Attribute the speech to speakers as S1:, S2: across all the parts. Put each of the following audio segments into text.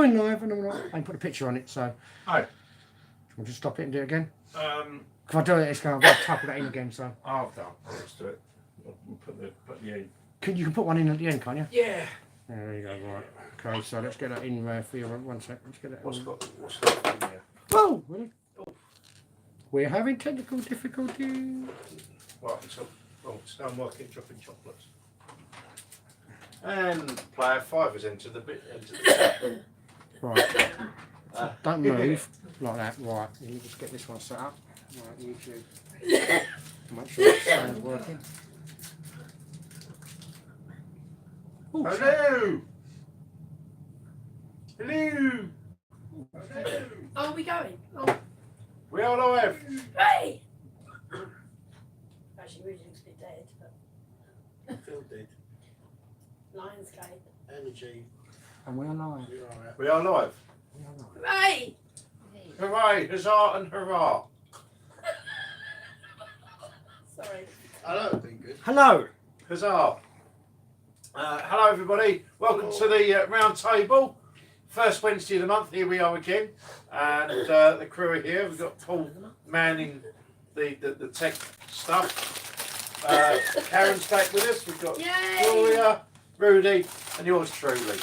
S1: going live and I'm not. I can put a picture on it, so.
S2: Oh.
S1: We'll just stop it and do it again. If I do it, it's going to type that in again, so.
S2: Oh, I've done. Let's do it. We'll put the
S1: you can put one in at the end, can't you?
S2: Yeah.
S1: There you go, right. Okay, so let's get that in there for you. 1 sec. Let's get that
S2: What's
S1: in.
S2: that in here?
S1: Whoa! Really? Oh. We're having technical difficulties.
S2: Right, so I'm working dropping chocolates. And player 5 has entered the chat.
S1: Right. Don't move like that. Right. You just get this one set up. Right, YouTube. Make sure the sound's working. Ooh,
S2: hello! Hello! Hello!
S3: Oh, are we going? Oh.
S2: We are live!
S3: Hey! Actually, Rudy looks a bit dead, but.
S4: I feel dead.
S3: Lionsgate.
S4: Energy.
S1: and we are live.
S2: We are live.
S3: Hooray!
S2: Hooray! Huzzah and hurrah!
S3: Sorry.
S4: I know, been good.
S1: Hello.
S2: Huzzah! Hello everybody, welcome to the round table. First Wednesday of the month, here we are again. And the crew are here. We've got Paul manning the tech stuff. Karen's back with us. We've got Gloria, Rudy, and yours truly.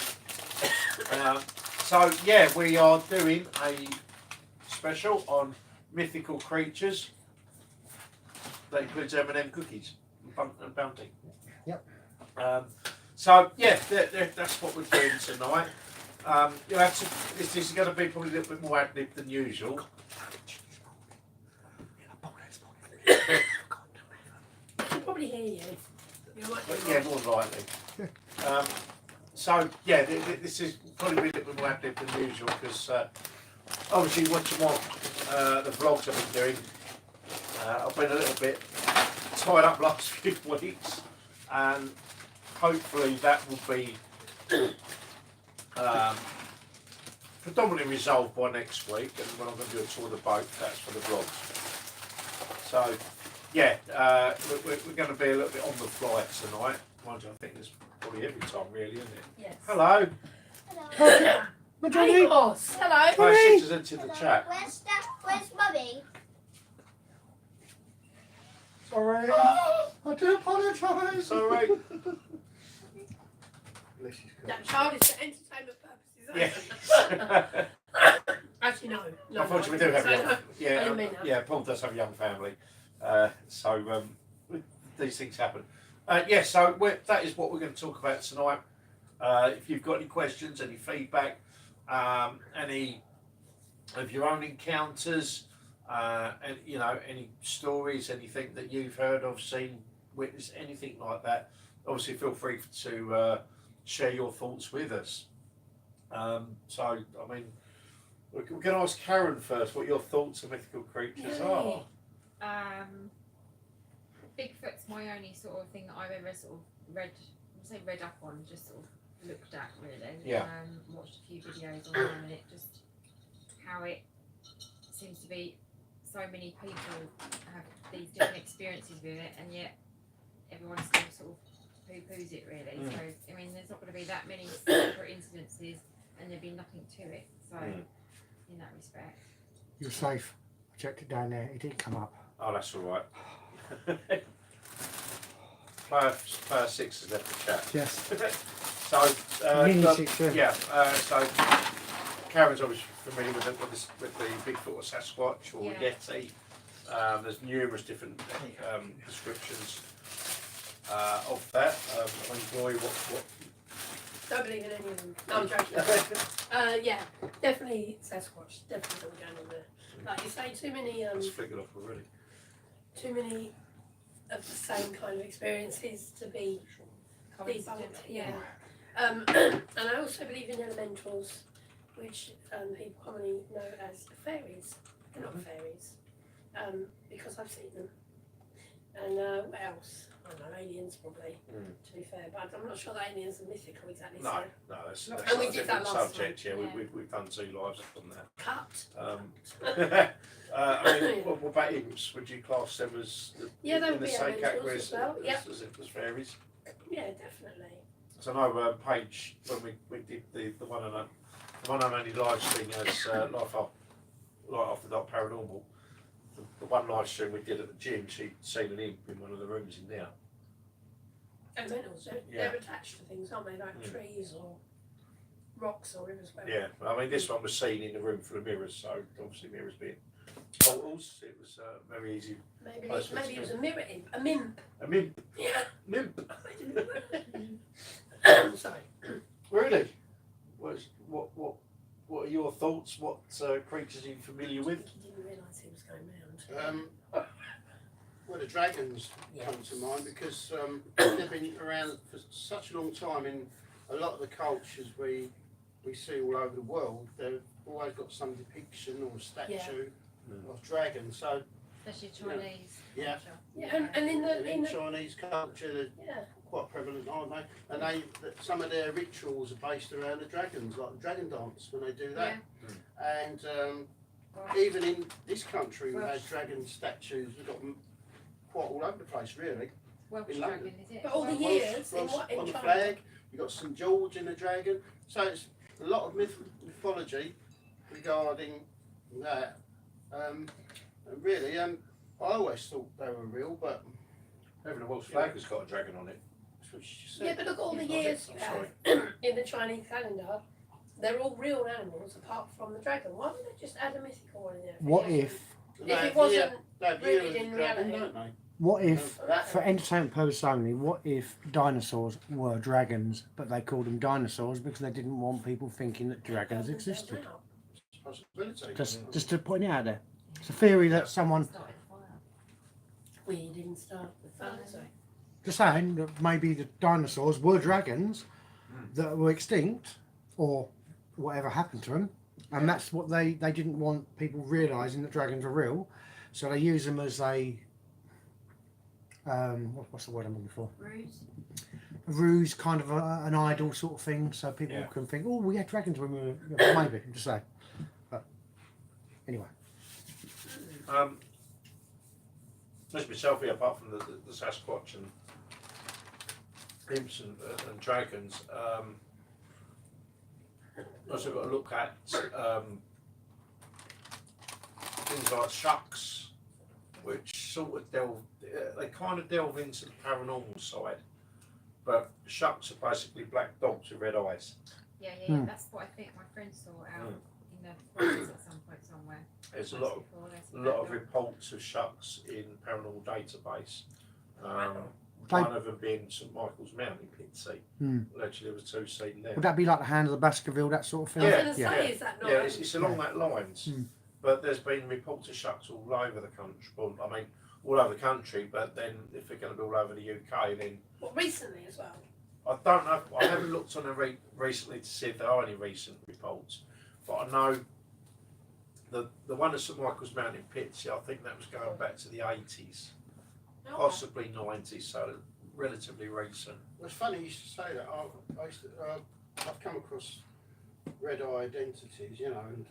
S2: So yeah, we are doing a special on mythical creatures that includes M&M cookies and bounty.
S1: Yep.
S2: So yeah, that's what we're doing tonight. You have to. This is going to be probably a little bit more ad lib than usual.
S3: I can probably hear you.
S2: But yeah, more than likely. So yeah, this is probably a little bit more ad lib than usual because obviously watching what the vlogs I've been doing, I've been a little bit tied up last few weeks, and hopefully that will be predominantly resolved by next week. And when I'm going to do a tour of the boat, that's for the vlogs. So yeah, we're going to be a little bit on the fly tonight. Mind you, I think there's probably every time, really, isn't it?
S3: Yes.
S2: Hello.
S3: Hello. Hey, boss. Hello.
S2: My sister's into the chat.
S5: Where's Mummy?
S1: Sorry. I do apologise.
S2: Sorry.
S3: That child is for entertainment purposes.
S2: Yeah.
S3: Actually, no.
S2: Unfortunately, we do have young.
S3: I didn't mean that.
S2: Yeah. Paul does have a young family, so these things happen. Yeah. So that is what we're going to talk about tonight. If you've got any questions, any feedback, any of your own encounters, and any stories, anything that you've heard of, seen, witnessed, anything like that, obviously feel free to share your thoughts with us. So I mean, we're going to ask Karen first what your thoughts on mythical creatures are.
S6: Bigfoot's my only sort of thing that I've ever sort of read up on, just sort of looked at really.
S2: Yeah.
S6: Watched a few videos online, and it just how it seems to be so many people have these different experiences with it, and yet everyone still sort of poo-poos it really. So I mean, there's not going to be that many separate incidences, and there'd be nothing to it. So in that respect,
S1: You're safe. I checked it down there. It didn't come up.
S2: Oh, that's all right. Player 6 has left the chat.
S1: Yes.
S2: So so Karen's obviously familiar with the Bigfoot or Sasquatch or Yeti. There's numerous different descriptions of that. Glory, what?
S3: Don't believe in any of them. No, I'm joking. Yeah, definitely Sasquatch. Definitely all going on there. Like you say, too many.
S2: Let's flick it off already.
S3: Too many of the same kind of experiences to be debunked. Yeah. And I also believe in elementals, which people commonly know as fairies. They're not fairies, because I've seen them. And what else? I don't know, aliens probably, to be fair, but I'm not sure that aliens are mythical exactly.
S2: No,
S3: so.
S2: no, that's
S3: And we
S2: a
S3: did that
S2: different
S3: last
S2: subject.
S3: time.
S2: Yeah, we've done 2 lives on that.
S3: Cut.
S2: I mean, what about imps? Would you class them as
S3: Yeah, they
S2: in
S3: would
S2: the
S3: be
S2: same
S3: elementals
S2: category
S3: as well. Yep.
S2: as fairies?
S3: Yeah, definitely.
S2: So I know Paige, when we did the one on one I'm only live streaming as Life After Dark Paranormal. The one live stream we did at the gym, she'd seen an imp in one of the rooms in there.
S3: Elementals, they're attached to things, aren't they? Like trees or rocks or rivers.
S2: Yeah, I mean, this one was seen in the room full of mirrors, so obviously mirrors being portals, it was very easy.
S3: Maybe it was a mirror imp, a mimp.
S2: A mimp.
S3: Yeah.
S2: Mimp.
S3: Sorry.
S2: Really? What are your thoughts? What creatures are you familiar with?
S3: He didn't realise he was going round.
S4: Well, the dragons come to mind because they've been around for such a long time in a lot of the cultures we see all over the world. They've always got some depiction or statue of dragons. So,
S6: Especially Chinese
S4: Yeah.
S6: culture.
S3: Yeah, and in the
S4: Chinese culture, they're quite prevalent, aren't they? And some of their rituals are based around the dragons, like the dragon dance when they do that.
S6: Yeah.
S4: And even in this country, we have dragon statues. We've got them quite all over the place, really.
S6: Welsh
S4: In
S6: dragon,
S4: London.
S6: is it?
S3: But all the
S6: Welsh-
S3: years in
S4: Welsh
S3: what in
S4: on the
S3: China?
S4: flag, you've got St George in the dragon. So it's a lot of mythology regarding that. And really, I always thought they were real, but
S2: Even the Welsh flag has got a dragon on it.
S4: that's what she said.
S3: Yeah, but look at all the
S4: Yeah,
S3: years you
S2: sorry.
S3: have in the Chinese calendar. They're all real animals apart from the dragon. Why don't they just add a mythical one in there?
S1: What if?
S3: If it wasn't
S4: They have
S3: rooted
S4: years
S3: in
S4: of dragon,
S3: reality.
S4: don't they?
S1: What if,
S3: That-
S1: for entertainment purposes only, what if dinosaurs were dragons, but they called them dinosaurs because they didn't want people thinking that dragons existed?
S4: It's a possibility.
S1: Just to point it out there. It's a theory that someone,
S6: Started the fire.
S3: We didn't start the fire. Sorry.
S1: just saying that maybe the dinosaurs were dragons that were extinct, or whatever happened to them, and that's what they didn't want people realising that dragons were real, so they use them as a what's the word I'm looking for?
S6: Ruse.
S1: A ruse, kind of an idol sort of thing, so people can think, oh, we had dragons when we were, maybe, I'm just saying. But anyway.
S2: As myself here, apart from the Sasquatch and imps and dragons, also got to look at things like shucks, which sort of they kind of delve into the paranormal side, but shucks are basically black dogs with red eyes.
S6: Yeah. That's what I think my friend saw out in the forest at some point somewhere.
S2: There's a lot of reports of shucks in paranormal database. One of them being St Michael's Mount in Pitsea. Allegedly there was 2 seen there.
S1: Would that be like the Hand of the Baskerville, that sort of thing?
S3: I was
S2: Yeah,
S3: going to say, is that not?
S2: Yeah, it's along that lines.
S1: Mm.
S2: But there's been reports of shucks all over the country. Well, I mean, all over the country, but then if they're going to be all over the UK, then...
S3: Well, recently as well.
S2: I don't know. I haven't looked on them recently to see if there are any recent reports. But I know the one at St Michael's Mount in Pitsea, I think that was going back to the 80s. Possibly 90s, so relatively recent.
S4: Well, it's funny you should say that. I've come across red eye identities, you know, and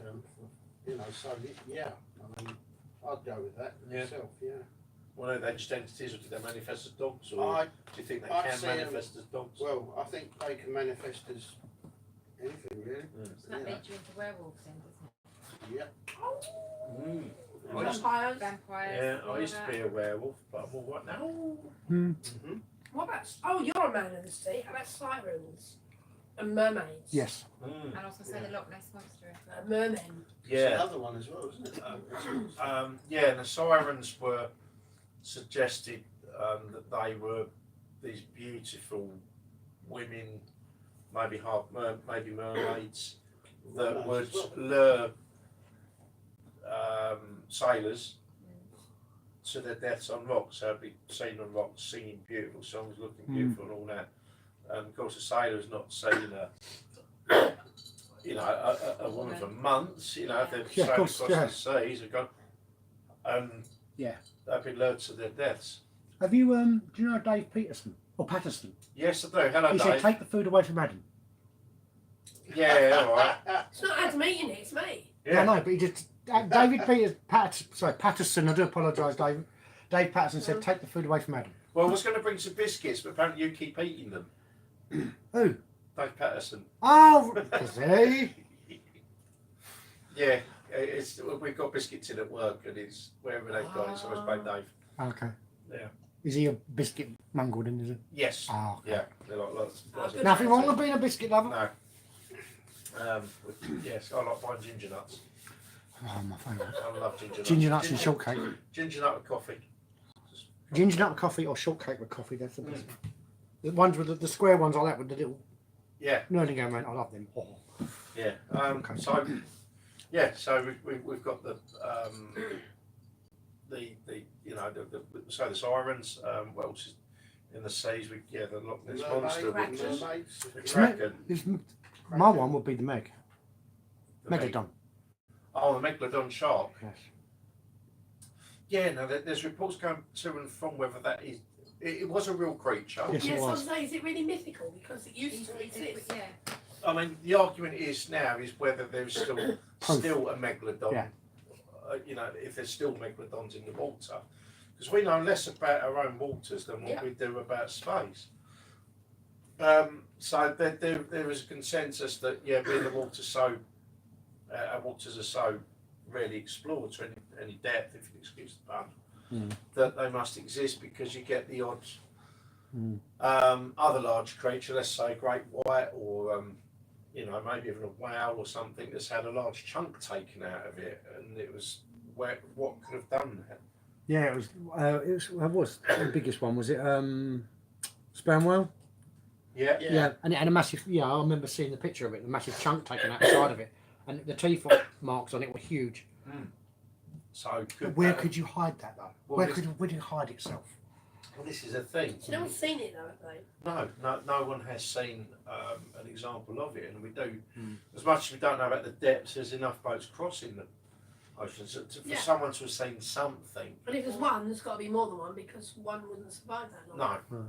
S4: so yeah, I mean, I'd go with that myself, yeah.
S2: Well, are they just entities, or do they manifest as dogs, or do you think they
S4: I'd
S2: can
S4: see
S2: manifest as dogs?
S4: Well, I think they can manifest as anything, really.
S6: Doesn't that lead you into werewolves then, doesn't it?
S4: Yeah.
S2: Mm. I used,
S3: Vampires.
S6: Vampires.
S2: yeah,
S6: all
S2: I used to
S6: that.
S2: be a werewolf, but I'm all right now.
S4: Mm-hmm.
S3: What about? Oh, you're a man of the sea. How about sirens and mermaids?
S1: Yes.
S2: Mm.
S6: And also say the Loch Ness Monster as well.
S3: Mermen.
S4: It's
S2: Yeah.
S4: another one as well, isn't it?
S2: Yeah, and the sirens were suggested that they were these beautiful women, maybe maybe mermaids, that would lure sailors to their deaths on rocks. They'd be seen on rocks singing beautiful songs, looking beautiful and all that. And of course, a sailor's not seen a woman for months. You know, if they've
S1: Yeah, of
S2: sailed
S1: course,
S2: across the seas and gone,
S1: Yeah.
S2: they've been lured to their deaths.
S1: Have you, do you know Dave Peterson? Or Patterson?
S2: Yes, I do. Hello,
S1: He
S2: Dave.
S1: said, take the food away from Adam.
S2: Yeah, all right.
S3: It's not Adam eating it. It's me.
S2: Yeah.
S1: I know, but he just, David Patterson, I do apologise, David. Dave Patterson said, take the food away from Adam.
S2: Well, I was going to bring some biscuits, but apparently you keep eating them.
S1: Who?
S2: Dave Patterson.
S1: Oh, see?
S2: Yeah, it's we've got biscuit tin at work, and it's wherever they've gone, it's always by Dave.
S1: Okay.
S2: Yeah.
S1: Is he a biscuit mongrel then, is it?
S2: Yes.
S1: Ah, okay.
S2: Yeah. They're like lots.
S3: good.
S1: Nothing wrong with being a biscuit lover.
S2: No. Yes, I like buying ginger nuts.
S1: Oh, my favourite.
S2: I love ginger nuts.
S1: Ginger nuts and shortcake.
S2: Ginger nut with coffee.
S1: Ginger nut with coffee or shortcake with coffee, that's the best. The ones with the square ones I like with the little
S2: Yeah.
S1: Nurlingham around, I love them. Oh.
S2: Yeah.
S1: Okay.
S2: So, yeah. So we've got the you know the sirens. What else is in the seas? The Loch Ness monster, which is the kraken.
S1: My one would be the Meg.
S2: The
S1: Megalodon.
S2: Oh, the megalodon shark.
S1: Yes.
S2: Yeah. No, there's reports going to and from whether that is. It was a real creature.
S1: Yes, it
S3: Yes, I
S1: was.
S3: was saying, is it really mythical? Because it used to exist.
S6: Yeah.
S2: I mean, the argument is now is whether there's still a megalodon.
S1: Yeah.
S2: You know, if there's still megalodons in the water, because we know less about our own waters than what we do about space. So there is a consensus that being the water our waters are so rarely explored to any depth, if you excuse the pun, that they must exist because you get the odd other large creature, let's say great white or maybe even a whale or something that's had a large chunk taken out of it, and it was what could have done that.
S1: Yeah, it was the biggest one, was it sperm whale?
S2: Yeah.
S1: And it had a massive, I remember seeing the picture of it, the massive chunk taken out the side of it, and the teeth marks on it were huge.
S2: So
S1: Could you hide that though?
S2: Well,
S1: Where did it hide itself?
S2: Well, this is a thing.
S3: No one's seen it though, have they?
S2: No one has seen an example of it, and we do. As much as we don't know about the depths, there's enough boats crossing the oceans for someone to have seen something.
S3: And if there's one, there's got to be more than one because one wouldn't survive that long.
S2: No.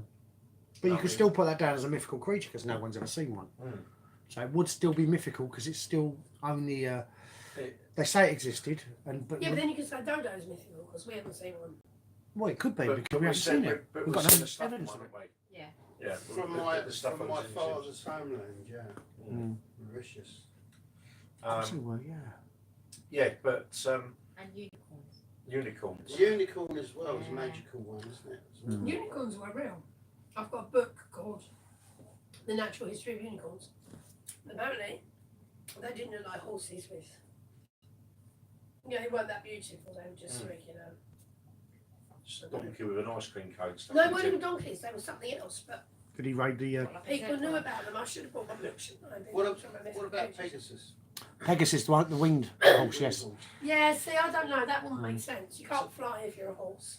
S1: But you could still put that down as a mythical creature because no one's ever seen one. So it would still be mythical because it's still only. They say it existed, but
S3: then you could say Dodo's mythical because we haven't seen one.
S1: Well, it could be
S2: But
S1: because we haven't seen it.
S2: But
S1: We've
S2: we've
S1: got
S2: seen
S1: no
S2: the stuff,
S1: evidence of
S2: haven't
S1: it.
S2: we?
S6: Yeah.
S2: Yeah.
S4: From my father's homeland, Mauritius.
S1: Well, yeah.
S2: Yeah, but
S6: And unicorns.
S2: unicorns.
S4: Unicorn as well is a magical one, isn't it? As well?
S3: Unicorns were real. I've got a book called The Natural History of Unicorns. Apparently, they didn't look like horses with. They weren't that beautiful. They were just regular.
S2: Just a donkey with an ice cream cone stuck
S3: No, they
S2: into
S3: weren't
S2: it.
S3: even donkeys. They were something else. But
S1: Could he raid the
S3: people knew about them. I should have bought one book, shouldn't I?
S4: What about Pegasus?
S1: Pegasus, the winged horse? Yes.
S3: Yeah, see, I don't know. That wouldn't make sense. You can't fly if you're a horse.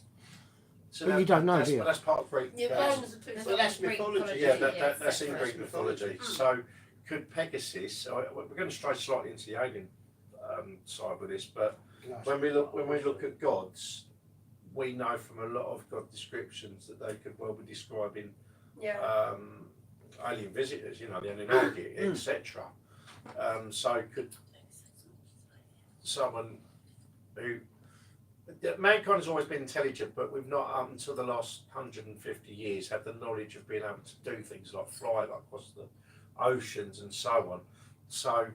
S2: So
S1: But you don't know, do you?
S2: But that's part of Greek.
S3: Your bones are too
S4: Well, that's
S3: small.
S4: mythology.
S2: Yeah, that's
S6: that's
S2: in Greek mythology. So, could Pegasus? So we're going to stray slightly into the alien side with this, but when we look at gods, we know from a lot of god descriptions that they could well be describing alien visitors. The Anunnaki, etc. So could someone who mankind has always been intelligent, but we've not up until the last 150 years had the knowledge of being able to do things like fly across the oceans and so on. So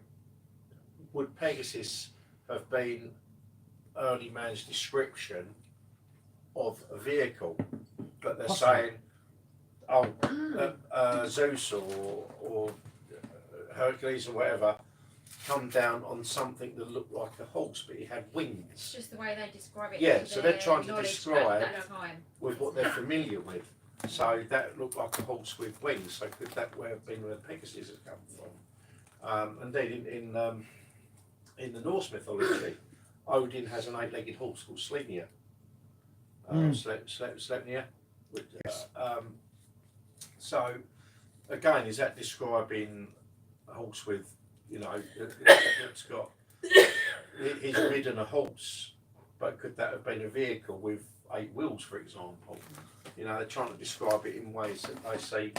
S2: would Pegasus have been early man's description of a vehicle? But they're saying, Zeus or Hercules or whatever come down on something that looked like a horse, but he had wings.
S6: It's just the way they describe it.
S2: Yeah,
S6: in
S2: so they're
S6: their
S2: trying to
S6: knowledge
S2: describe
S6: at that time.
S2: with what they're familiar with. So that looked like a horse with wings. So could that way have been where Pegasus has come from? Indeed, in the Norse mythology, Odin has an 8-legged horse called Sleipnir. Sleipnir. So again, is that describing a horse with, it's got, he's ridden a horse, but could that have been a vehicle with 8 wheels, for example? They're trying to describe it in ways that they see.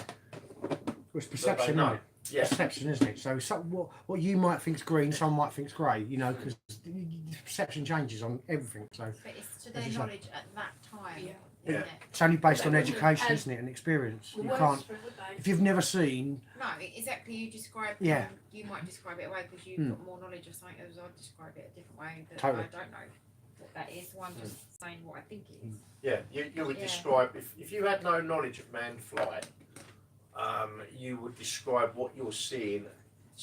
S1: It's perception,
S2: know.
S1: isn't it?
S2: Yeah.
S1: Perception, isn't it? So what you might think's green, someone might think's grey. Because perception changes on everything. So
S6: But it's to their
S1: As you say.
S6: knowledge at that time.
S3: Yeah.
S2: Yeah.
S1: It's only based on
S3: They wouldn't
S1: education,
S3: have
S1: isn't it, and experience.
S3: The
S1: You
S3: words
S1: can't,
S3: for it, would they?
S1: if you've never seen,
S6: No, exactly. You describe.
S1: Yeah.
S6: You might describe it away because you've
S1: Hmm.
S6: got more knowledge of something. As I describe it a different way. That
S1: Totally.
S6: I don't know what that is. So I'm just saying what I think it is.
S2: Yeah, you would
S6: Yeah.
S2: describe, if you had no knowledge of man flight, you would describe what you're seeing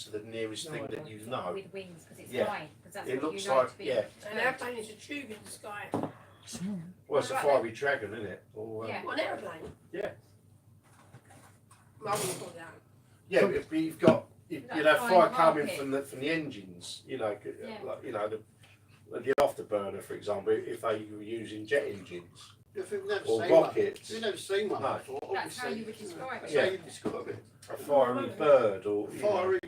S2: to the nearest thing that you know.
S6: With wings, because it's
S2: Yeah.
S6: flying. Because that's
S2: It
S6: what
S2: looks
S6: you know
S2: like,
S6: to be.
S2: yeah.
S3: An airplane is a tube in the sky.
S2: Well, it's a
S6: Right,
S2: fiery dragon, isn't it? Or,
S6: Yeah.
S3: What, an aeroplane?
S2: Yeah.
S3: Well, I wouldn't call it that.
S2: Yeah, but you've got, you'd
S6: Like
S2: have fire
S6: flying
S2: coming
S6: carpet.
S2: from the engines, you know,
S6: Yeah.
S2: like, you know, the afterburner, for example, if they were using jet engines
S4: If you've never
S2: or
S4: seen one,
S2: rockets,
S4: you've never seen one
S2: No.
S4: before.
S6: That's how
S4: obviously,
S6: you would describe
S4: that's
S6: it.
S4: how
S2: Yeah.
S4: you describe it.
S2: a fiery bird or, you know,
S4: Fiery.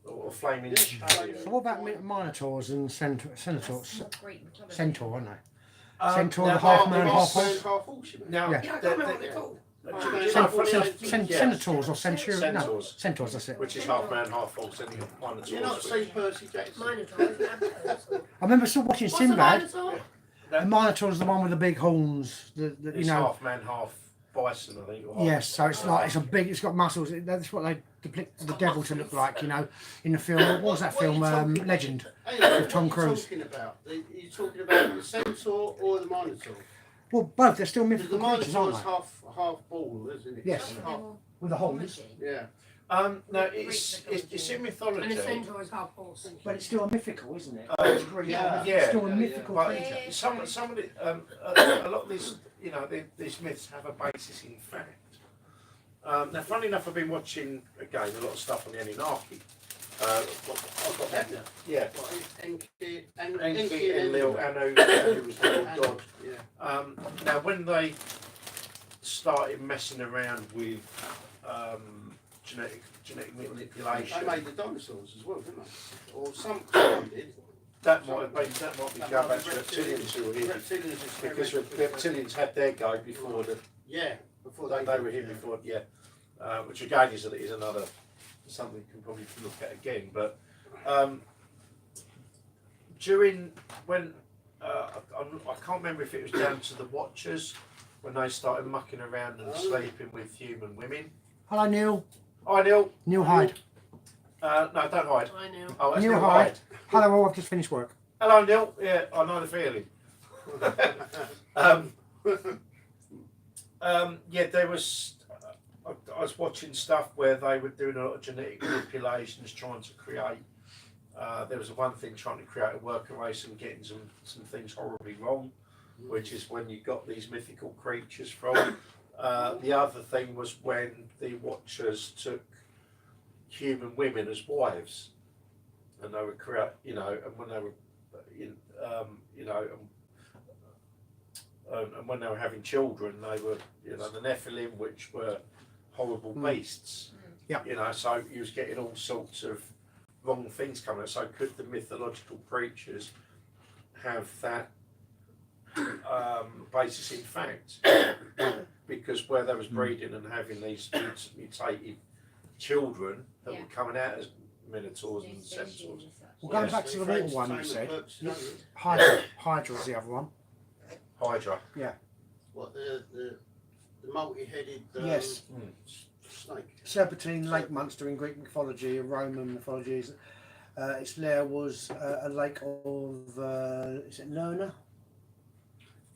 S2: or a flaming
S4: Yeah.
S2: chariot.
S1: so what about minotaurs and centaurs?
S6: That's not Greek mythology.
S1: Centaur, aren't they?
S2: Um,
S1: Centaur,
S2: now,
S1: the half
S2: oh,
S1: man,
S2: the
S1: half
S2: man-
S1: horse.
S4: half horse, you mean?
S2: Now,
S1: Yeah.
S3: Yeah, I can't
S2: the-
S3: remember what
S2: the-
S3: they're called.
S2: Yeah.
S1: Centaurs or centurions? No,
S2: Centaurs.
S1: centaurs, that's it.
S2: Which is half man, half horse, and minotaurs.
S4: You've not seen Percy Jackson?
S3: Minotaur, isn't that?
S1: I remember still watching
S3: What's a
S1: Sinbad.
S3: Minotaur?
S1: The Minotaur's the one with the big horns, you
S2: It's
S1: know.
S2: half man, half bison, I think. Or half-
S1: Yes, so it's like it's a big. It's got muscles. That's what they depict the devil to look like, you know, in the film. What was that
S4: What are you
S1: film?
S4: talking-
S1: Legend.
S4: Hey, what
S1: With Tom
S4: are you
S1: Cruise.
S4: talking about? Are you talking about the centaur or the minotaur?
S1: Well, both. They're still
S4: Because the
S1: mythical creatures, aren't
S4: minotaur's
S1: they?
S4: half ball, isn't it?
S1: Yes.
S4: Half,
S1: With the horns.
S6: Mythology.
S4: yeah.
S2: No, it's in
S3: And
S2: mythology.
S3: a centaur is half horse.
S1: But it's still a mythical, isn't it?
S2: Yeah.
S1: It's
S2: Yeah.
S1: still a
S4: Yeah,
S1: mythical
S2: But
S1: creature.
S2: some of the a lot of these, you know, these myths have a basis in fact. Now, funny enough, I've been watching again a lot of stuff on the Anunnaki. I've got that. Yeah. Enki and Lil Anu, who was the old god.
S4: Yeah.
S2: Now, when they started messing around with genetic manipulation,
S4: They made the dinosaurs as well, didn't they? Or some did.
S2: that might be going back to reptilians who were here
S4: Reptilians
S2: because reptilians had their go before
S4: yeah, before
S2: they were here
S4: yeah.
S2: before, yeah. Which again is another something you can probably look at again. But during when I can't remember if it was down to the Watchers when they started mucking around and sleeping with human women.
S1: Hello, Neil.
S2: Hi Neil.
S1: Neil Hyde.
S2: No, don't hide.
S3: I know.
S2: Oh, that's
S1: Neil
S2: Neil
S1: Hyde.
S2: Hyde.
S1: Hello, all. I've just finished work.
S2: Hello Neil. Yeah, I know the feeling. Yeah, there was. I was watching stuff where they were doing a lot of genetic manipulations, trying to create. There was one thing trying to create a worker race and getting some things horribly wrong, which is when you got these mythical creatures from. The other thing was when the Watchers took human women as wives, and they were and when they were, and when they were having children, they were, the Nephilim, which were horrible beasts.
S1: Yeah.
S2: So he was getting all sorts of wrong things coming out. So could the mythological creatures have that basis in fact? Because where they was breeding and having these mutated children that were coming out as minotaurs and centaurs.
S1: Well, going
S2: Yes.
S1: back to the water one you said,
S4: No.
S1: Hydra. Hydra's the other one.
S2: Hydra.
S4: What the multi-headed
S1: Yes.
S4: snake?
S1: Serpentine lake monster in Greek mythology and Roman mythology. Its lair was a lake of, is it Lerna?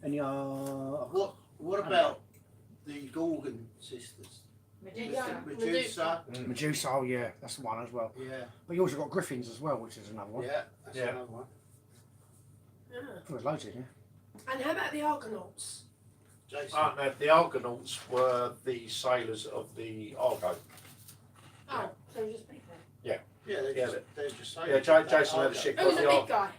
S1: And
S4: What about the Gorgon sisters?
S6: Medusa.
S4: Medusa.
S1: Medusa, oh yeah, that's the one as well.
S4: Yeah.
S1: But you also got griffins as well, which is another one.
S4: Yeah. That's
S2: Yeah.
S4: another one.
S3: Yeah.
S1: There's loads in here.
S3: And how about the Argonauts?
S4: Jason.
S2: No, the Argonauts were the sailors of the Argo.
S3: Oh, so just people.
S4: Yeah, they're
S2: Yeah,
S4: just saying.
S2: Yeah, Jason had a ship
S3: Who's
S2: called
S3: the
S2: the
S3: big
S2: Argo.
S3: guy?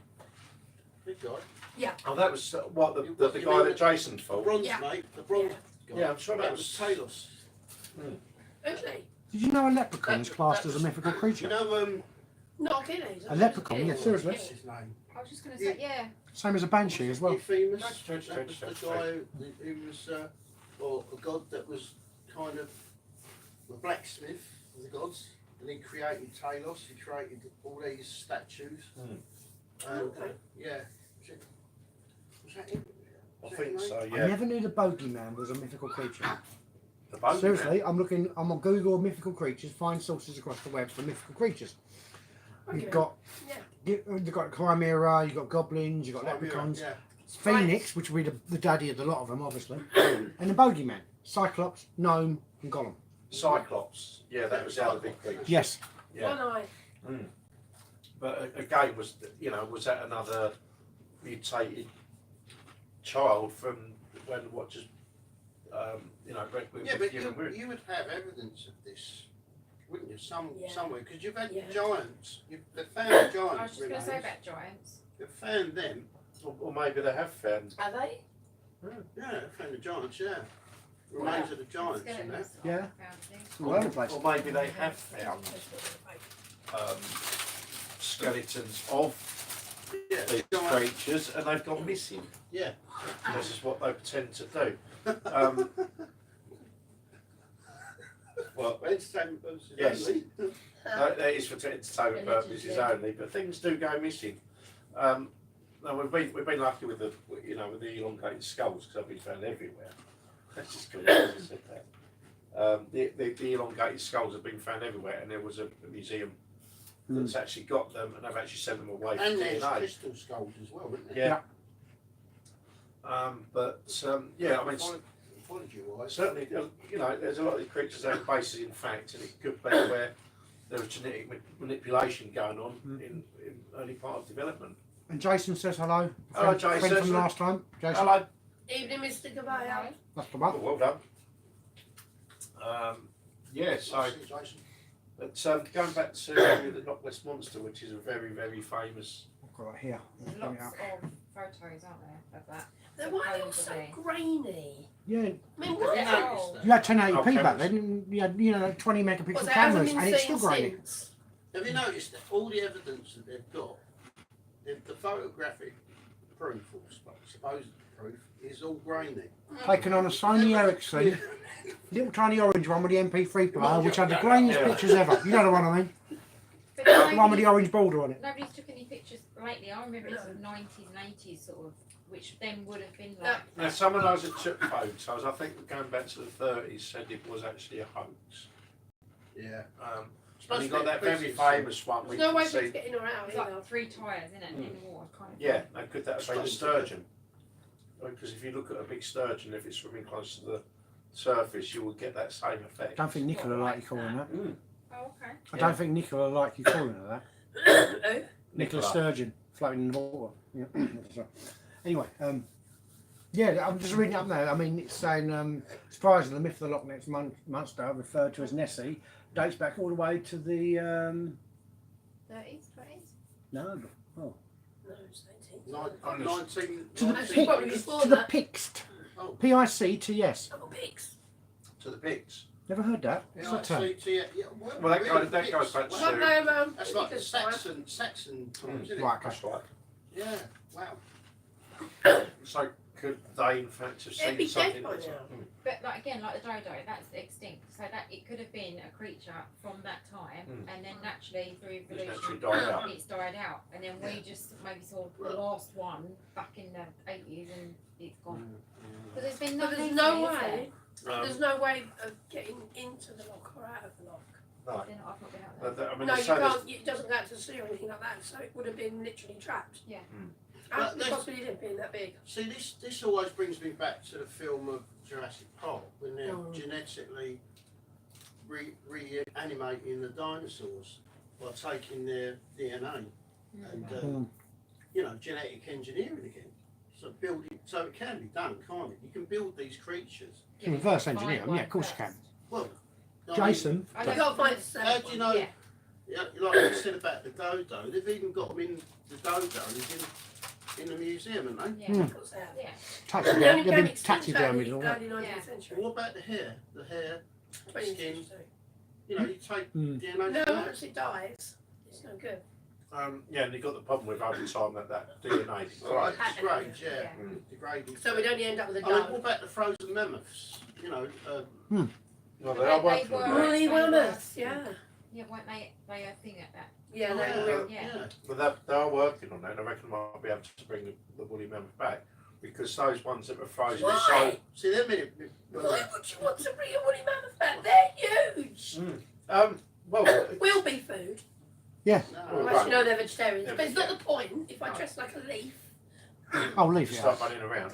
S4: Big guy.
S2: Oh, that was what the
S4: You
S2: guy
S4: mean
S2: that Jason
S4: The
S2: fought.
S4: bronze
S3: Yeah.
S4: mate. The bronze guy.
S2: Yeah, I'm sure that
S4: that
S2: was-
S4: was Talos.
S3: Really?
S1: Did you know a leprechaun is classed as a mythical
S4: You
S1: creature?
S4: know,
S3: Not Achilles.
S1: A leprechaun, yeah, seriously.
S4: what's his name?
S6: I was just going to say, yeah.
S1: Same as a banshee as well.
S4: Euphemus.
S2: Trench,
S4: That
S2: trench,
S4: was the
S2: trench,
S4: guy who was, or a god that was kind of the blacksmith of the gods, and he created Talos. He created all these statues.
S2: Mm.
S4: And
S3: Okay.
S4: yeah, was that him?
S2: I think so.
S1: I
S2: Yeah.
S1: never knew the bogeyman was a mythical creature.
S2: The bogeyman.
S1: Seriously, I'm on Google mythical creatures, find sources across the web for mythical creatures. You've got you've got Chimera, you've got goblins, you've got leprechauns,
S4: Yeah.
S1: Phoenix, which will be the daddy of the lot of them, obviously, and the bogeyman, Cyclops, Gnome, and Gollum.
S2: Cyclops. Yeah, that was the other big creature.
S1: Yes.
S2: Yeah.
S3: One eye.
S2: But again, was that another mutated child from when what just
S4: Yeah, but you would have evidence of this, wouldn't you? Somewhere, because you've had giants. They've found giants.
S6: I was just going to say about giants.
S4: They've found them.
S2: or maybe they have found.
S3: Are they?
S4: Yeah, they've found the giants. Yeah, remains of the giants and that.
S1: Yeah.
S6: Found
S1: All over the place.
S2: Or maybe they have found skeletons of
S4: Yeah,
S2: these
S4: giants.
S2: creatures and they've gone missing.
S4: Yeah.
S2: This is what they pretend to do. Well,
S4: Entertainment purposes
S2: Yes.
S4: only.
S2: that is for entertainment purposes only, but things do go missing. No, we've been lucky with the elongated skulls because they've been found everywhere. That's just good. I said that. The elongated skulls have been found everywhere, and there was a museum that's actually got them, and they've actually sent them away for
S4: And there's
S2: DNA.
S4: crystal skulls as well, isn't there?
S2: Yeah. Yeah, I mean,
S4: Ecology-wise.
S2: certainly, there's a lot of these creatures that have bases in fact, and it could be where there was genetic manipulation going on in early part of development.
S1: And Jason says hello.
S2: Hello,
S1: Friend
S2: Jason.
S1: from last time. Jason.
S2: Hello.
S3: Evening, Mr. Caballo.
S1: That's the
S2: Oh,
S1: one.
S2: well done. Yeah, so, but going back to the Loch Ness Monster, which is a very, very famous.
S1: I've got it here.
S6: There's
S1: Bring it
S6: lots
S1: up.
S6: of photos, aren't there, of that?
S3: Why are they all so grainy?
S1: Yeah,
S3: I mean,
S4: Have
S3: what?
S4: you noticed that?
S1: you had 1080p
S2: Oh,
S1: back
S2: cameras.
S1: then. You had like 20 megapixel
S3: Well, they haven't
S1: cameras,
S3: been
S1: and it's
S3: seen
S1: still grainy.
S3: since.
S4: Have you noticed that all the evidence that they've got, the photographic proof or supposed proof is all grainy.
S1: Taken on a Sony Ericsson, little tiny orange one with the MP3 player, which had the grainiest
S2: Yeah.
S1: pictures ever. You know the one I mean?
S6: But
S1: The one with the
S6: nobody's,
S1: orange border on it.
S6: nobody's took any pictures lately. I remember it's the 90s and 80s sort of, which then would have been like.
S2: Now, some of those that took photos, I think going back to the 30s, said it was actually a hoax.
S4: Yeah.
S2: And you got that very
S4: Pieces.
S2: famous one.
S3: There's
S2: We
S3: no way
S2: can
S3: for it
S2: see.
S3: to get in or out
S6: It's
S3: either.
S6: like 3 tyres in it, in the water kind of.
S2: Yeah, now could that have been a sturgeon? Because if you look at a big sturgeon, if it's swimming close to the surface, you will get that same
S1: I
S2: effect.
S1: don't think Nicola like you calling that.
S6: Oh, okay.
S1: I don't think Nicola like you calling her that.
S3: Oh,
S1: Nicola Sturgeon floating in the water. Yeah. So, anyway, yeah, I'm just reading up now. I mean, it's saying surprisingly, the myth of the Loch Ness Monster, referred to as Nessie, dates back all the way to the
S6: 30s, 20s?
S1: no, oh,
S3: no, it's 18.
S1: to the
S3: Actually, probably
S1: Picts,
S3: before
S1: to the
S3: that.
S1: Pixt,
S4: Oh.
S1: P-I-C-T-S.
S3: Oh, pigs.
S2: To the pigs.
S1: Never heard that. What's that term?
S2: Well, that goes back to-
S3: What name,
S4: That's like
S3: because time.
S4: Saxon times, isn't it?
S1: Right,
S2: That's right.
S4: Yeah. Wow.
S2: So could they in fact have
S3: It'd be
S2: seen
S3: dead
S2: something?
S3: by
S2: that's-
S3: now.
S6: But like again, like the dodo, that's extinct. So that it could have been a creature from that time, and then naturally through
S2: It's
S6: evolution,
S2: actually died out.
S6: it's died out, and then we just maybe saw the last one back in the 80s, and it's gone. But there's been
S3: But
S6: nothing.
S3: there's no way.
S2: Um,
S3: There's no way of getting into the lock or out of the lock.
S2: no.
S6: I've not been out there.
S2: I mean,
S3: No,
S2: they
S3: you
S2: say there's-
S3: can't. It doesn't go out to sea or anything like that. So it would have been literally trapped.
S6: Yeah.
S3: How
S4: But
S3: could it
S4: there's-
S3: possibly have been that big?
S4: See, this always brings me back to the film of Jurassic Park when they're genetically reanimating the dinosaurs by taking their DNA and genetic engineering again. So so it can be done, can't it? You can build these creatures.
S1: You can reverse engineer them, yeah, of course you can.
S4: Well,
S1: Jason,
S6: I
S3: You
S6: don't-
S3: got to find the
S4: how do you know?
S6: Yeah.
S4: Yeah, like you said about the dodo, they've even got them in the dodos in the museum, haven't they?
S6: Yeah.
S3: Of course they have.
S6: Yeah.
S3: They only
S1: they've
S3: came
S1: been
S3: extinct
S1: taxidermied and all that.
S3: early 19th
S6: Yeah.
S3: century.
S4: What about the hair? The hair,
S3: 20th
S4: skin.
S3: century.
S4: You know, you take DNA
S3: No,
S4: from that.
S3: once it dies, it's no good.
S2: Yeah, and you got the problem with over time that DNA
S4: Right,
S2: degrades.
S4: degrades, yeah.
S6: Yeah.
S4: Degrading.
S3: So we'd only end up with a
S4: I mean, what
S3: dog.
S4: about the frozen mammoths? You know,
S2: Well, they are working on that.
S3: Woolly mammoths, yeah.
S6: Yeah, weren't they a thing at that?
S3: Yeah, they
S4: yeah,
S3: were real.
S6: Yeah.
S2: But they are working on that, and I reckon I might be able to bring the woolly mammoth back. because those ones that were frozen were
S3: Why?
S4: See, they're minute.
S3: Why would you want to bring a woolly mammoth back? They're huge.
S2: Well,
S3: Will be food.
S4: No,
S3: Unless you know they're vegetarians.
S2: Yeah,
S3: But it's not
S2: yeah.
S3: the point. If I
S2: No.
S3: dress like a leaf.
S1: Oh, leave it
S2: start
S1: out.
S2: running around.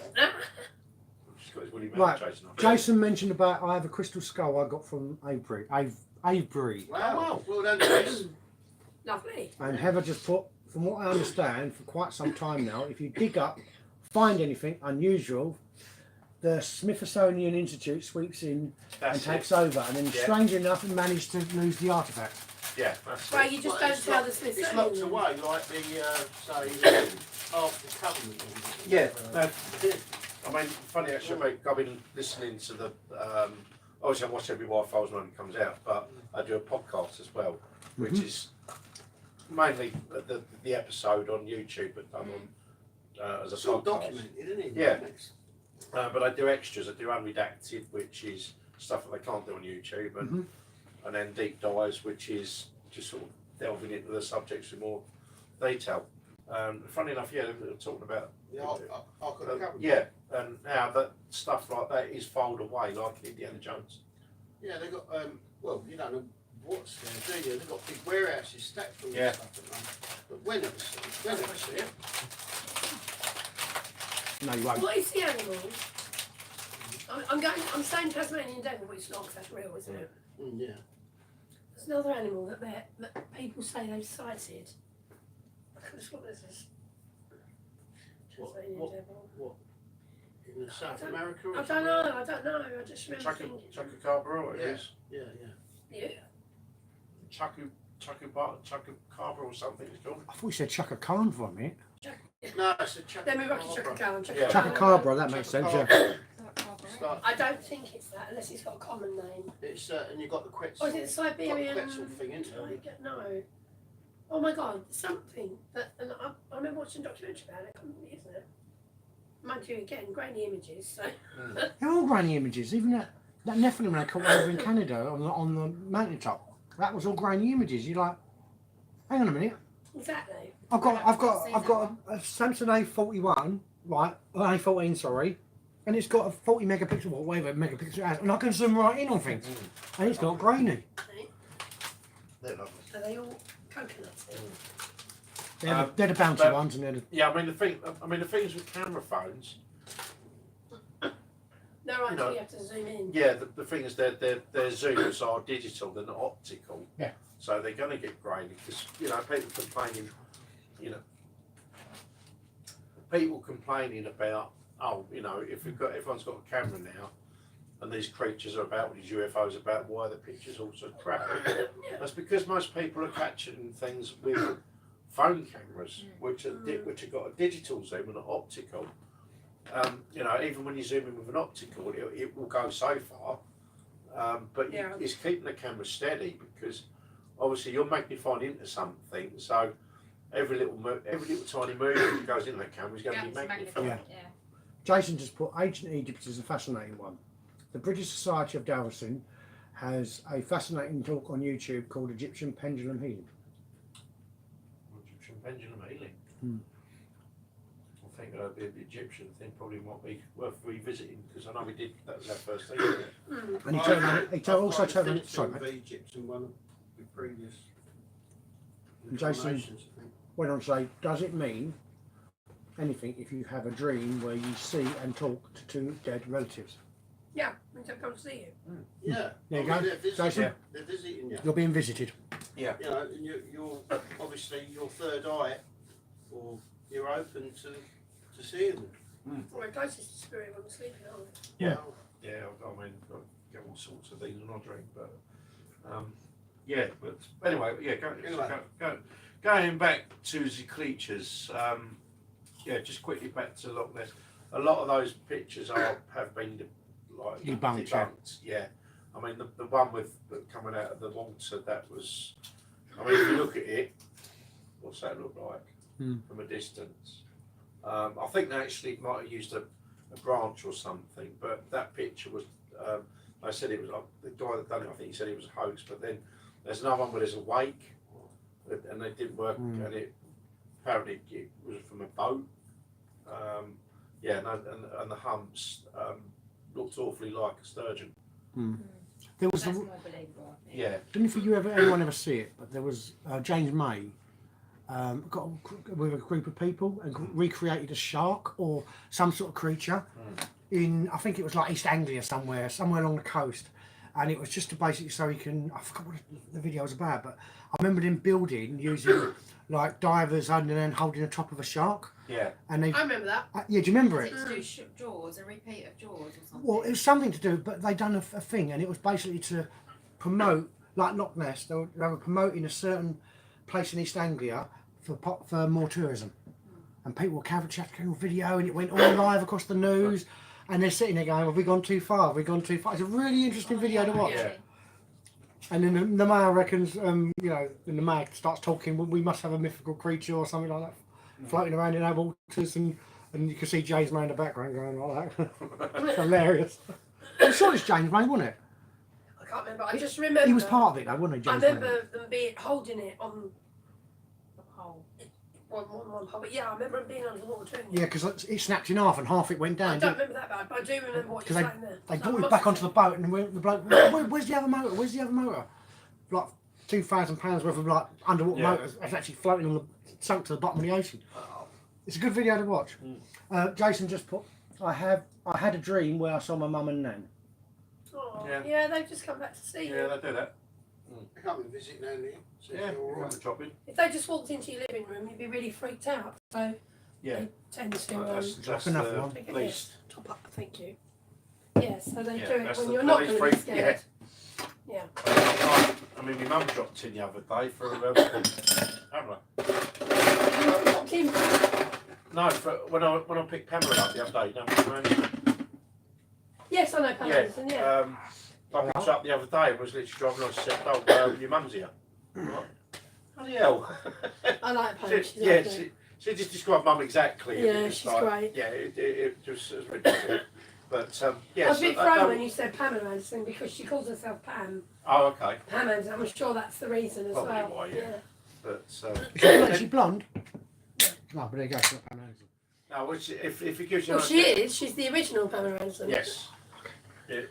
S2: She's got his woolly
S1: Right.
S2: mammoth chasing off.
S1: Jason mentioned about I have a crystal skull I got from Avebury. Avebury.
S4: Wow. Well done, Jason.
S3: Lovely.
S1: And Heather just put, from what I understand, for quite some time now, if you dig up, find anything unusual, the Smithsonian Institute sweeps in
S2: That's
S1: and takes
S2: it.
S1: over, and then
S2: Yeah.
S1: strangely enough, it managed to lose the artefact.
S2: Yeah, that's
S3: Right,
S2: it.
S3: you just
S4: Well,
S3: don't
S4: it's
S3: tell
S4: not-
S3: the
S4: It's
S3: Smithsonian.
S4: locked away like the, say, after Covenant.
S2: Yeah. No, I mean, funny actually, I've been listening to the. Obviously, I watch every Wild Files when it comes out, but I do a podcast as well, which is mainly the episode on YouTube, but done on as a
S4: It's all
S2: podcast.
S4: documented, isn't it?
S2: Yeah. But I do extras. I do unredacted, which is stuff that they can't do on YouTube, and then deep dives, which is just sort of delving into the subjects in more detail. Funny enough, yeah, they were talking about
S4: Yeah, I could have covered.
S2: yeah, and how that stuff like that is filed away, like Indiana Jones.
S4: Yeah, they got well, you don't know what's there, do you? They've got big warehouses stacked full
S2: Yeah.
S4: of stuff at them. But we never see it.
S1: No, you won't.
S3: What is the animal? I'm saying Tasmanian devil, which is not 'cause that's real, isn't it?
S4: Yeah.
S3: There's another animal that people say they've sighted. I could have sworn this is Tasmanian
S4: What?
S3: devil.
S4: In South
S3: don't-
S4: America or
S3: I don't know. I just remember thinking.
S2: Chupacabra, it is.
S4: Yeah.
S3: Yeah.
S2: Chupacabra or something it's called.
S1: I thought you said Chaka Khan for a minute.
S4: No, it's a Chupacabra.
S3: Then we rocky Chupacabra.
S2: Yeah.
S1: Chupacabra, that makes sense, yeah.
S4: It's like,
S3: I don't think it's that unless it's got a common name.
S4: it's and you've got the Quetzal.
S3: Or is it the Siberian?
S4: Quetzal thing, isn't it?
S3: No. Oh my God, something that, and I remember watching a documentary about it. I can't remember, isn't it? Mind you, again, grainy images. So
S1: They're all grainy images. Even that Nephilim they caught over in Canada on the mountaintop. That was all grainy images. You're like, hang on a minute.
S3: exactly.
S1: I've got a Samsung A41, right? A14, sorry, and it's got a 40 megapixel or whatever megapixel it has, and I can zoom right in on things, and it's not grainy.
S3: See?
S2: They're lovely.
S3: Are they all coconuts?
S1: They're the bouncy
S2: but-
S1: ones, and they're the,
S2: Yeah, the things with camera phones.
S3: No, right,
S2: You know,
S3: you have to zoom in.
S2: Yeah, the thing is, their zooms are digital, they're not optical.
S1: Yeah.
S2: So they're going to get grainy because people complaining, people complaining about if everyone's got a camera now, and these creatures are about, these UFOs are about, why the pictures all so crap. That's because most people are catching things with phone cameras, which have got a digital zoom and an optical. Even when you zoom in with an optical, it will go so far, but
S3: Yeah.
S2: it's keeping the camera steady because obviously you're magnifying into something, so every little tiny movement that goes in that camera is going to be magnified.
S1: Yeah. Jason just put Ancient Egypt is a fascinating one. The British Society of Dalhousie has a fascinating talk on YouTube called Egyptian Pendulum Healing.
S2: Egyptian pendulum healing. I think the Egyptian thing probably might be worth revisiting because I know we did. That was our first thing. Wasn't it?
S1: And he also told me, sorry,
S4: of
S1: mate.
S4: Egypt and one of the previous.
S1: And Jason-
S4: incarnations, I think.
S1: Went on to say, does it mean anything if you have a dream where you see and talk to two dead relatives?
S3: Yeah, when they come to see you.
S4: Yeah.
S1: There you
S4: I mean,
S1: go.
S4: They're visiting,
S1: Jason?
S4: they're visiting you.
S1: You're being visited.
S2: Yeah.
S4: You know, and you're obviously your third eye, or you're open to seeing them.
S3: We're closest to spirit when we're sleeping, aren't we?
S1: Yeah.
S4: Well,
S2: Yeah, I mean, I get all sorts of things when I drink, but but anyway, going back to the creatures, just quickly back to Loch Ness. A lot of those pictures have been debunked. Yeah, I mean the one with coming out of the water, that was. I mean, if you look at it, what's that look like from a distance? I think they actually might have used a branch or something, but that picture was. I said it was the guy that done it. I think he said it was a hoax, but then there's another one where there's a wake, and they didn't work, and it apparently it was from a boat. Yeah, and the humps looked awfully like a sturgeon.
S1: There was
S6: That's
S1: the,
S6: more believable, I think.
S2: Yeah,
S1: I don't know if anyone ever see it, but there was James May got with a group of people and recreated a shark or some sort of creature in, I think it was like East Anglia somewhere along the coast, and it was just to basically so he can, I forgot what the video was about, but I remember him building using like divers and then holding the top of a shark,
S2: yeah.
S1: and they
S3: I remember that.
S1: yeah, do you remember
S6: Was
S1: it?
S6: it to do Jaws, a repeat of Jaws or something?
S1: Well, it was something to do, but they done a thing, and it was basically to promote, like Loch Ness. They were promoting a certain place in East Anglia for more tourism, and people were capturing video, and it went all live across the news. And they're sitting there going, "Have we gone too far? Have we gone too far?" It's a really interesting video to watch.
S2: Yeah.
S1: And then the mayor reckons, you know, and the mayor starts talking. Well, we must have a mythical creature or something like that floating around in our waters, and you can see James May in the background going like that. It's hilarious. I'm sure it's James May, wasn't it?
S3: I can't remember. I just remember.
S1: He was part of it, though, wasn't he,
S3: I
S1: James May?
S3: remember them holding it on
S6: The pole.
S3: one pole. But yeah, I remember them being underwater doing it.
S1: Yeah, because it snapped in half and half it went
S3: I
S1: down.
S3: don't remember that bad, but I do remember what you're
S1: Because
S3: saying there.
S1: they
S3: So
S1: brought
S3: I
S1: it
S3: must
S1: back
S3: have-
S1: onto the boat, and the bloke, where's the other motor? Where's the other motor? Like £2,000 worth of like underwater
S2: Yeah.
S1: motors that's actually floating on the sunk to the bottom of the ocean. It's a good video to watch. Jason just put, I had a dream where I saw my mum and nan.
S3: Oh,
S2: Yeah.
S3: yeah, they've just come back to see you.
S2: Yeah, they do that.
S4: Come and visit now, Neil. See if
S2: Yeah,
S4: you're all
S2: have a
S4: right.
S2: drop in.
S3: If they just walked into your living room, you'd be really freaked out. So
S2: Yeah,
S3: they tend to
S2: that's
S1: enough
S2: the
S1: one.
S3: take it,
S2: least.
S3: top up. Thank you. Yeah, so they
S2: Yeah,
S3: do it
S2: that's
S3: when
S2: the
S3: you're not
S2: least
S3: going to be
S2: freak-
S3: scared. Yeah.
S2: I mean, my mum dropped in the other day for Pamela.
S3: Popped in.
S2: No, for when I picked Pamela up the other day, you know, man.
S3: Yes, I know Patterson, yeah.
S2: I picked her up the other day and was literally driving on. She said, "Oh, your mum's here." I'm like, bloody hell.
S3: I like Pam. She's
S2: Yeah,
S3: lovely.
S2: she just described mum exactly.
S3: Yeah,
S2: It was
S3: she's great.
S2: Yeah, it was ridiculous. But yeah,
S3: I was a
S2: so
S3: bit
S2: that-
S3: thrown
S2: that-
S3: when you said Pamela Anderson because she calls herself Pam.
S2: Oh, okay.
S3: Pam Anderson, I'm sure that's the reason as
S2: Probably
S3: well.
S2: why, yeah. But
S1: Is she blonde? No, but there you go. It's not Pam Anderson.
S2: no, which if it gives you
S3: Well,
S2: an
S3: she
S2: idea-
S3: is. She's the original Pamela Anderson.
S2: Yes. Yeah,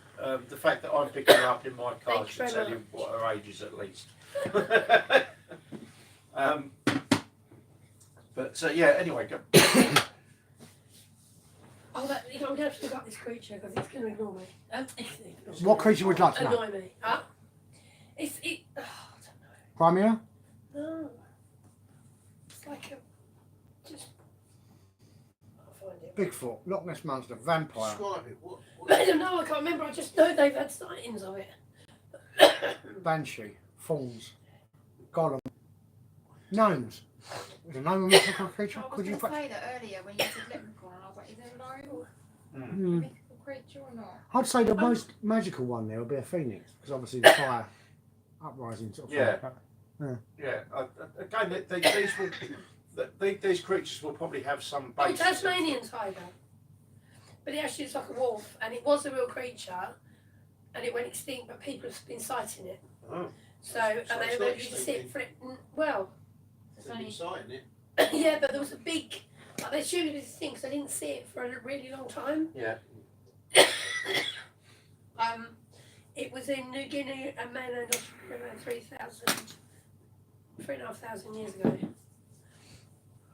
S2: the fact that I'm picking her up in my car
S3: Thank you
S2: should
S3: very
S2: tell you
S3: much.
S2: what her age is at least. But yeah, anyway, go.
S3: Oh, that, you know, I'm going to have to look up this creature because it's going to ignore me.
S1: What creature would you like to know?
S3: Annoy me. Huh? It. Oh, I
S1: Crimea?
S3: don't know. No. It's like a. Just. I'll find it.
S1: Bigfoot, Loch Ness Monster, vampire.
S4: Describe it.
S3: I don't know. I can't remember. I just know they've had sightings of it.
S1: Banshee, Fawns, Golem, Gnomes. Is a gnome a mythical creature?
S6: I was
S1: Could you
S6: going to
S1: put?
S6: say that earlier when you said leprechaun, and I was like, is there a gnome
S1: Hmm.
S6: mythical creature or not?
S1: I'd say the most magical one there would be a phoenix, because obviously the fire uprising sort of
S2: Yeah.
S1: thing.
S2: Yeah, again, these creatures will probably have some
S3: Oh,
S2: basis.
S3: Tasmanian tiger. But it actually looks like a wolf, and it was a real creature, and it went extinct, but people have been sighting it.
S2: Oh.
S3: So,
S4: So
S3: and
S4: it's
S3: they
S4: not
S3: were used to see it
S4: extinct
S3: for it. Well,
S6: It's
S4: They've
S6: only
S4: been sighting it.
S3: yeah, but there was a big. Like, they assumed it was extinct, so I didn't see it for a really long time.
S2: Yeah.
S3: It was in New Guinea and mainland Australia around 3,500 years ago.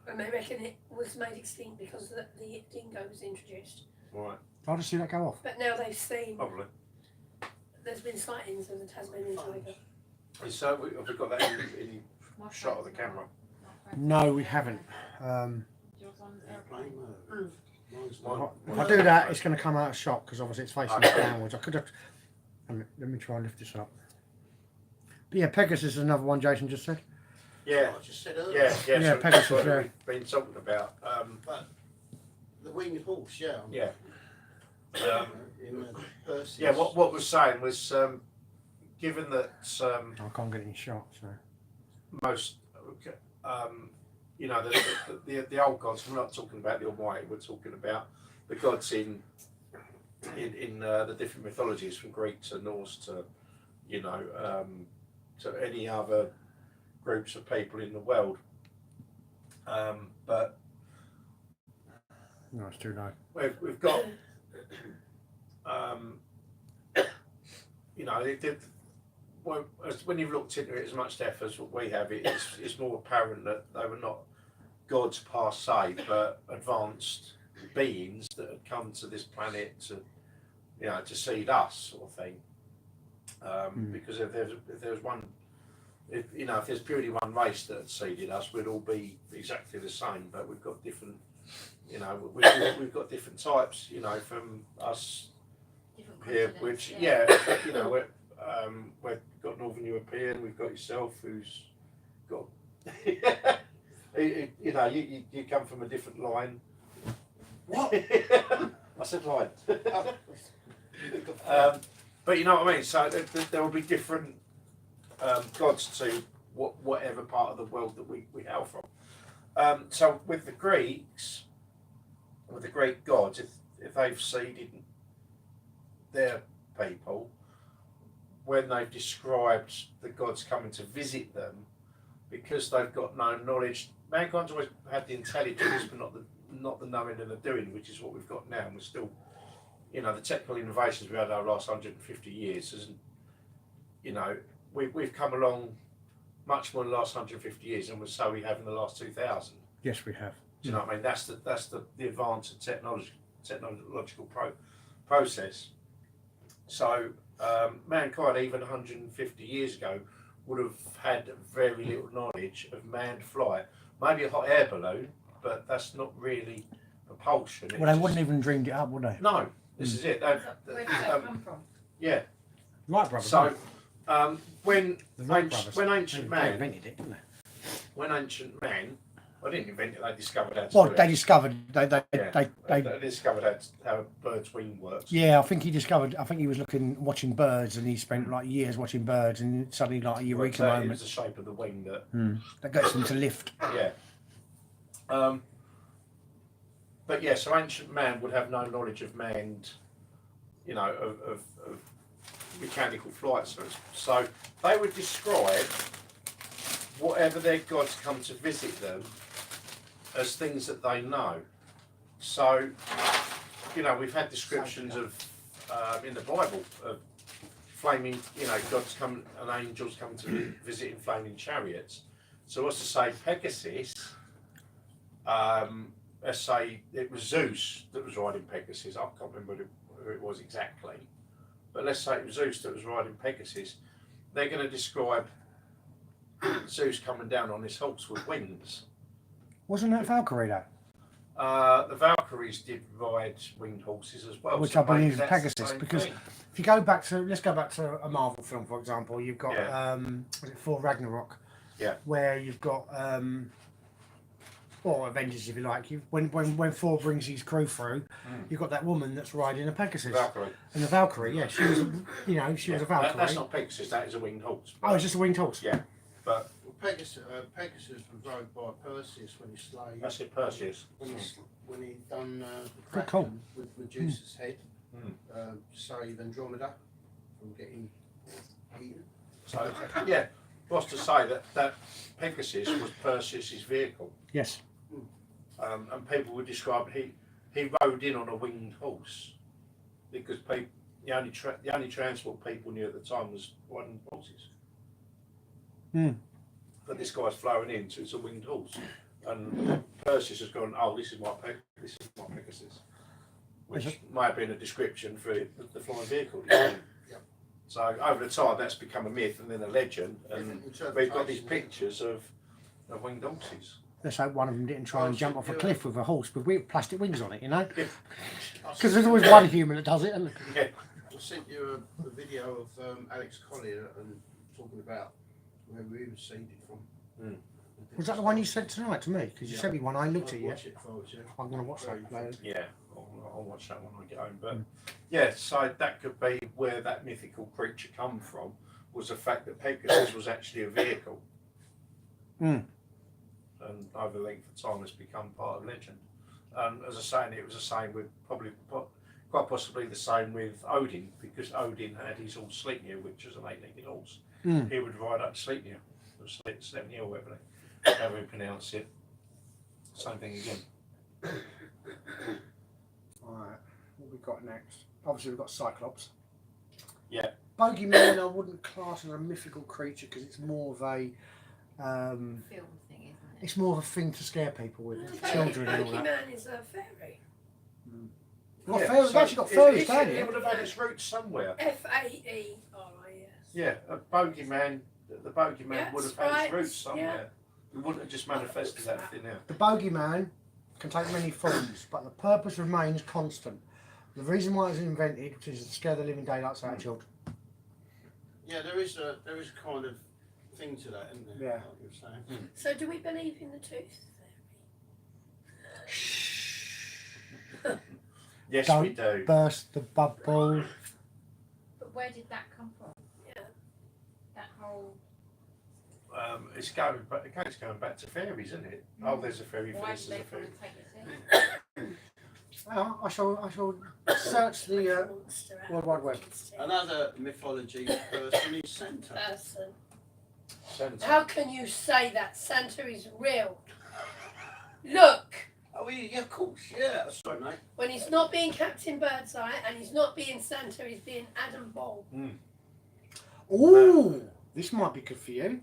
S3: And they reckon it was made extinct because the dingo was introduced.
S2: Right.
S1: I'll just see that go off.
S3: But now they've seen,
S2: Probably.
S3: there's been sightings of the Tasmanian tiger.
S2: So have we got that in
S6: my
S2: shot of the
S6: phone's
S2: camera?
S6: not- my phone's
S1: No,
S6: not
S1: we
S6: there.
S1: haven't.
S6: Yours on
S4: Airplane
S3: Mm.
S4: mode. Mine's
S2: Mine-
S4: not.
S1: If I do that, it's going to come out of shot because obviously it's facing downwards. I could have. Let me try and lift this up. But yeah, Pegasus is another one Jason just said.
S2: Yeah.
S4: I just said earlier.
S2: Yeah,
S1: Yeah,
S2: so
S1: Pegasus,
S2: that's what
S1: yeah.
S2: we've been talking about.
S4: But the winged horse, yeah.
S2: Yeah.
S4: In Percy's.
S2: Yeah, what was saying was, given that
S1: I can't get it in shot, so.
S2: most, you know, the old gods. We're not talking about the Almighty. We're talking about the gods in the different mythologies, from Greek to Norse to, you know, to any other groups of people in the world. But
S1: No, it's too low.
S2: we've got, you know, when you've looked into it as much depth as what we have, it's more apparent that they were not gods per se, but advanced beings that had come to this planet to, you know, to seed us, sort of thing. Because if there's one, if there's purely one race that had seeded us, we'd all be exactly the same. But we've got different, you know, we've got different types, you know, from us
S6: Different
S2: here,
S6: continents,
S2: which you know, we've got Northern European, we've got yourself who's got, you know, you come from a different line.
S4: What?
S2: I said line. But you know what I mean. So there will be different gods to whatever part of the world that we hail from. So with the Greeks, with the Greek gods, if they've seeded their people, when they've described the gods coming to visit them, because they've got no knowledge, mankind's always had the intelligence, but not the knowing and the doing, which is what we've got now, and we're still, you know, the technical innovations we've had over the last 150 years isn't, you know, we've come along much more in the last 150 years than so we have in the last 2000.
S1: Yes, we have.
S2: Do you know what I mean? That's the advance of technological process. So mankind, even 150 years ago, would have had very little knowledge of manned flight. Maybe a hot air balloon, but that's not really propulsion.
S1: Well, they wouldn't even dreamed it up, would they?
S2: No, this is it.
S6: Where did that come from?
S2: Yeah.
S1: Wright brothers.
S2: So when
S1: the Wright brothers.
S2: ancient
S1: They
S2: man,
S1: invented it, didn't they?
S2: when ancient man, I didn't invent it. They discovered how to
S1: Well,
S2: do
S1: they
S2: it.
S1: discovered they
S2: They discovered how a bird's wing works.
S1: yeah, I think he discovered. I think he was watching birds, and he spent like years watching birds, and suddenly like a eureka
S2: It
S1: moment
S2: was the shape of the wing that.
S1: that gets them to lift.
S2: Yeah. But yeah, so ancient man would have no knowledge of manned, you know, of mechanical flight. So they would describe whatever their gods come to visit them as things that they know. So, you know, we've had descriptions of in the Bible of flaming, you know, gods come and angels come to visit in flaming chariots. So what's to say Pegasus? Let's say it was Zeus that was riding Pegasus. I can't remember who it was exactly, but let's say it was Zeus that was riding Pegasus. They're going to describe Zeus coming down on his horse with wings.
S1: Wasn't that Valkyrie though?
S2: The Valkyries did ride winged horses as well,
S1: Which
S2: so
S1: I believe
S2: maybe
S1: is
S2: that's the
S1: Pegasus,
S2: same
S1: because
S2: thing.
S1: if you go back to, let's go back to a Marvel film, for example. You've got was it Thor Ragnarok?
S2: Yeah.
S1: Where you've got or Avengers, if you like. When Thor brings his crew through, you've got that woman that's riding a Pegasus.
S2: Valkyrie.
S1: And the Valkyrie, yeah, she was, she was a Valkyrie.
S2: That's not Pegasus. That is a winged horse.
S1: Oh, it's just a winged horse.
S2: Yeah, but
S4: Pegasus was rode by Perseus when he slayed.
S2: that's it, Perseus.
S4: When he done the
S1: Good
S4: Kraken
S1: call.
S4: with Medusa's head, save Andromeda from getting eaten.
S2: So yeah, what's to say that Pegasus was Perseus's vehicle,
S1: Yes.
S2: and people would describe he rode in on a winged horse because the only transport people knew at the time was riding horses. But this guy's flowing in, so it's a winged horse, and Perseus has gone, oh, this is my Pegasus, which might have been a description for the flying vehicle. So over the time, that's become a myth and then a legend, and we've got these pictures of winged horses.
S1: Let's hope one of them didn't try and jump off a cliff with a horse with plastic wings on it, you know?
S2: Yeah.
S1: Because there's always one human that does it. And
S2: Yeah.
S4: I sent you a video of Alex Collier and talking about where we were seeded from.
S1: was that the one you sent tonight to me? Because you sent me one I looked at
S4: I'll
S1: yet.
S4: watch it for you.
S1: I'm going to watch that later.
S2: Yeah, I'll watch that when I get home. But yeah, so that could be where that mythical creature come from, was the fact that Pegasus was actually a vehicle. And over the length of time, it's become part of legend. And as I say, it was the same with quite possibly the same with Odin, because Odin had his horse Sleipnir, which was an 8-legged horse. He would ride up Sleipnir, or Sleipnir, or whatever you pronounce it. Same thing again.
S1: Alright, what we got next? Obviously we've got Cyclops.
S2: Yeah.
S1: Bogeyman I wouldn't class as a mythical creature because it's more of a
S6: Film thing, isn't it?
S1: it's more of a thing to scare people with, children and all that.
S3: Pokemon is a fairy.
S1: We've got
S2: Yeah,
S1: fairies,
S2: so
S1: we've actually got
S2: it-
S1: fairies
S2: it-
S1: down
S2: It
S1: here.
S2: would have had its roots somewhere.
S3: Faeris.
S2: Yeah, a bogeyman. The bogeyman
S3: Yeah,
S2: would have had its
S3: sprites,
S2: roots somewhere. We wouldn't have just manifested that thing out.
S1: The bogeyman can take many forms, but the purpose remains constant. The reason why it was invented is to scare the living daylights out of children.
S4: Yeah, there is a kind of thing to that, isn't there?
S1: Yeah.
S4: Like you were saying.
S3: So do we believe in the tooth fairy?
S2: Yes,
S1: Don't
S2: we do.
S1: burst the bubble.
S6: But where did that come from?
S3: Yeah.
S6: That whole.
S2: It's going back to fairies, isn't it? Oh, there's a fairy for
S6: Why
S2: this,
S6: did
S2: there's
S6: they
S2: a
S6: want
S2: fairy.
S6: to take it in?
S1: I shall search the
S3: Monster out
S1: World Wide Web.
S3: of
S4: Another mythology person is Santa.
S3: person.
S2: Santa.
S3: How can you say that Santa is real? Look,
S4: Oh, yeah, of course, yeah. Sorry, mate.
S3: when he's not being Captain Birdseye and he's not being Santa, he's being Adam Ball.
S1: Ooh, this might be good for you.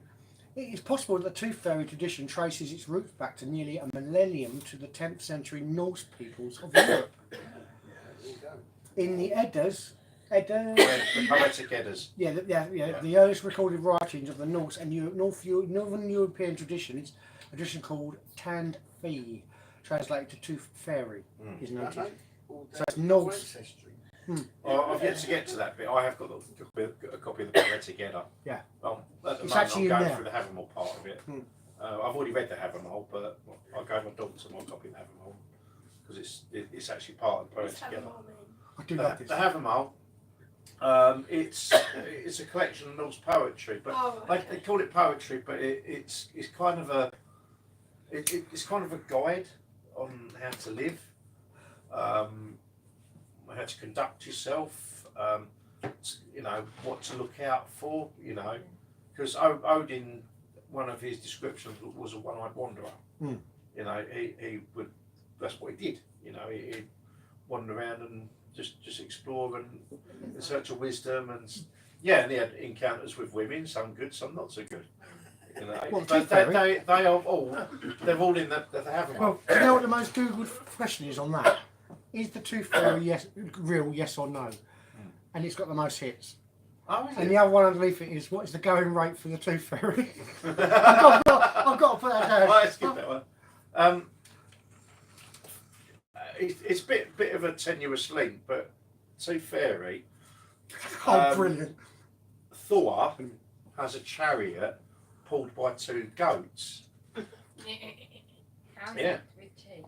S1: It is possible that the Tooth Fairy tradition traces its roots back to nearly a millennium to the 10th century Norse peoples of Europe.
S4: There you go.
S1: In the Eddas,
S2: Yeah, the poetic Eddas.
S1: the earliest recorded writings of the Norse and Northern European traditions, a tradition called Tand Fee, translated to Tooth Fairy, is noted.
S4: Right, mate? All
S1: So it's
S4: down
S1: Norse.
S4: ancestry.
S2: I've yet to get to that bit. I have got a copy of the poetic Edda.
S1: Yeah.
S2: At the
S1: It's
S2: moment,
S1: actually in
S2: I'm going
S1: there.
S2: through the Havamol part of it. I've already read the Havamol, but I gave my daughter my copy of the Havamol because it's actually part of the
S3: What's
S2: poetic
S3: Adam
S2: Edda.
S3: Ball mean?
S1: I do
S2: The,
S1: love this.
S2: the Havamol, it's a collection of Norse poetry, but
S3: Oh,
S2: they
S3: okay.
S2: call it poetry, but it's kind of a it's kind of a guide on how to live, how to conduct yourself, what to look out for, because Odin, one of his descriptions was a one-eyed wanderer. He would, that's what he did. He'd wander around and just explore and in search of wisdom and he had encounters with women, some good, some not so good.
S1: Well,
S2: But they are all, they're all in the Havamol.
S1: Well, do you know what the most googled question is on that? Is the Tooth Fairy real, yes or no? And it's got the most hits.
S2: Oh, is
S1: And
S2: it?
S1: the other one underneath it is, what is the going rate for the Tooth Fairy? I've got to put that down.
S2: Let's skip that one. It's a bit of a tenuous link, but Tooth Fairy,
S1: Oh, brilliant.
S2: Thor has a chariot pulled by two goats
S6: How is
S2: Yeah.
S6: it with teeth?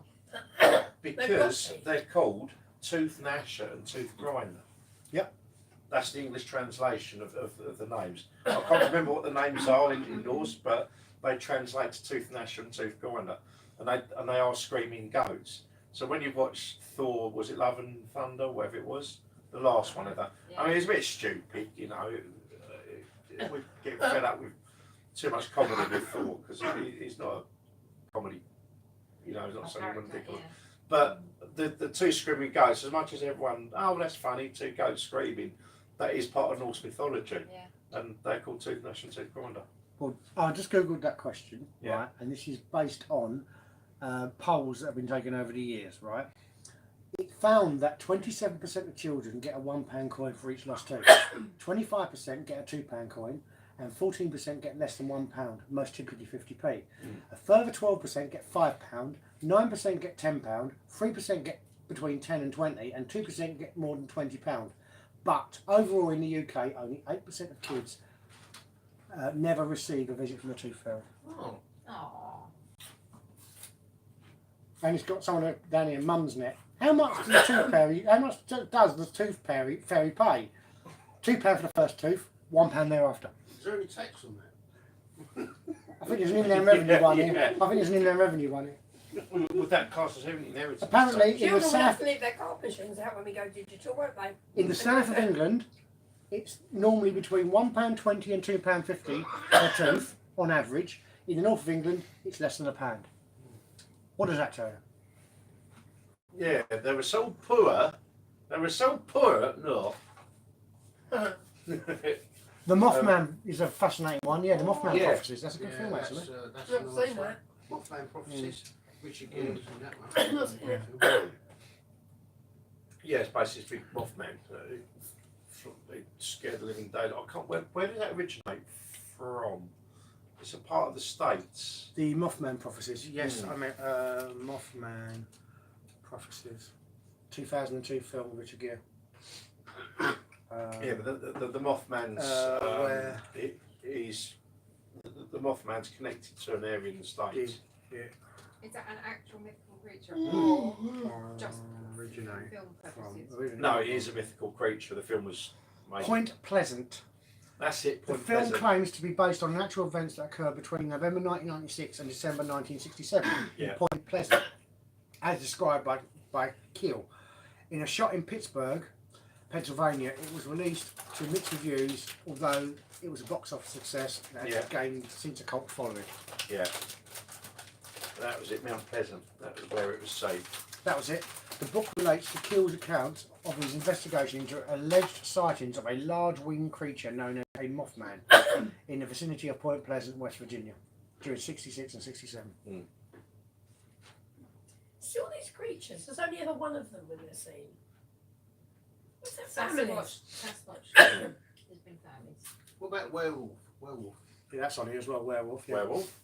S2: because they're called Tooth Gnasher and Tooth Grinder.
S1: Yep.
S2: That's the English translation of the names. I can't remember what the names are in Norse, but they translate to Tooth Gnasher and Tooth Grinder, and they are screaming goats. So when you watch Thor, was it Love and Thunder, whatever it was, the last one of that. I mean, it's a bit stupid, We get fed up with too much comedy with Thor because he's not a comedy. He's not something ridiculous. But the two screaming goats, as much as everyone, oh, that's funny, two goats screaming, that is part of Norse mythology,
S6: Yeah.
S2: and they're called Tooth Gnasher and Tooth Grinder.
S1: Well, I just googled that question,
S2: Yeah.
S1: right? And this is based on polls that have been taken over the years, right? It found that 27% of children get a £1 coin for each lost tooth, 25% get a £2 coin, and 14% get less than £1, most typically 50p. A further 12% get £5, 9% get £10, 3% get between 10 and 20, and 2% get more than £20. But overall in the UK, only 8% of kids never receive a visit from the Tooth Fairy.
S2: Oh.
S6: Aww.
S1: And it's got someone down here, Mum's Net. How much does the Tooth Fairy? How much does the Tooth Fairy pay? £2 for the first tooth, £1 thereafter.
S4: Is there any tax on that?
S1: I think there's an Inland Revenue one here.
S2: Yeah.
S1: I think there's an Inland Revenue one here.
S2: Would that class as having inheritance?
S1: Apparently, in the
S3: Children will have
S1: south,
S3: to leave their card machines out when we go digital, won't they?
S1: in the south of England, it's normally between £1.20 and £2.50 per tooth on average. In the north of England, it's less than £1. What does that tell you?
S2: Yeah, they were so poor. They were so poor. No.
S1: The Mothman is a fascinating one. Yeah, the Mothman
S2: Yeah.
S1: prophecies. That's a good film, actually.
S4: That's
S3: I've
S4: a
S3: seen
S4: nice
S3: that.
S4: one. Mothman Prophecies. Richard Gere was in that
S3: I've
S4: one.
S3: seen it.
S2: Yeah, it's basically big Mothman. It scared the living daylight. I can't. Where did that originate from? It's a part of the States.
S1: The Mothman prophecies. Yes,
S2: Mm.
S1: I mean Mothman prophecies. 2002 film, Richard Gere.
S2: Yeah, but the Mothman's
S1: where?
S2: it is the Mothman's connected to an area in the States.
S6: Is that an actual mythical creature
S1: Mm.
S6: or just
S1: Originate
S6: film
S1: from
S6: purposes?
S2: No, it is a mythical creature. The film was made.
S1: Point Pleasant.
S2: That's it.
S1: The
S2: Point
S1: film
S2: Pleasant.
S1: claims to be based on natural events that occurred between November 1996 and December 1967 in
S2: Yeah.
S1: Point Pleasant, as described by Keel. In a shot in Pittsburgh, Pennsylvania, it was released to mixed reviews, although it was a box office success that has
S2: Yeah.
S1: gained since a cult following.
S2: Yeah. That was it. Mount Pleasant. That was where it was saved.
S1: That was it. The book relates to Keel's account of his investigation into alleged sightings of a large winged creature known as a Mothman in the vicinity of Point Pleasant, West Virginia, during '66 and '67.
S3: See all these creatures. There's only ever one of them in the scene. What's their families?
S6: Sasquatch. There's been families.
S4: What about werewolf? Werewolf.
S1: Yeah, that's on here as well. Werewolf. Yeah.
S2: Werewolf.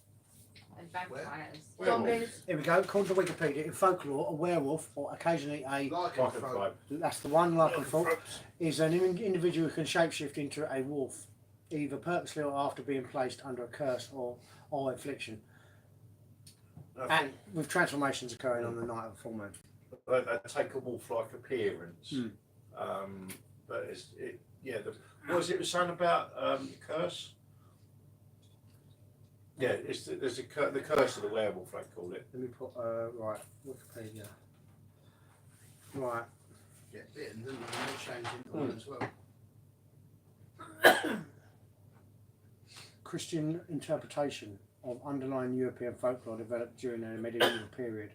S6: And vampires.
S3: Zombies.
S1: Here we go. According to Wikipedia, in folklore, a werewolf, or occasionally a
S2: Lycanthrope.
S1: that's the one lycanthrope, is an individual who can shapeshift into a wolf, either purposely or after being placed under a curse or affliction,
S2: I think
S1: with transformations occurring on the night of a full moon.
S2: they take a wolf-like appearance.
S1: Mm.
S2: But what was it was saying about the curse? Yeah, there's the curse of the werewolf, they call it.
S1: Let me put right Wikipedia. Right.
S4: Get bitten, didn't they? They changed into one as well.
S1: Christian interpretation of underlying European folklore developed during the medieval period.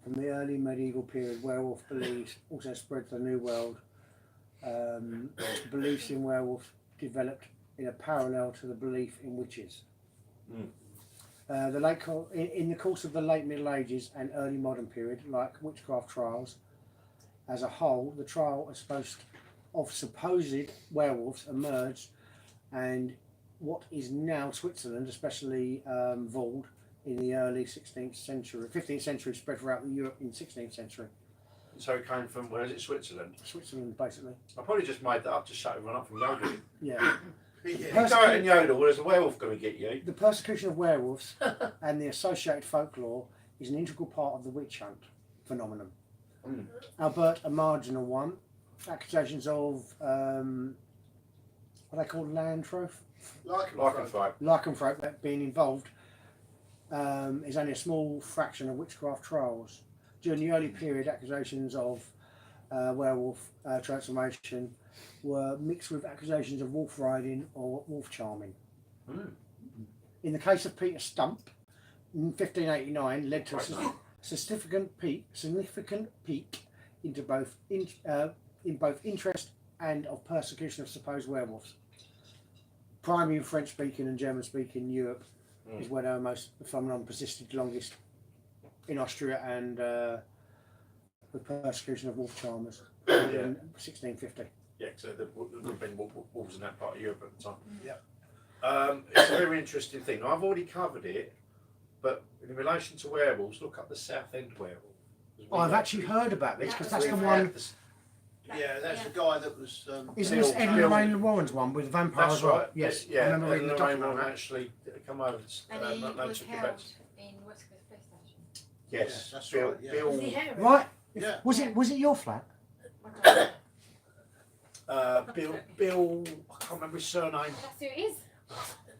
S1: From the early medieval period, werewolf beliefs also spread to the New World. Beliefs in werewolves developed in a parallel to the belief in witches. In the course of the late Middle Ages and early modern period, like witchcraft trials, as a whole, the trial of supposed werewolves emerged, and what is now Switzerland, especially Vaud, in the early 16th century, 15th century, spread throughout Europe in 16th century.
S2: So it came from, where is it, Switzerland?
S1: Switzerland, basically.
S2: I probably just made that up to shut everyone up from yodeling.
S1: Yeah.
S2: You go out and yodel, well, there's a werewolf going to get you.
S1: The persecution of werewolves and the associated folklore is an integral part of the witch hunt phenomenon. Albert, a marginal one. Accusations of, what are they called,
S2: Lycanthrope.
S1: lycanthrope that being involved is only a small fraction of witchcraft trials. During the early period, accusations of werewolf transformation were mixed with accusations of wolf riding or wolf charming. In the case of Peter Stump, in 1589, led to a significant peak into both in both interest and of persecution of supposed werewolves. Primarily in French-speaking and German-speaking Europe is where the phenomenon persisted longest. In Austria and the persecution of wolf charmers in 1650.
S2: Yeah, because there would have been wolves in that part of Europe at the time.
S1: Yeah.
S2: It's a very interesting thing. I've already covered it, but in relation to werewolves, look up the Southend werewolf.
S1: I've actually heard about this because that's the one.
S4: Yeah, that's the guy that was.
S1: Isn't this Ed and Lorraine Warren's one with the vampire
S2: That's
S1: as well?
S2: right.
S1: Yes.
S2: Yeah,
S1: I remember
S2: Ed
S1: reading
S2: and
S1: the
S2: Lorraine
S1: document.
S2: Warren actually come over.
S6: And he
S2: no,
S6: was
S2: took it
S6: held
S2: back.
S6: in Westcliff Police Station.
S2: Yes,
S4: Yeah, that's
S2: Bill.
S4: right, yeah.
S2: Bill.
S3: Is he hairy?
S1: Right.
S4: Yeah.
S1: Was it your flat?
S2: Bill. I can't remember his surname.
S6: That's who it is.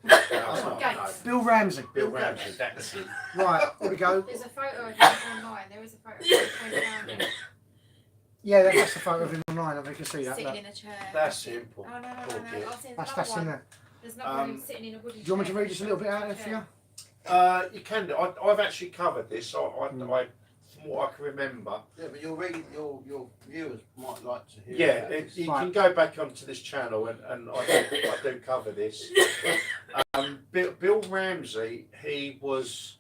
S2: No.
S1: Bill Ramsey.
S2: Bill Ramsey. That's it.
S1: Right. There we go.
S6: There's a photo of him online. There is a photo of him when found him,
S1: Yeah, that's the photo of him online. I think you can see that.
S6: sitting
S1: Look.
S6: in a chair.
S2: That's simple.
S6: Oh, no.
S2: Poor
S6: I've
S2: kid.
S6: seen
S1: That's
S6: another
S1: in
S6: one.
S1: there.
S6: There's not one of him sitting in a wooden chair.
S1: Do you want me to read just a little bit out of it for you?
S2: You can do. I've actually covered this. I from what I can remember.
S4: Yeah, but your viewers might like to hear.
S2: Yeah,
S4: that.
S2: you can go back onto this channel and I do cover this. Bill Ramsey, he was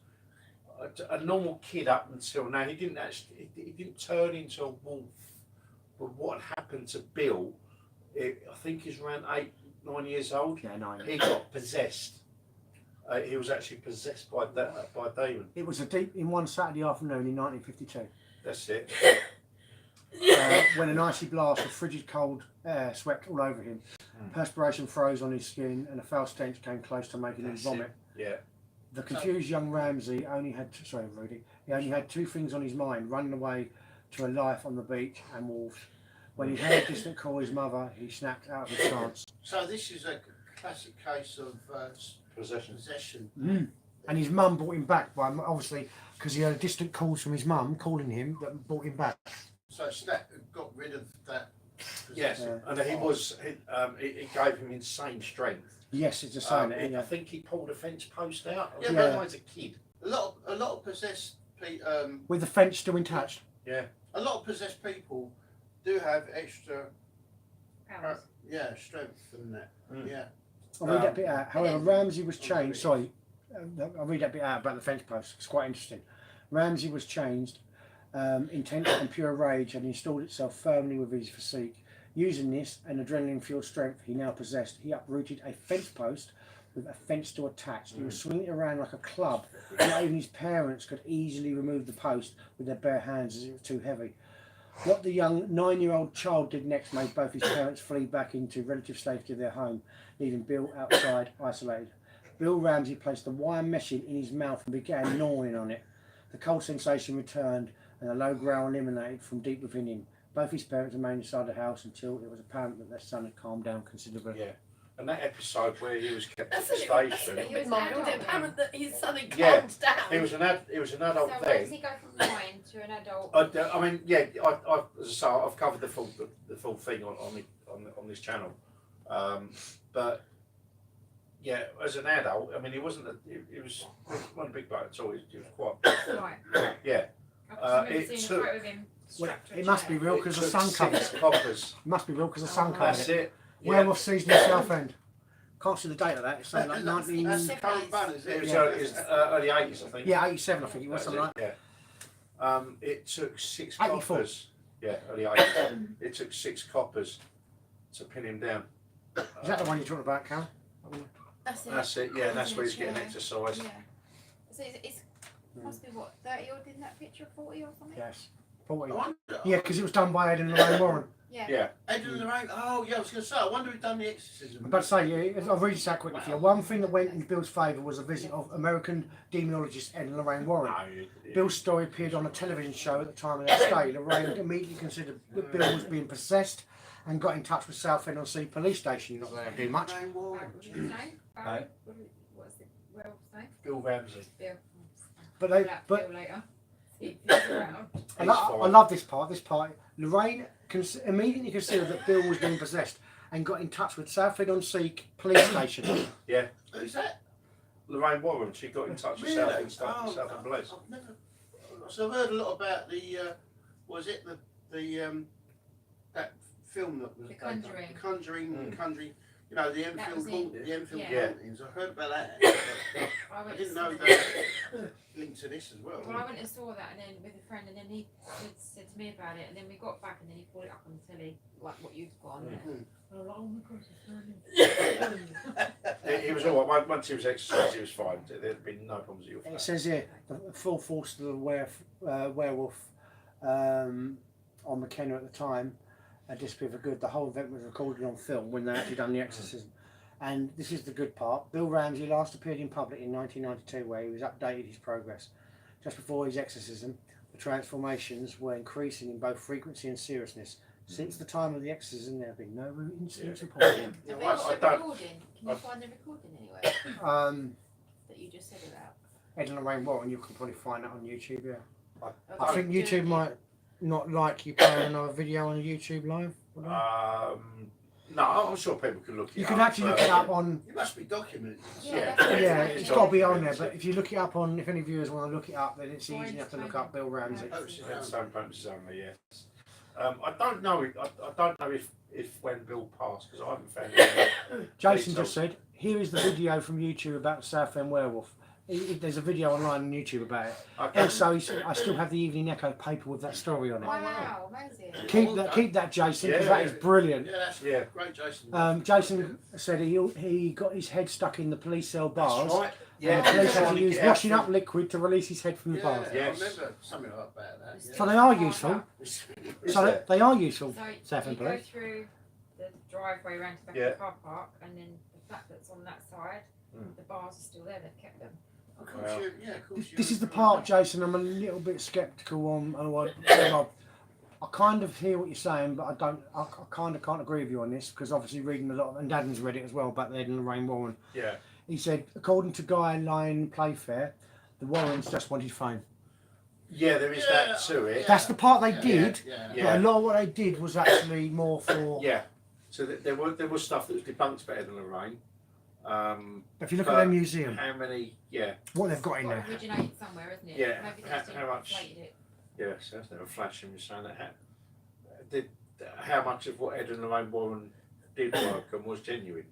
S2: a normal kid up until now. He didn't turn into a wolf. But what happened to Bill, I think he's around 8, 9 years old.
S1: Yeah, 9.
S2: He got possessed. He was actually possessed by demon.
S1: It was in one Saturday afternoon in 1952.
S2: That's it.
S1: When an icy blast of frigid cold air swept all over him. Perspiration froze on his skin and a foul stench came close to making him vomit.
S2: Yeah.
S1: The confused young Ramsey only had he only had 2 things on his mind: running away to a life on the beach and wolves. When he heard a distant call his mother, he snapped out of his trance.
S4: So this is a classic case of
S2: Possession.
S1: And his mum brought him back by obviously because he had distant calls from his mum calling him that brought him back.
S4: So Snap got rid of that.
S2: Yes, and it gave him insane strength.
S1: Yes, it's the same.
S2: I think he pulled a fence post out.
S4: Yeah,
S2: I was a kid.
S4: A lot of possessed people.
S1: With the fence still attached.
S2: Yeah.
S4: A lot of possessed people do have extra.
S6: Powers.
S4: Strength and that. Yeah.
S1: I'll read that bit out. However, Ramsey was changed. Sorry, I'll read that bit out about the fence post. It's quite interesting. Ramsey was changed. Intense and pure rage had installed itself firmly with his physique. Using this and adrenaline-fueled strength he now possessed, he uprooted a fence post with a fence still attached. He was swinging it around like a club. Not even his parents could easily remove the post with their bare hands as it was too heavy. What the young 9-year-old child did next made both his parents flee back into relative safety of their home, leaving Bill outside, isolated. Bill Ramsey placed the wire meshing in his mouth and began gnawing on it. The cold sensation returned and a low growl emanated from deep within him. Both his parents remained inside the house until it was apparent that their son had calmed down considerably.
S2: Yeah. And that episode where he was kept at
S3: That's
S2: the
S3: a
S2: station.
S3: little bit mild. Apparent that his son had
S2: Yeah.
S3: calmed down.
S2: He was an adult
S6: So where does
S2: then.
S6: he go from 9 to an adult?
S2: I mean, yeah. As I say, I've covered the full thing on this channel, but yeah, as an adult, I mean, he wasn't. It was not a big boat at all. It was quite.
S6: Right.
S2: Yeah.
S6: I've never
S2: it
S6: seen a
S2: took-
S6: photo of him strapped to a
S1: It must be
S6: chair.
S1: real because the
S2: It
S1: sun
S2: took
S1: covered
S2: 6
S1: it.
S2: coppers.
S1: It must be real because the sun
S6: Oh,
S1: covered
S2: That's
S1: it.
S2: it. Yeah.
S1: Werewolf season in Southend. Can't see the date of that. It's something like
S4: That's
S1: 19.
S4: the current ban, is
S2: It
S4: it?
S2: was,
S1: Yeah.
S2: it was early 80s, I think.
S1: Yeah, 87, I think it was
S2: That's
S1: something like.
S2: it, yeah. It took 6
S1: 84.
S2: coppers. Yeah, early 80s. It took 6 coppers to pin him down.
S1: Is that the one you're talking about, Cal?
S6: That's it.
S2: That's it. Yeah, that's where he's getting
S6: Yeah.
S2: exercise.
S6: Yeah. So it's must be what, 30 odd in that picture, 40 or something?
S1: Yes. 40.
S4: I wonder.
S1: Yeah, because it was done by Ed and Lorraine Warren.
S6: Yeah.
S2: Yeah.
S4: Ed and Lorraine. Oh yeah, I was going to say. I wonder who'd done the exorcism.
S1: I'm about to say, yeah, I'll read this out quickly for you. One thing that went in Bill's favour was a visit of American demonologist Ed and Lorraine Warren. Bill's story appeared on a television show at the time of their stay. Lorraine immediately considered that Bill was being possessed and got in touch with Southend on Sea Police Station. You're not going to do much.
S4: Lorraine Warren.
S6: What's his name?
S2: Aye.
S6: What's the werewolf's name?
S2: Bill Ramsey.
S6: Bill.
S1: But they,
S6: Black
S1: but
S6: Bill later. He's around.
S1: I love this part. This part, Lorraine immediately considered that Bill was being possessed and got in touch with Southend on Sea Police Station.
S2: Yeah.
S4: Who's that?
S2: Lorraine Warren. She got in touch with
S4: Really?
S2: Southend Police.
S4: I've never. So I've heard a lot about the. Was it the that film that was
S6: The Conjuring.
S4: Conjuring. You know the
S6: That was
S4: Enfield,
S6: it.
S4: the Enfield
S6: Yeah.
S4: hauntings. I heard about that.
S6: I
S4: I
S6: went
S4: didn't
S6: to
S4: know
S6: see
S4: that linked to this as well.
S6: Well, I went and saw that, and then with a friend, and then he said to me about it, and then we got back, and then he pulled it up on the telly, like what you've got on there. And I was like, oh my god, it's funny.
S2: He was all right. Once he was exercised, he was fine. There'd been no problems.
S1: It says here the full force of the werewolf on McKenna at the time had disappeared for good. The whole event was recorded on film when they actually done the exorcism. And this is the good part. Bill Ramsey last appeared in public in 1992 where he was updated his progress. Just before his exorcism, the transformations were increasing in both frequency and seriousness. Since the time of the exorcism, there have been no incidents reported.
S2: Yeah,
S6: Have
S2: well,
S6: you
S2: I
S6: got
S2: don't.
S6: recording? Can you find the recording anywhere that you just said about?
S1: Ed and Lorraine Warren, you can probably find that on YouTube, yeah. I
S6: Okay.
S1: think YouTube might not like you playing another video on YouTube live. would they?
S2: No, I'm sure people can look it up.
S1: You can actually look it up on.
S4: It must be documented.
S6: Yeah,
S1: Yeah,
S6: it's
S1: it's got to be on there.
S2: documents.
S1: But if you look it up on, if any viewers want to look it up, then it's easy
S6: Orange
S1: enough to look
S6: Tiger.
S1: up Bill Ramsey.
S6: Yeah.
S2: And Stone Punches only, yes. I don't know. I don't know if when Bill passed because I haven't found it.
S1: Jason just said, here is the video from YouTube about Southend Werewolf. There's a video online on YouTube about it.
S2: Okay.
S1: Also, he said, I still have the Evening Echo paper with that story on it.
S6: Wow, amazing.
S1: Keep that, Jason, because
S2: Yeah.
S1: that is brilliant.
S4: Yeah, that's
S2: Yeah.
S4: great, Jason.
S1: Jason said he got his head stuck in the police cell bars.
S2: That's right.
S1: And
S2: Yeah.
S1: the police had
S2: Trying
S1: to
S2: to
S1: use
S2: get out
S1: washing
S2: from-
S1: up liquid to release his head from the
S4: Yeah,
S1: bars.
S4: I
S2: Yes.
S4: remember something like that.
S1: So they are useful.
S2: Is
S1: So
S2: there?
S1: they are useful.
S6: So
S1: Southend
S6: you go
S1: police.
S6: through the driveway around to the back
S2: Yeah.
S6: of the car park, and then the flat that's on that side,
S2: Mm.
S6: the bars are still there. They've kept them.
S4: Of course, of course.
S1: This is the part, Jason, I'm a little bit sceptical on. I kind of hear what you're saying, but I kind of can't agree with you on this because obviously reading a lot, and Dadden's read it as well back then in Lorraine Warren.
S2: Yeah.
S1: He said, according to Guy Lane Playfair, the Warrens just wanted fame.
S2: Yeah, there is that to it.
S1: That's the part they did,
S4: Yeah.
S2: Yeah.
S1: but a lot of what they did was actually more for.
S2: Yeah. So there was stuff that was debunked better than Lorraine.
S1: If you look at their museum,
S2: How many? Yeah.
S1: what they've got in
S6: It's got
S1: there.
S6: to originate somewhere, isn't it?
S2: Yeah,
S6: Maybe they
S2: how-
S6: just
S2: how much-
S6: inflated it.
S2: Yeah. So that's never flashing. You're saying that. How much of what Ed and Lorraine Warren did work and was genuine?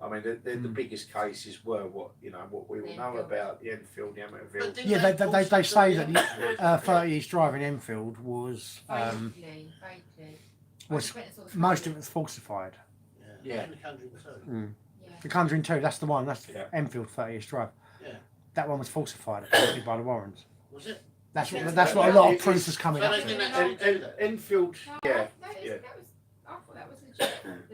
S2: I mean, the biggest cases were what we all know about the Enfield, the Amityville.
S1: Yeah, they say that the 30 East Drive in Enfield was
S6: Vaguely.
S1: was-
S6: I went and saw the
S1: most of
S6: photos.
S1: it was falsified.
S2: Yeah.
S4: And the Conjuring too.
S6: Yeah.
S1: The Conjuring 2, that's the one. That's
S2: Yeah.
S1: Enfield 30 East Drive.
S4: Yeah.
S1: That one was falsified apparently by the Warrens.
S4: Was it?
S1: That's
S6: Yeah.
S1: what a lot of proof is coming
S4: So
S1: up
S4: they
S1: to.
S4: didn't actually do that.
S2: Enfield,
S6: No,
S2: yeah.
S6: that
S2: yeah.
S6: was. I thought that was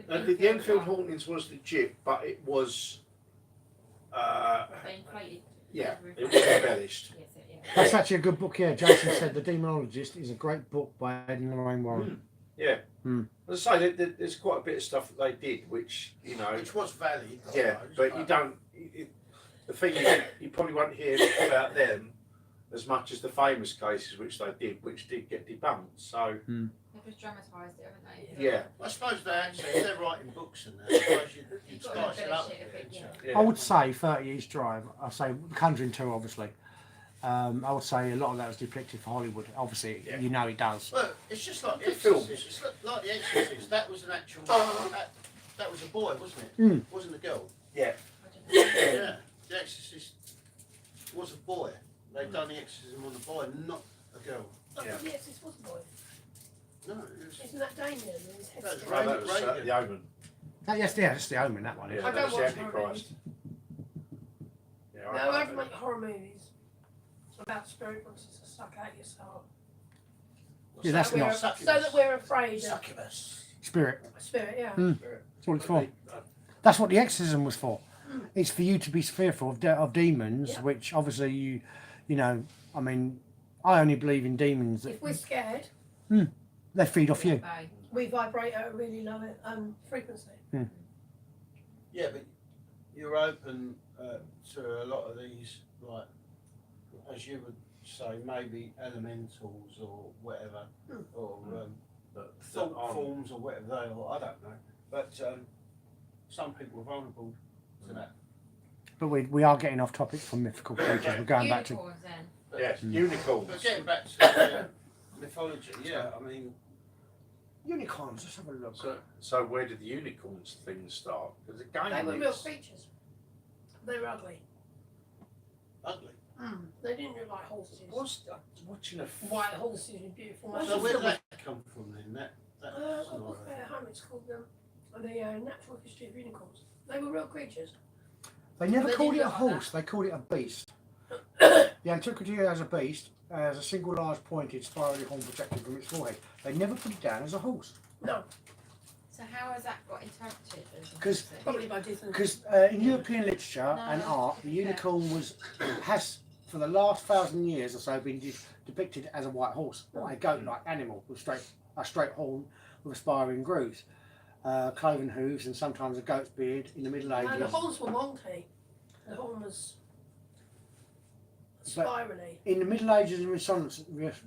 S6: legit.
S2: The Enfield hauntings was legit, but it was,
S6: They inflated.
S2: yeah,
S6: the roof.
S2: it was embellished.
S6: Yes, yeah.
S1: That's actually a good book, yeah. Jason said The Demonologist is a great book by Ed and Lorraine Warren.
S2: Yeah.
S1: Hmm.
S2: As I say, there's quite a bit of stuff that they did, which
S4: Which was valid. I
S2: yeah,
S4: suppose,
S2: but you don't. The thing is, you probably won't hear about them as much as the famous cases which they did, which did get debunked. So
S6: They've just dramatised it, haven't they?
S2: yeah,
S4: I suppose they actually, if they're writing books and that, I suppose you'd
S6: You've got
S4: spice
S6: to
S4: it up
S6: embellish it a bit, yeah.
S2: yeah.
S1: I would say 30 East Drive. I say Conjuring 2, obviously. I would say a lot of that was depicted for Hollywood. Obviously,
S2: Yeah.
S1: you know it does.
S4: Well, it's just like
S2: The
S4: the
S2: films.
S4: Exorcist. It's like the Exorcist. That was an actual. That was a boy, wasn't it?
S1: Mm.
S4: Wasn't a girl.
S2: Yeah.
S6: I don't know.
S4: Yeah. The Exorcist was a boy. They'd done the exorcism on a boy, not a girl.
S2: Yeah.
S3: Yes, this was a boy.
S4: No, it was.
S3: Isn't that Damien? And his head
S4: That's
S3: still-
S4: right.
S2: No, that was the Omen.
S1: Yes, that's the Omen, that one.
S2: Yeah,
S1: Is.
S3: I
S2: that
S3: don't
S2: was the
S3: watch horror
S2: Antichrist. Yeah,
S3: No, I don't make horror movies. It's about spirit monsters that suck out your soul.
S1: Yeah, that's
S3: so,
S1: not-
S3: so that we're afraid of
S4: Succubus.
S1: Spirit.
S3: spirit, yeah.
S1: Mm. That's what it's for. That's what the exorcism was for. It's for you to be fearful of demons,
S3: Yeah.
S1: which obviously you know. I mean, I only believe in demons that
S3: If we're scared,
S1: they feed off you.
S6: Bye.
S3: we vibrate at a really low frequency.
S4: Yeah, but you're open to a lot of these, like, as you would say, maybe elementals or whatever, or thought forms or whatever they are. I don't know. But some people are vulnerable to that.
S1: But we are getting off topic from mythical creatures. We're going back to.
S6: Unicorns then.
S4: But,
S2: Yes,
S1: Mm.
S2: unicorns.
S4: but getting back to mythology, yeah, I mean,
S1: Unicorns. Let's have a look.
S2: So where did the unicorns thing start? Because again,
S3: They were real
S2: it's-
S3: creatures. They were ugly.
S4: ugly.
S3: They didn't look like horses.
S2: watching a
S3: White horses with beautiful
S4: So
S3: muscles.
S4: where did that come from then? That
S3: What
S4: scenario?
S3: book at home it's called the Natural History of Unicorns. They were real creatures.
S1: They never
S3: They
S1: called it
S3: didn't
S1: a
S3: look like
S1: horse. They called it a beast. The antiquity as a beast has a single large pointed spirally horn projecting from its forehead. They never put it down as a horse
S3: No,
S6: So how has that got interpreted? as a
S1: 'Cause-
S6: horse then?
S3: probably by Disney.
S1: because in European literature and art, the unicorn has for the last 1,000 years or so been depicted as a white horse, or a goat-like animal with a straight horn with aspiring grooves, cloven hooves, and sometimes a goat's beard in the Middle
S3: No, the
S1: Ages.
S3: horns were wonky. The horn was spirally.
S1: In the Middle Ages and Renaissance,
S6: Renaissance?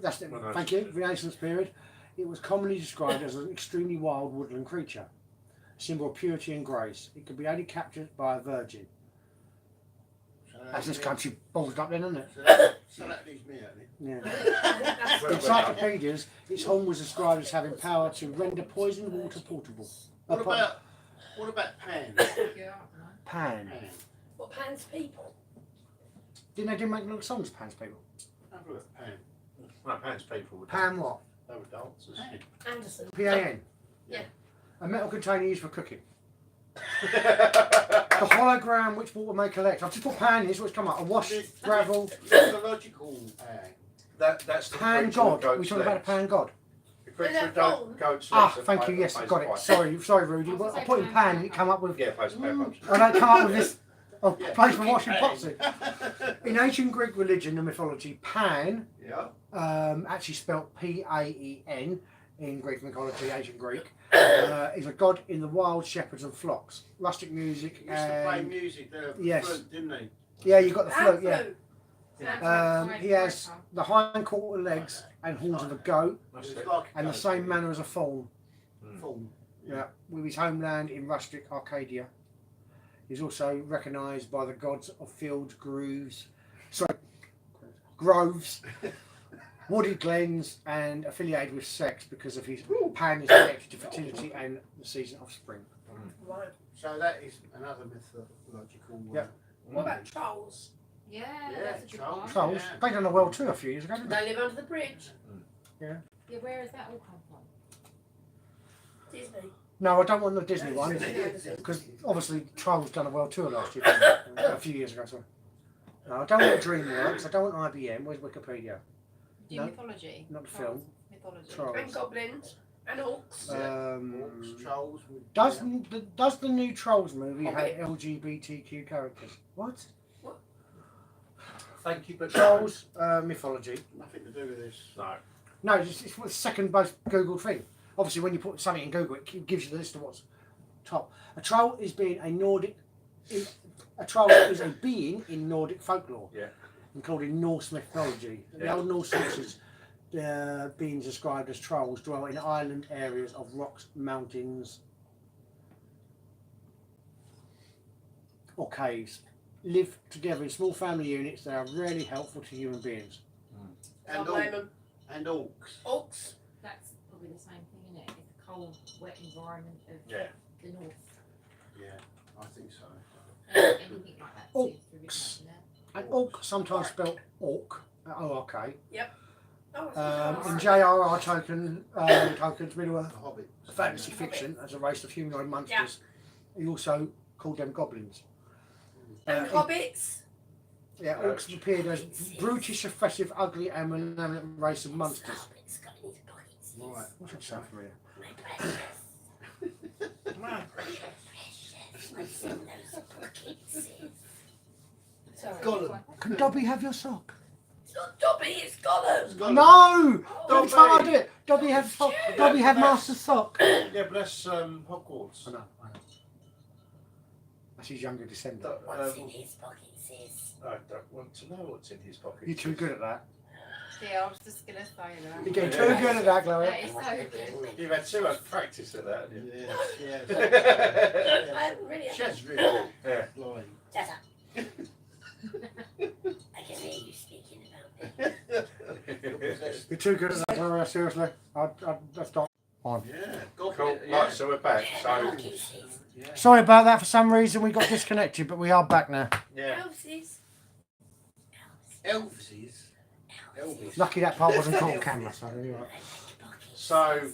S1: that's it. Thank you. Renaissance period. It was commonly described as an extremely wild woodland creature, a symbol of purity and grace. It could be only captured by a virgin. That's this country ballsed up then, isn't it?
S4: So that leaves me only.
S1: Yeah.
S3: That's
S2: Well,
S1: In encyclopedias, its horn was described as having power to render poisoned water portable.
S4: What about Pan?
S6: Yeah,
S1: Pan?
S4: Pan.
S3: what Pan's people.
S1: Didn't they do make little songs, Pan's people?
S4: Have a look at Pan.
S2: No, Pan's people would.
S1: Pan what?
S4: They were dancers.
S3: Anderson.
S1: P-A-N?
S3: Yeah.
S1: A metal container used for cooking. The hologram which water may collect. I've just put pan in, so it's come up. A wash, gravel.
S4: Mythological Pan.
S2: That's the
S1: Pan
S2: creature
S1: god.
S2: that goats
S1: We talking about a
S2: legs.
S1: pan god.
S2: The creature
S3: And
S2: that
S3: that bone.
S2: goats
S1: Ah,
S2: legs
S1: thank
S2: and
S1: you.
S2: plays-
S1: Yes,
S2: plays
S1: got it.
S2: pipe.
S1: Sorry, Rudy. Well, I put in pan and it come up with.
S2: Yeah, plays the pipe.
S1: I don't come up with this. A
S4: Yeah.
S1: place for washing
S4: Pan.
S1: pots in. In ancient Greek religion and mythology, Pan,
S4: Yeah.
S1: actually spelt P-A-E-N in Greek mythology, ancient Greek, is a god in the wild shepherds and flocks. Rustic music
S4: He used to play
S1: and
S4: music there.
S1: yes.
S4: Flute, didn't he?
S1: yeah, you got the flute. Yeah,
S3: Flute.
S1: he has the hind quarter legs and horns of a goat,
S2: That's
S4: It
S2: it.
S4: was like a
S1: and the
S4: goat,
S1: same manner as a fawn.
S4: Fawn.
S1: Yeah, with his homeland in rustic Arcadia. He's also recognised by the gods of fields, groves, wooded glens, and affiliated with sex because of his Pan is connected to fertility and the season of spring.
S3: Right.
S4: So that is another mythological.
S1: Yep.
S3: What about trolls?
S6: Yeah,
S4: Yeah,
S6: that's a good
S4: trolls.
S6: one.
S1: Trolls,
S4: Yeah.
S1: they done a world tour a few years ago, didn't they?
S3: They live under the bridge.
S6: Yeah, where has that all come from?
S3: Disney.
S1: No, I don't want the Disney one
S3: Disney.
S1: because obviously Trolls done a world tour last year, didn't they? A few years ago. Sorry. No, I don't want DreamWorks. I don't want IBM. Where's Wikipedia?
S6: Do
S1: No,
S6: mythology?
S1: not the
S6: Trolls,
S1: film.
S6: Mythology.
S1: Trolls.
S3: And goblins. And orcs.
S4: Orcs, trolls.
S1: Does the new Trolls movie have
S3: Hobbit.
S1: LGBTQ characters? What?
S2: Thank you, but
S1: Trolls mythology.
S4: Nothing to do with this.
S2: No.
S1: No, it's the second most Googled thing. Obviously, when you put something in Google, it gives you the list of what's top. A troll is being a Nordic. A troll is a being in Nordic folklore,
S2: Yeah.
S1: including Norse mythology. The
S2: Yeah.
S1: old Norse sources, beings described as trolls dwell in island areas of rocks, mountains, or caves. Live together in small family units. They are rarely helpful to human beings.
S4: And,
S3: Can't blame them.
S4: and orcs.
S3: Orcs.
S6: That's probably the same thing, isn't it? It's the cold, wet environment of
S2: Yeah.
S6: the north.
S4: Yeah, I think so.
S6: Anything like that
S1: Oh.
S6: seems to originate there.
S1: And orc, sometimes spelled orc, O-R-K.
S3: Oh,
S1: In J.R.R. Tolkien's Middle Earth
S4: The Hobbit.
S1: fantasy fiction, as a race of humanoid monsters, he also called them goblins.
S3: and hobbits.
S1: Yeah, orcs appeared as brutish, oppressive, ugly, and malevolent race of monsters.
S4: Right.
S1: What's that sound familiar?
S3: Sorry.
S4: Gollum.
S1: Can Dobby have your sock?
S3: It's not Dobby, it's Gollum.
S4: Gollum.
S1: No!
S2: Dobby.
S1: Don't retard it! Dobby had sock. Dobby had Master's sock.
S2: Yeah, but that's Hogwarts.
S1: I know. That's his younger descendant.
S3: What's in his pockets is.
S2: I don't want to know what's in his pocket.
S1: You're too good at that.
S6: Yeah, I was just going to say that.
S1: You're getting too good at that, Chloe.
S6: That is so good.
S2: You've had too much practice at that, haven't you?
S4: Yes,
S3: I
S4: yes.
S3: haven't really.
S4: She has really
S2: Yeah.
S4: lying.
S5: Shut up. I can hear you speaking about me.
S1: You're too good at that, Chloe. Seriously. I'd stop. On.
S4: Yeah.
S2: Cool.
S4: Yeah.
S2: Right, so we're back. So,
S4: Yeah.
S1: Sorry about that. For some reason, we got disconnected, but we are back now.
S2: yeah.
S3: Elsies.
S4: Elvises. Elvis.
S1: Lucky that part wasn't caught on camera. So, anyway.
S2: So,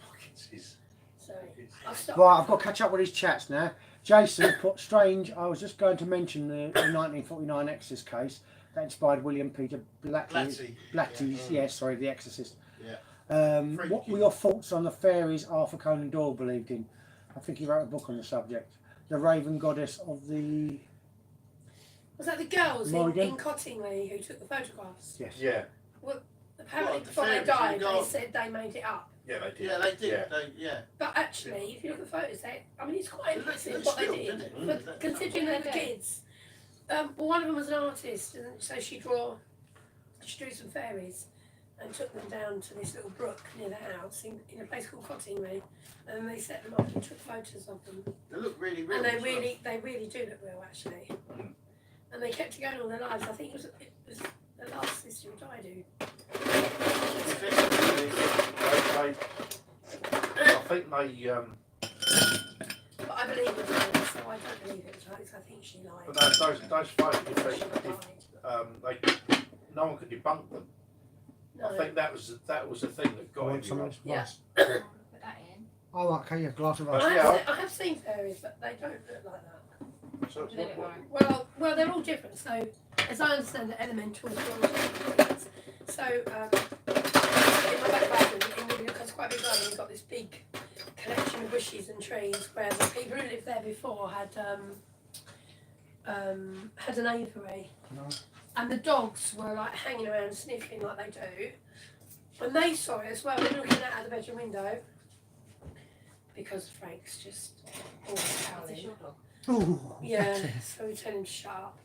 S2: pockets is.
S3: Sorry. I'll stop.
S1: Right, I've got to catch up with these chats now. Jason put strange. I was just going to mention the 1949 Exorcist case that inspired William Peter Blatty's,
S4: Yeah.
S1: The Exorcist.
S4: Yeah.
S1: What were your thoughts on the fairies Arthur Conan Doyle believed in? I think he wrote a book on the subject. The Raven Goddess of the...
S3: Was that the girls
S1: Morgan?
S3: in Cottingley who took the photographs?
S1: Yes.
S2: Yeah.
S3: Apparently,
S4: What, the
S3: before they
S4: fairies
S3: died,
S4: in
S3: they
S4: Gar-
S3: said they made it up.
S2: Yeah, they did.
S4: Yeah, they did.
S2: Yeah.
S4: Yeah.
S3: But actually, if you look at the photos, it's quite impressive
S4: It's
S3: what they
S4: still,
S3: did.
S4: isn't it?
S3: But considering they were kids, well, one of them was an artist, and so she drew some fairies. and took them down to this little brook near the house in a place called Cottingley, and then they set them up and took photos of them.
S4: They look really real.
S3: And they
S4: as well.
S3: really do look real actually. And they kept it going all their lives. I think it was the last sister who died who.
S2: I think they.
S3: But I believe it was hoax, so I don't believe it was hoax. I think she lied.
S2: But those photos,
S3: She lied.
S2: no one could debunk them.
S3: No.
S2: I think that was the thing that got
S1: Want some
S2: everyone.
S1: of this
S3: Yeah.
S1: rice?
S6: Put that in.
S1: Oh, okay, yeah, glass of
S2: But
S1: rice.
S3: I have seen fairies, but they don't look like that.
S2: So,
S6: Do they look like?
S3: Well, they're all different. So, as I understand it, elementals are all different. So, in my back garden, because it's quite a big garden, we've got this big collection of bushes and trees where the people who lived there before had an aviary.
S1: No.
S3: And the dogs were like hanging around sniffing like they do. And they saw it as well. They were looking out the bedroom window because Frank's just always
S6: Is this
S3: howling.
S6: your dog?
S1: Ooh,
S3: Yeah, so we tell him to shut up.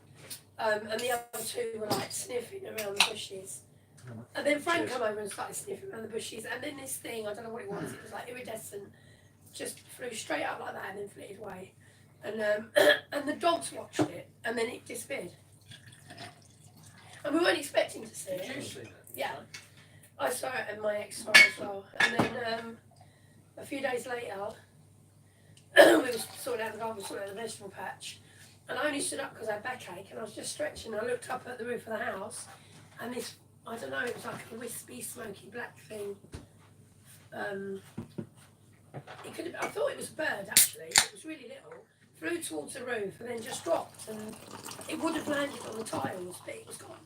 S3: And the other two were like sniffing around the bushes. And then Frank
S2: Cheers.
S3: came over and started sniffing around the bushes. And then this thing, I don't know what it was, it was like iridescent, just flew straight up like that and then flitted away. And and the dogs watched it and then it disappeared. And we weren't expecting to see
S4: Did you
S3: it.
S4: see that?
S3: Yeah. I saw it and my ex saw it as well. And then a few days later, we were sorting out the garden, sorting out the vegetable patch. And I only stood up because I had backache and I was just stretching. I looked up at the roof of the house and this, I don't know, it was like a wispy, smoky black thing. It could have, I thought it was a bird actually. It was really little. Flew towards the roof and then just dropped and it would have landed on the tiles, but it was gone.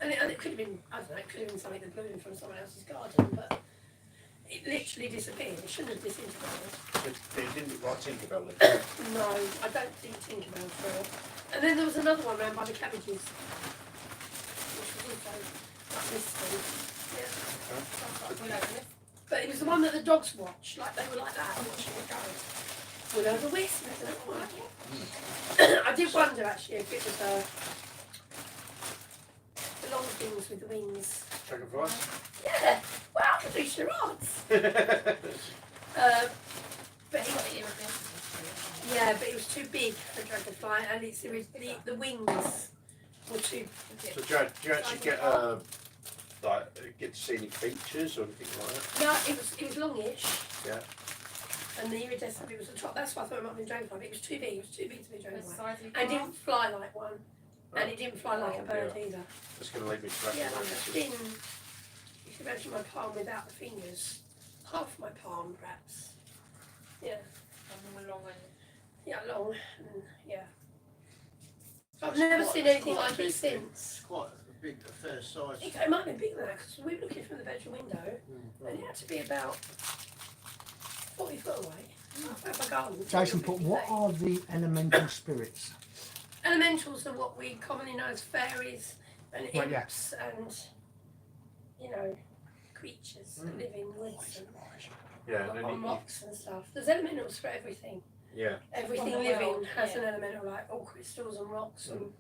S3: And it could have been, I don't know, it could have been something that blew in from someone else's garden, but it literally disappeared. It shouldn't have disintegrated.
S2: It didn't look like Tinkerbell then.
S3: No, I don't think Tinkerbell's real. And then there was another one round by the cabbages, which was also like misty. Yeah.
S6: Will over this.
S3: But it was the one that the dogs watched, like they were like that, watching it go. Will over wisp, I don't know why. I did wonder actually if it was the long things with the wings.
S2: Dragonflies.
S3: Yeah, well, I could do charades. But
S6: It's got
S3: it,
S6: the iridescence to it.
S3: yeah, but it was too big for a dragonfly, and it's the wings were too.
S2: So do you actually get to see any features or anything like that?
S3: No, it was longish.
S2: Yeah.
S3: And the iridescent bit was the top. That's why I thought it might be a dragonfly. But it was too big. It was too big to be a
S6: The
S3: dragonfly.
S6: size of your
S3: And it
S6: palm.
S3: didn't fly like one. And it didn't fly like a bird either.
S2: That's going to leave me scratching
S3: Yeah,
S2: my
S3: like a
S2: missus.
S3: thin. You can imagine my palm without the fingers. Half my palm, perhaps. Yeah,
S6: And long and
S3: yeah, long. And, yeah. I've
S4: It's
S3: never
S4: quite-
S3: seen
S4: it's
S3: anything
S4: quite a
S3: like
S4: big
S3: it
S4: thing.
S3: since.
S4: It's quite a big, a fair size.
S3: It might have been bigger than that because we were looking from the bedroom window and it had to be about 40 foot away. Halfway up a garden.
S1: Jason put, what are the elemental spirits?
S3: Elementals are what we commonly know as fairies and
S1: Right, yeah.
S3: imps and, you know, creatures that live in woods and
S2: Yeah, and then
S3: on rocks and stuff. There's elementals for everything.
S2: yeah.
S3: Everything
S6: From the
S3: living
S6: world,
S3: has
S6: yeah.
S3: an elemental, like all crystals and rocks and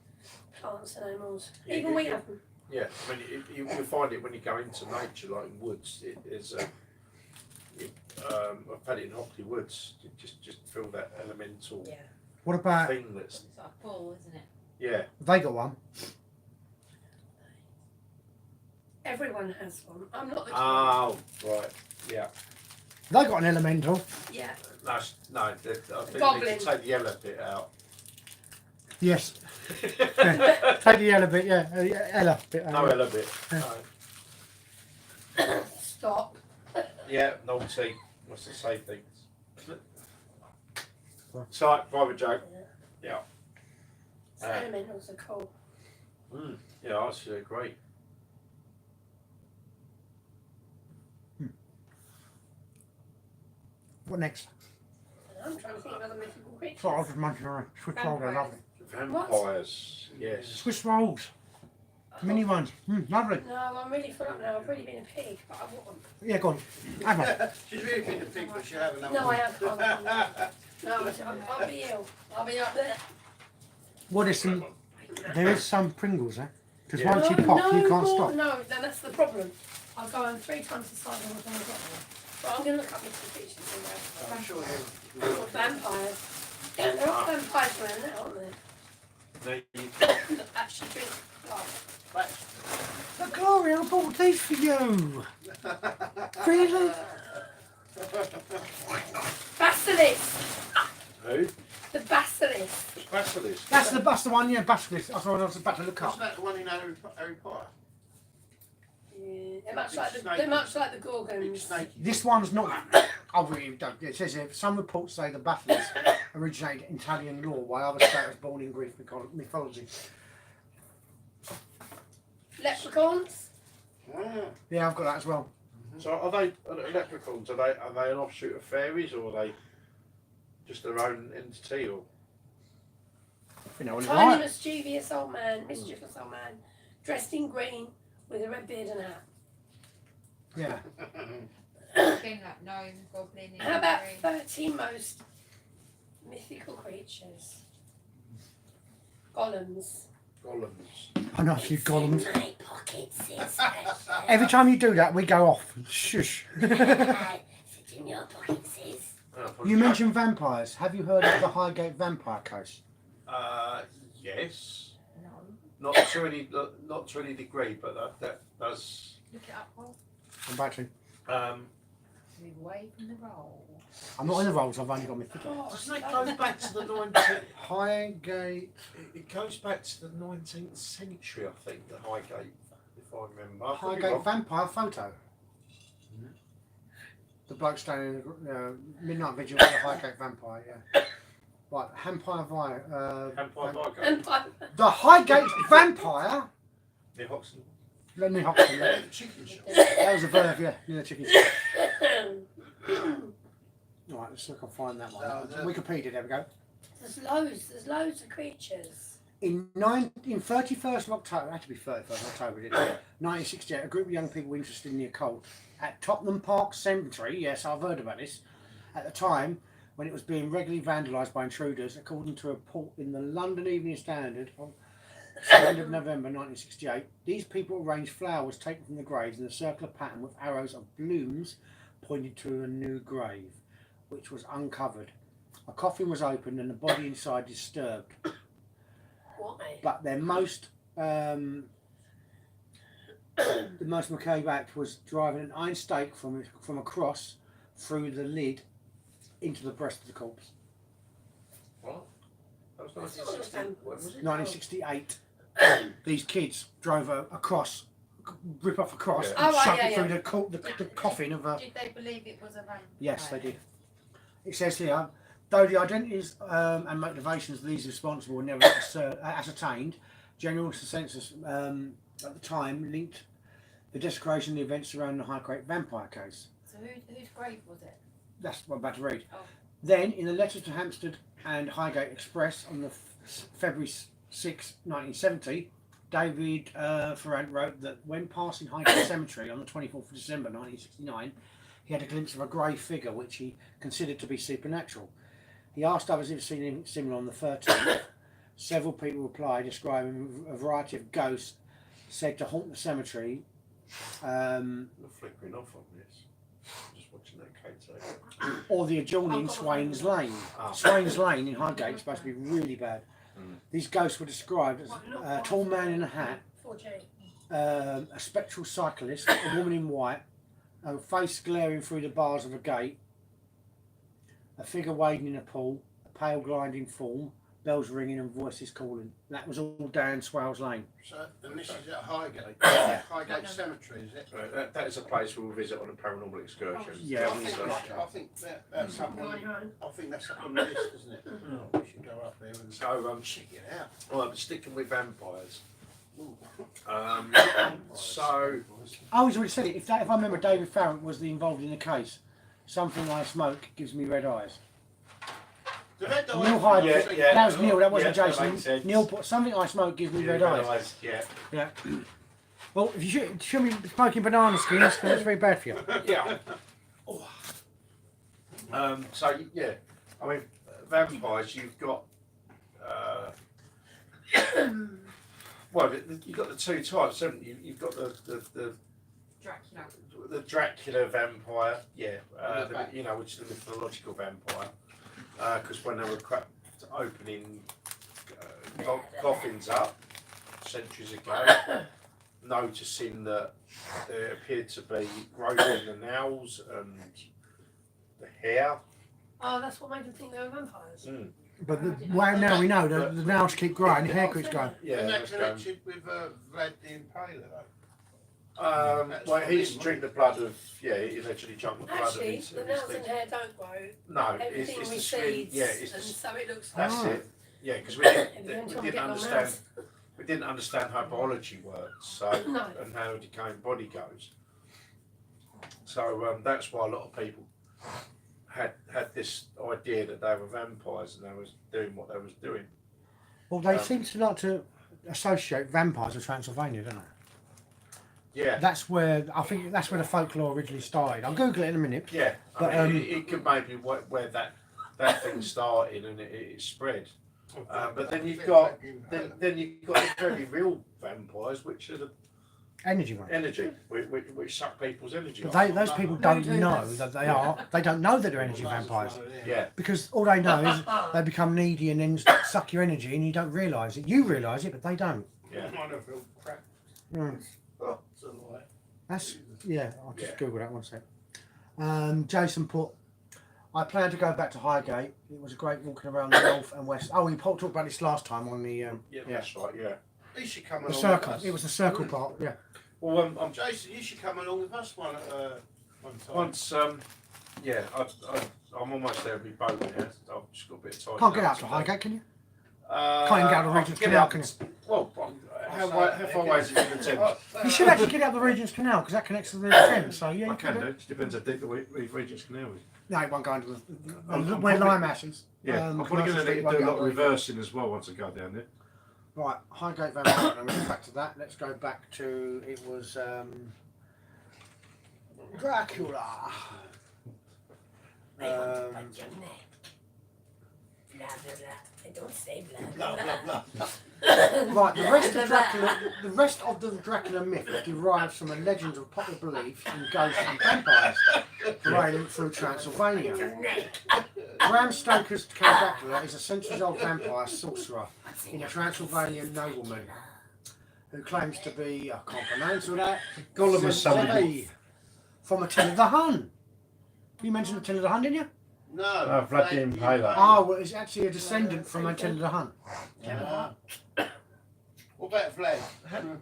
S3: plants and animals.
S2: Yeah,
S3: Even
S2: yeah,
S3: we
S2: yeah.
S3: have them.
S2: Yeah, I mean, you'll find it when you go into nature, like in woods. It is. I've had it in Hockley Woods. You just feel that elemental
S3: Yeah.
S1: What about,
S2: thing that's.
S6: it's like a ball, isn't it?
S2: Yeah,
S1: they got one?
S3: Everyone has one. I'm not the
S2: oh, right, yeah.
S1: They got an elemental.
S3: Yeah.
S2: No, I think they
S3: Goblin.
S2: need to take the yellow bit out.
S1: Yes. Take the yellow bit, yeah. Ella bit.
S2: No yellow bit. No.
S3: Stop.
S2: Yeah, naughty. What's to say things? So, private joke. Yeah.
S3: So elementals are cool.
S2: Yeah, I see. Great.
S1: What next?
S3: I'm trying to think of other mythical creatures.
S1: Sorry, I was just munching on a Swiss roll, they're lovely.
S2: Vampires. Yes.
S1: Swiss rolls. Mini ones. Lovely.
S3: No, I'm really full up now. I've really been a pig, but I want one.
S1: Yeah, go on. Have one.
S4: She's really been a pig, but she'll have another
S3: No,
S4: one.
S3: I have gone. No, I'll be ill. I'll be up there.
S1: What is some, there is some Pringles, eh? Because
S2: Yeah.
S1: once you pop, you can't
S3: more,
S1: stop.
S3: No, then that's the problem. I'll go on 3 times the size of what I've got there. But I'm going to look up mythical creatures somewhere.
S4: I'm sure
S3: Or vampires. Yeah, there are vampires around there, aren't there?
S2: They,
S3: That actually drink blood.
S1: But Gloria, I bought these for you. Really?
S3: Basilisk!
S2: who?
S3: The basilisk.
S2: Basilisk.
S1: That's the one, yeah, basilisk. That's what I was about to look
S4: Wasn't
S1: up.
S4: that the one in Harry Potter?
S3: Yeah,
S4: Big
S3: they're much like the
S4: Big
S3: Gorgons.
S4: snake.
S1: This one's not. I really don't. It says here some reports say the basilisk originated in Italian lore, while others say it was born in Greek mythology.
S3: Leprechauns?
S4: Ah,
S1: Yeah, I've got that as well.
S2: So are they leprechauns? Are they an offshoot of fairies, or are they just their own entity? Or
S1: You know,
S3: Tiny,
S1: right.
S3: mischievous old man, dressed in green with a red beard and a hat.
S1: Yeah.
S6: Again, like gnome, goblin.
S3: How about
S6: fairy.
S3: 13 most mythical creatures? Golems.
S2: golems?
S1: I know a few golems.
S5: In my pocket, sis. Precious.
S1: Every time you do that, we go off. Shush.
S5: Sit in your pocket, sis.
S1: You mentioned vampires. Have you heard of the Highgate vampire case?
S2: Yes.
S6: No.
S2: Not to any degree, but that does.
S6: Look it up, Paul.
S1: I'm about to.
S6: Move away from the roll.
S1: I'm not in the rolls. I've only got mythical.
S3: Oh,
S2: Doesn't it go back to the 19th?
S1: Highgate.
S2: It goes back to the 19th century, I think. The Highgate, if I remember. I could be
S1: Highgate
S2: wrong.
S1: vampire photo. The bloke standing in the midnight vigil with the Highgate vampire. Yeah. Right, Vampire Via.
S2: Empire Highgate.
S3: Empire.
S1: The Highgate vampire.
S2: Near Hoxton.
S1: Let me Hoxton. Yeah.
S4: chicken shop.
S1: That was a verb. Yeah, near the chicken. Right, let's see if I can find that one. Wikipedia. There we go.
S3: There's loads of creatures.
S1: In 31st of October, it had to be 31st of October, didn't it? 1968, a group of young people interested in the occult at Tottenham Park Cemetery, yes, I've heard about this, at the time when it was being regularly vandalised by intruders, according to a report in the London Evening Standard on 2nd of November 1968. These people arranged flowers taken from the graves in a circular pattern with arrows of blooms pointed to a new grave, which was uncovered. A coffin was opened and the body inside disturbed.
S3: Why?
S1: But their most the most macabre act was driving an iron stake from a cross through the lid into the breast of the corpse.
S2: What? That was 1960. When was it?
S1: 1968. These kids drove a cross, rip off a cross,
S2: Yeah.
S1: and
S3: Oh, right,
S1: shoved
S3: yeah,
S1: it through
S3: yeah.
S1: the coffin of a.
S6: Did they believe it was a vampire?
S1: Yes, they did. It says here, though the identities and motivations of these responsible were never ascertained, general consensus at the time linked the desecration of the events surrounding the Highgate vampire case.
S6: So whose grave was it?
S1: That's what I'm about to read.
S6: Oh.
S1: Then, in a letter to Hampstead and Highgate Express on the February 6, 1970, David Ferrand wrote that when passing Highgate Cemetery on the 24th of December 1969, he had a glimpse of a grey figure which he considered to be supernatural. He asked others if he'd seen anything similar on the 13th. Several people replied, describing a variety of ghosts said to haunt the cemetery.
S2: Not flickering off on this. I'm just watching that Kate.
S1: Or the adjoining Swains Lane. Swains Lane in Highgate is supposed to be really bad. These ghosts were described as a tall man in a hat,
S3: 4J.
S1: a spectral cyclist, a woman in white, a face glaring through the bars of a gate, a figure wading in a pool, a pale gliding form, bells ringing and voices calling. That was all down Swales Lane.
S4: So, and this is at Highgate. Highgate Cemetery, is it?
S2: Right, that is a place we'll visit on a paranormal excursion.
S1: Yeah,
S4: I
S1: we
S4: think,
S1: will.
S4: I think that's up
S3: Go on
S4: on.
S3: your own.
S4: I think that's up on the list, isn't it? We should go up there and
S2: So,
S4: check it out.
S2: well, I'm sticking with vampires.
S4: Ooh.
S2: So,
S1: Oh, he's already said it. If I remember, David Farrant was involved in the case. Something I smoke gives me red eyes. Neil Hyde.
S2: Yeah,
S1: That was Neil. That wasn't
S2: yeah, that makes
S1: Jason.
S2: sense.
S1: Neil put something I smoke gives me red eyes.
S2: Yeah.
S1: Yeah. Well, if you should be smoking banana skins, then it's very bad for you.
S2: Yeah. So yeah, I mean, vampires. You've got well, you've got the two types, haven't you? You've got the
S6: Dracula.
S2: the Dracula vampire, yeah,
S4: Yeah.
S2: you know, which is the mythological vampire, because when they were opening coffins up centuries ago, noticing that there appeared to be growth in the nails and the hair.
S3: Oh, that's what made them think they were vampires.
S2: Mm.
S1: But well, now we know the nails keep growing, the hair keeps growing.
S2: Yeah,
S4: and that
S2: that's going.
S4: connected with Vlad the Impaler, though.
S2: Well, he used to drink the blood of, he allegedly drank the blood
S3: Actually,
S2: of
S3: the nails and hair don't grow.
S2: No,
S3: Everything
S2: it's the skin.
S3: recedes,
S2: Yeah, it's
S3: and
S2: the,
S3: so it looks.
S2: that's
S1: Oh.
S2: it. Yeah, because
S3: Everyone's
S2: we
S3: trying to
S2: didn't
S3: get long
S2: understand.
S3: nails.
S2: We didn't understand how biology works, so
S3: No.
S2: and how the decaying body goes. So that's why a lot of people had this idea that they were vampires and they was doing what they was doing.
S1: Well, they seem to like to associate vampires with Transylvania, don't they?
S2: Yeah,
S1: That's where I think that's where the folklore originally started. I'll Google it in a minute.
S2: yeah.
S1: But,
S2: I mean, it could maybe where that thing started and it spread. But then you've got then you've got the very real vampires, which are the
S1: Energy one.
S2: energy, which suck people's energy.
S1: But
S2: off.
S1: those people don't know that they are. They don't know that they're energy vampires
S2: Yeah,
S1: because all they know is they become needy and then suck your energy, and you don't realise it. You realise it, but they don't.
S2: yeah.
S4: I don't feel crap.
S1: Mm.
S4: Oh, it's a lie.
S1: That's yeah. I'll just
S2: Yeah.
S1: Google that one sec. Jason put. I plan to go back to Highgate. It was a great walking around the north and west. Oh, we talked about this last time on the
S2: Yeah, that's right. Yeah.
S4: You should come
S1: the
S4: along
S1: circle.
S4: with us.
S1: It was the circle part. Yeah.
S2: Well, I'm
S4: Jason, you should come along with us one time.
S2: once. Yeah, I'm almost there with my boat now. I've just got a bit of time.
S1: Can't get out to Highgate, can you? Can't even get out of the
S2: I
S1: Regent's
S2: can
S1: Canal,
S2: get
S1: can
S2: out-
S1: you?
S2: Well, how far away is it from the Thames?
S1: You should actually get out the Regent's Canal because that connects to the Thames. So yeah,
S2: I
S1: you
S2: can
S1: do.
S2: do. It just depends how deep the Regent's Canal is.
S1: No, it won't go into
S2: I'm
S1: where
S2: probably-
S1: Limehouse is.
S2: Yeah, I'm probably
S1: Commercial
S2: going to
S1: Street
S2: need to
S1: won't
S2: do a
S1: go
S2: lot of
S1: very far.
S2: reversing as well once I go down there.
S1: Right, Highgate Vampire. Let me go back to that. Let's go back to it was Dracula.
S5: I want to punch your neck. Blah, blah, blah. I don't say blah, blah, blah.
S1: Right, the rest of the Dracula myth derives from a legend of popular belief in ghosts and vampires prevailing through Transylvania.
S5: Your neck.
S1: Bram Stoker's Count Dracula is a centuries-old vampire sorcerer in a Transylvanian nobleman who claims to be, I can't pronounce all that,
S2: Gollum was
S1: Sensei from Attila the Hun. You mentioned Attila the Hun, didn't you?
S4: No.
S2: Vlad the Impaler.
S1: Oh, well, it's actually a descendant from Attila the Hun.
S4: Yeah. What about Vlad?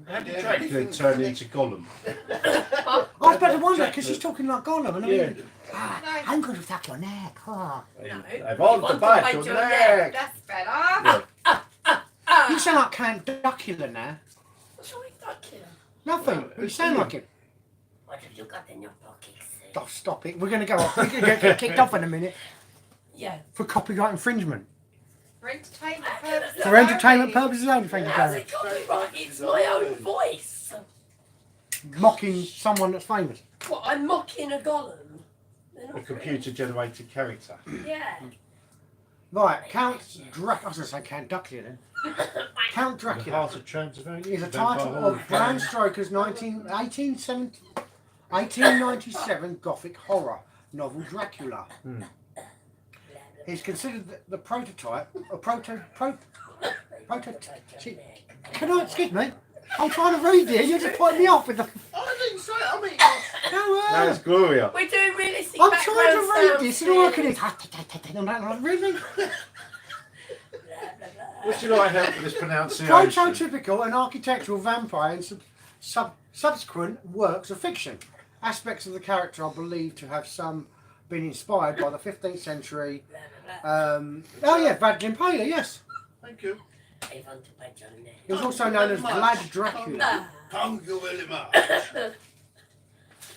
S2: How did Dracula turn into Gollum?
S1: I was better wonder because he's talking like Gollum, and I mean,
S6: No.
S1: I'm going to suck your neck. Oh.
S3: No.
S2: They've all
S3: Want
S2: the
S3: to
S2: bite
S3: bite
S2: your
S3: your
S2: neck.
S6: That's better.
S1: You sound like Count Dracula now.
S3: What's wrong with Dracula?
S1: Nothing. You sound like it.
S5: What have you got in your pockets?
S1: Oh, stop it. We're going to go off. We're going to get kicked off in a minute
S3: Yeah.
S1: for copyright infringement.
S6: For entertainment purposes.
S1: For entertainment purposes only, thank you,
S3: How's
S1: Darren.
S3: it copyright? It's my own voice.
S1: Mocking someone that's famous.
S3: What, I'm mocking a golem? They're
S2: A
S3: not
S2: computer-generated character.
S3: real. Yeah.
S1: Right, Count Dracula. I was going to say Count Dracula then. Count
S2: The
S1: Dracula
S2: Heart of Transylvania.
S1: is a title of Bram Stoker's 1897 Gothic horror novel Dracula. He's considered the prototype, Can I, excuse me? I'm trying to read here, you're just putting me off with the...
S4: I didn't say it. I mean,
S1: No,
S2: That's Gloria.
S3: We're doing realistic
S1: I'm
S3: background
S1: trying to read
S3: sounds
S1: this and all I can
S3: here.
S1: is... I'm not really...
S2: Would you like help with this pronunciation?
S1: Prototypical and architectural vampire and subsequent works of fiction. Aspects of the character are believed to have some been inspired by the 15th century. Oh yeah, Vlad the Impaler, yes.
S4: thank you.
S5: I want to bite your neck.
S1: He was also known as Vlad Dracula.
S4: Thank you very much.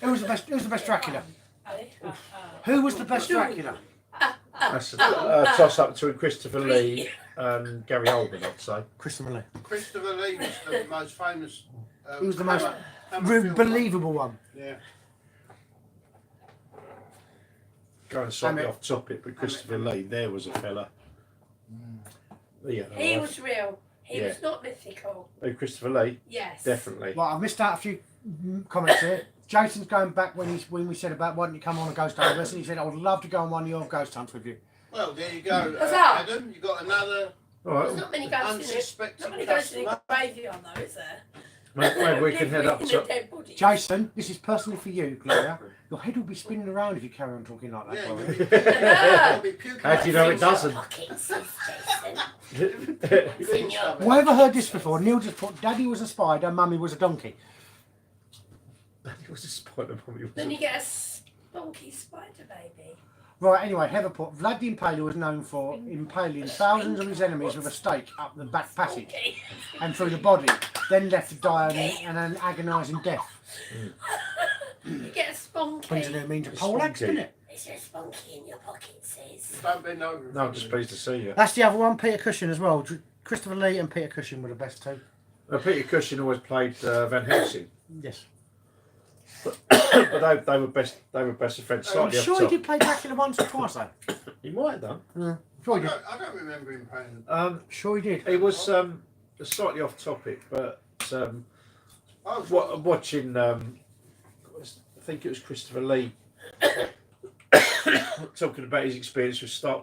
S1: Who was the best? Who was the best Dracula?
S3: Eh?
S1: Who was the best Dracula?
S2: That's a toss-up between Christopher Lee and Gary Oldman, I'd say.
S1: Christopher Lee.
S4: Christopher Lee was the most famous.
S1: He was the most
S4: Hammer film.
S1: believable one.
S4: Yeah.
S2: Going slightly
S1: Hammer.
S2: off topic, but Christopher Lee, there was a fella. Yeah,
S3: He was real. He was not mythical.
S2: Oh, Christopher Lee,
S3: Yes.
S2: definitely.
S1: Well, I've missed out a few comments here. Jason's going back when we said about why don't you come on a ghost hunt with us, and he said I would love to go on one of your ghost hunts with you.
S4: Well, there you go.
S3: Huzzah!
S4: Adam, you got another
S2: All
S3: There's
S2: right,
S3: not many ghosts in it.
S4: unsuspecting
S3: Not many ghosts in
S4: customer.
S3: the graveyard though, is there?
S2: maybe we can head up
S3: In
S2: to.
S3: a dead body.
S1: Jason, this is personally for you, Gloria. Your head will be spinning around if you carry on talking like that,
S4: Yeah,
S1: Gloria.
S4: you'll be puking.
S2: How do you know it doesn't?
S5: Pockets, Jason.
S4: You've been shoving.
S1: Well, ever heard this before? Neil just put Daddy was a spider, Mummy was a donkey.
S2: It was a spider.
S3: Then you get a spunky spider baby.
S1: Right, anyway, Heather put Vlad the Impaler was known for impaling thousands of his enemies with a stake up the back passage
S3: Spunky.
S1: and through the body, then left to die an agonising death.
S3: You get a spunky.
S1: Brings a new means of poleaxe, doesn't it?
S5: Is there spunky in your pocket, sis?
S4: Don't bend over.
S2: No, I'm just pleased to see you.
S1: That's the other one, Peter Cushing as well. Christopher Lee and Peter Cushing were the best two.
S2: Peter Cushing always played Van Helsing,
S1: Yes.
S2: but they were best. They were best of friends.
S1: I'm
S2: Slightly
S1: sure
S2: off
S1: he
S2: top.
S1: did play Dracula once or twice though.
S2: He might have done.
S1: Yeah. Sure he did.
S4: I don't remember him playing.
S1: Sure he did.
S2: It was slightly off topic, but
S4: Oh,
S2: watching. I think it was Christopher Lee talking about his experience with Star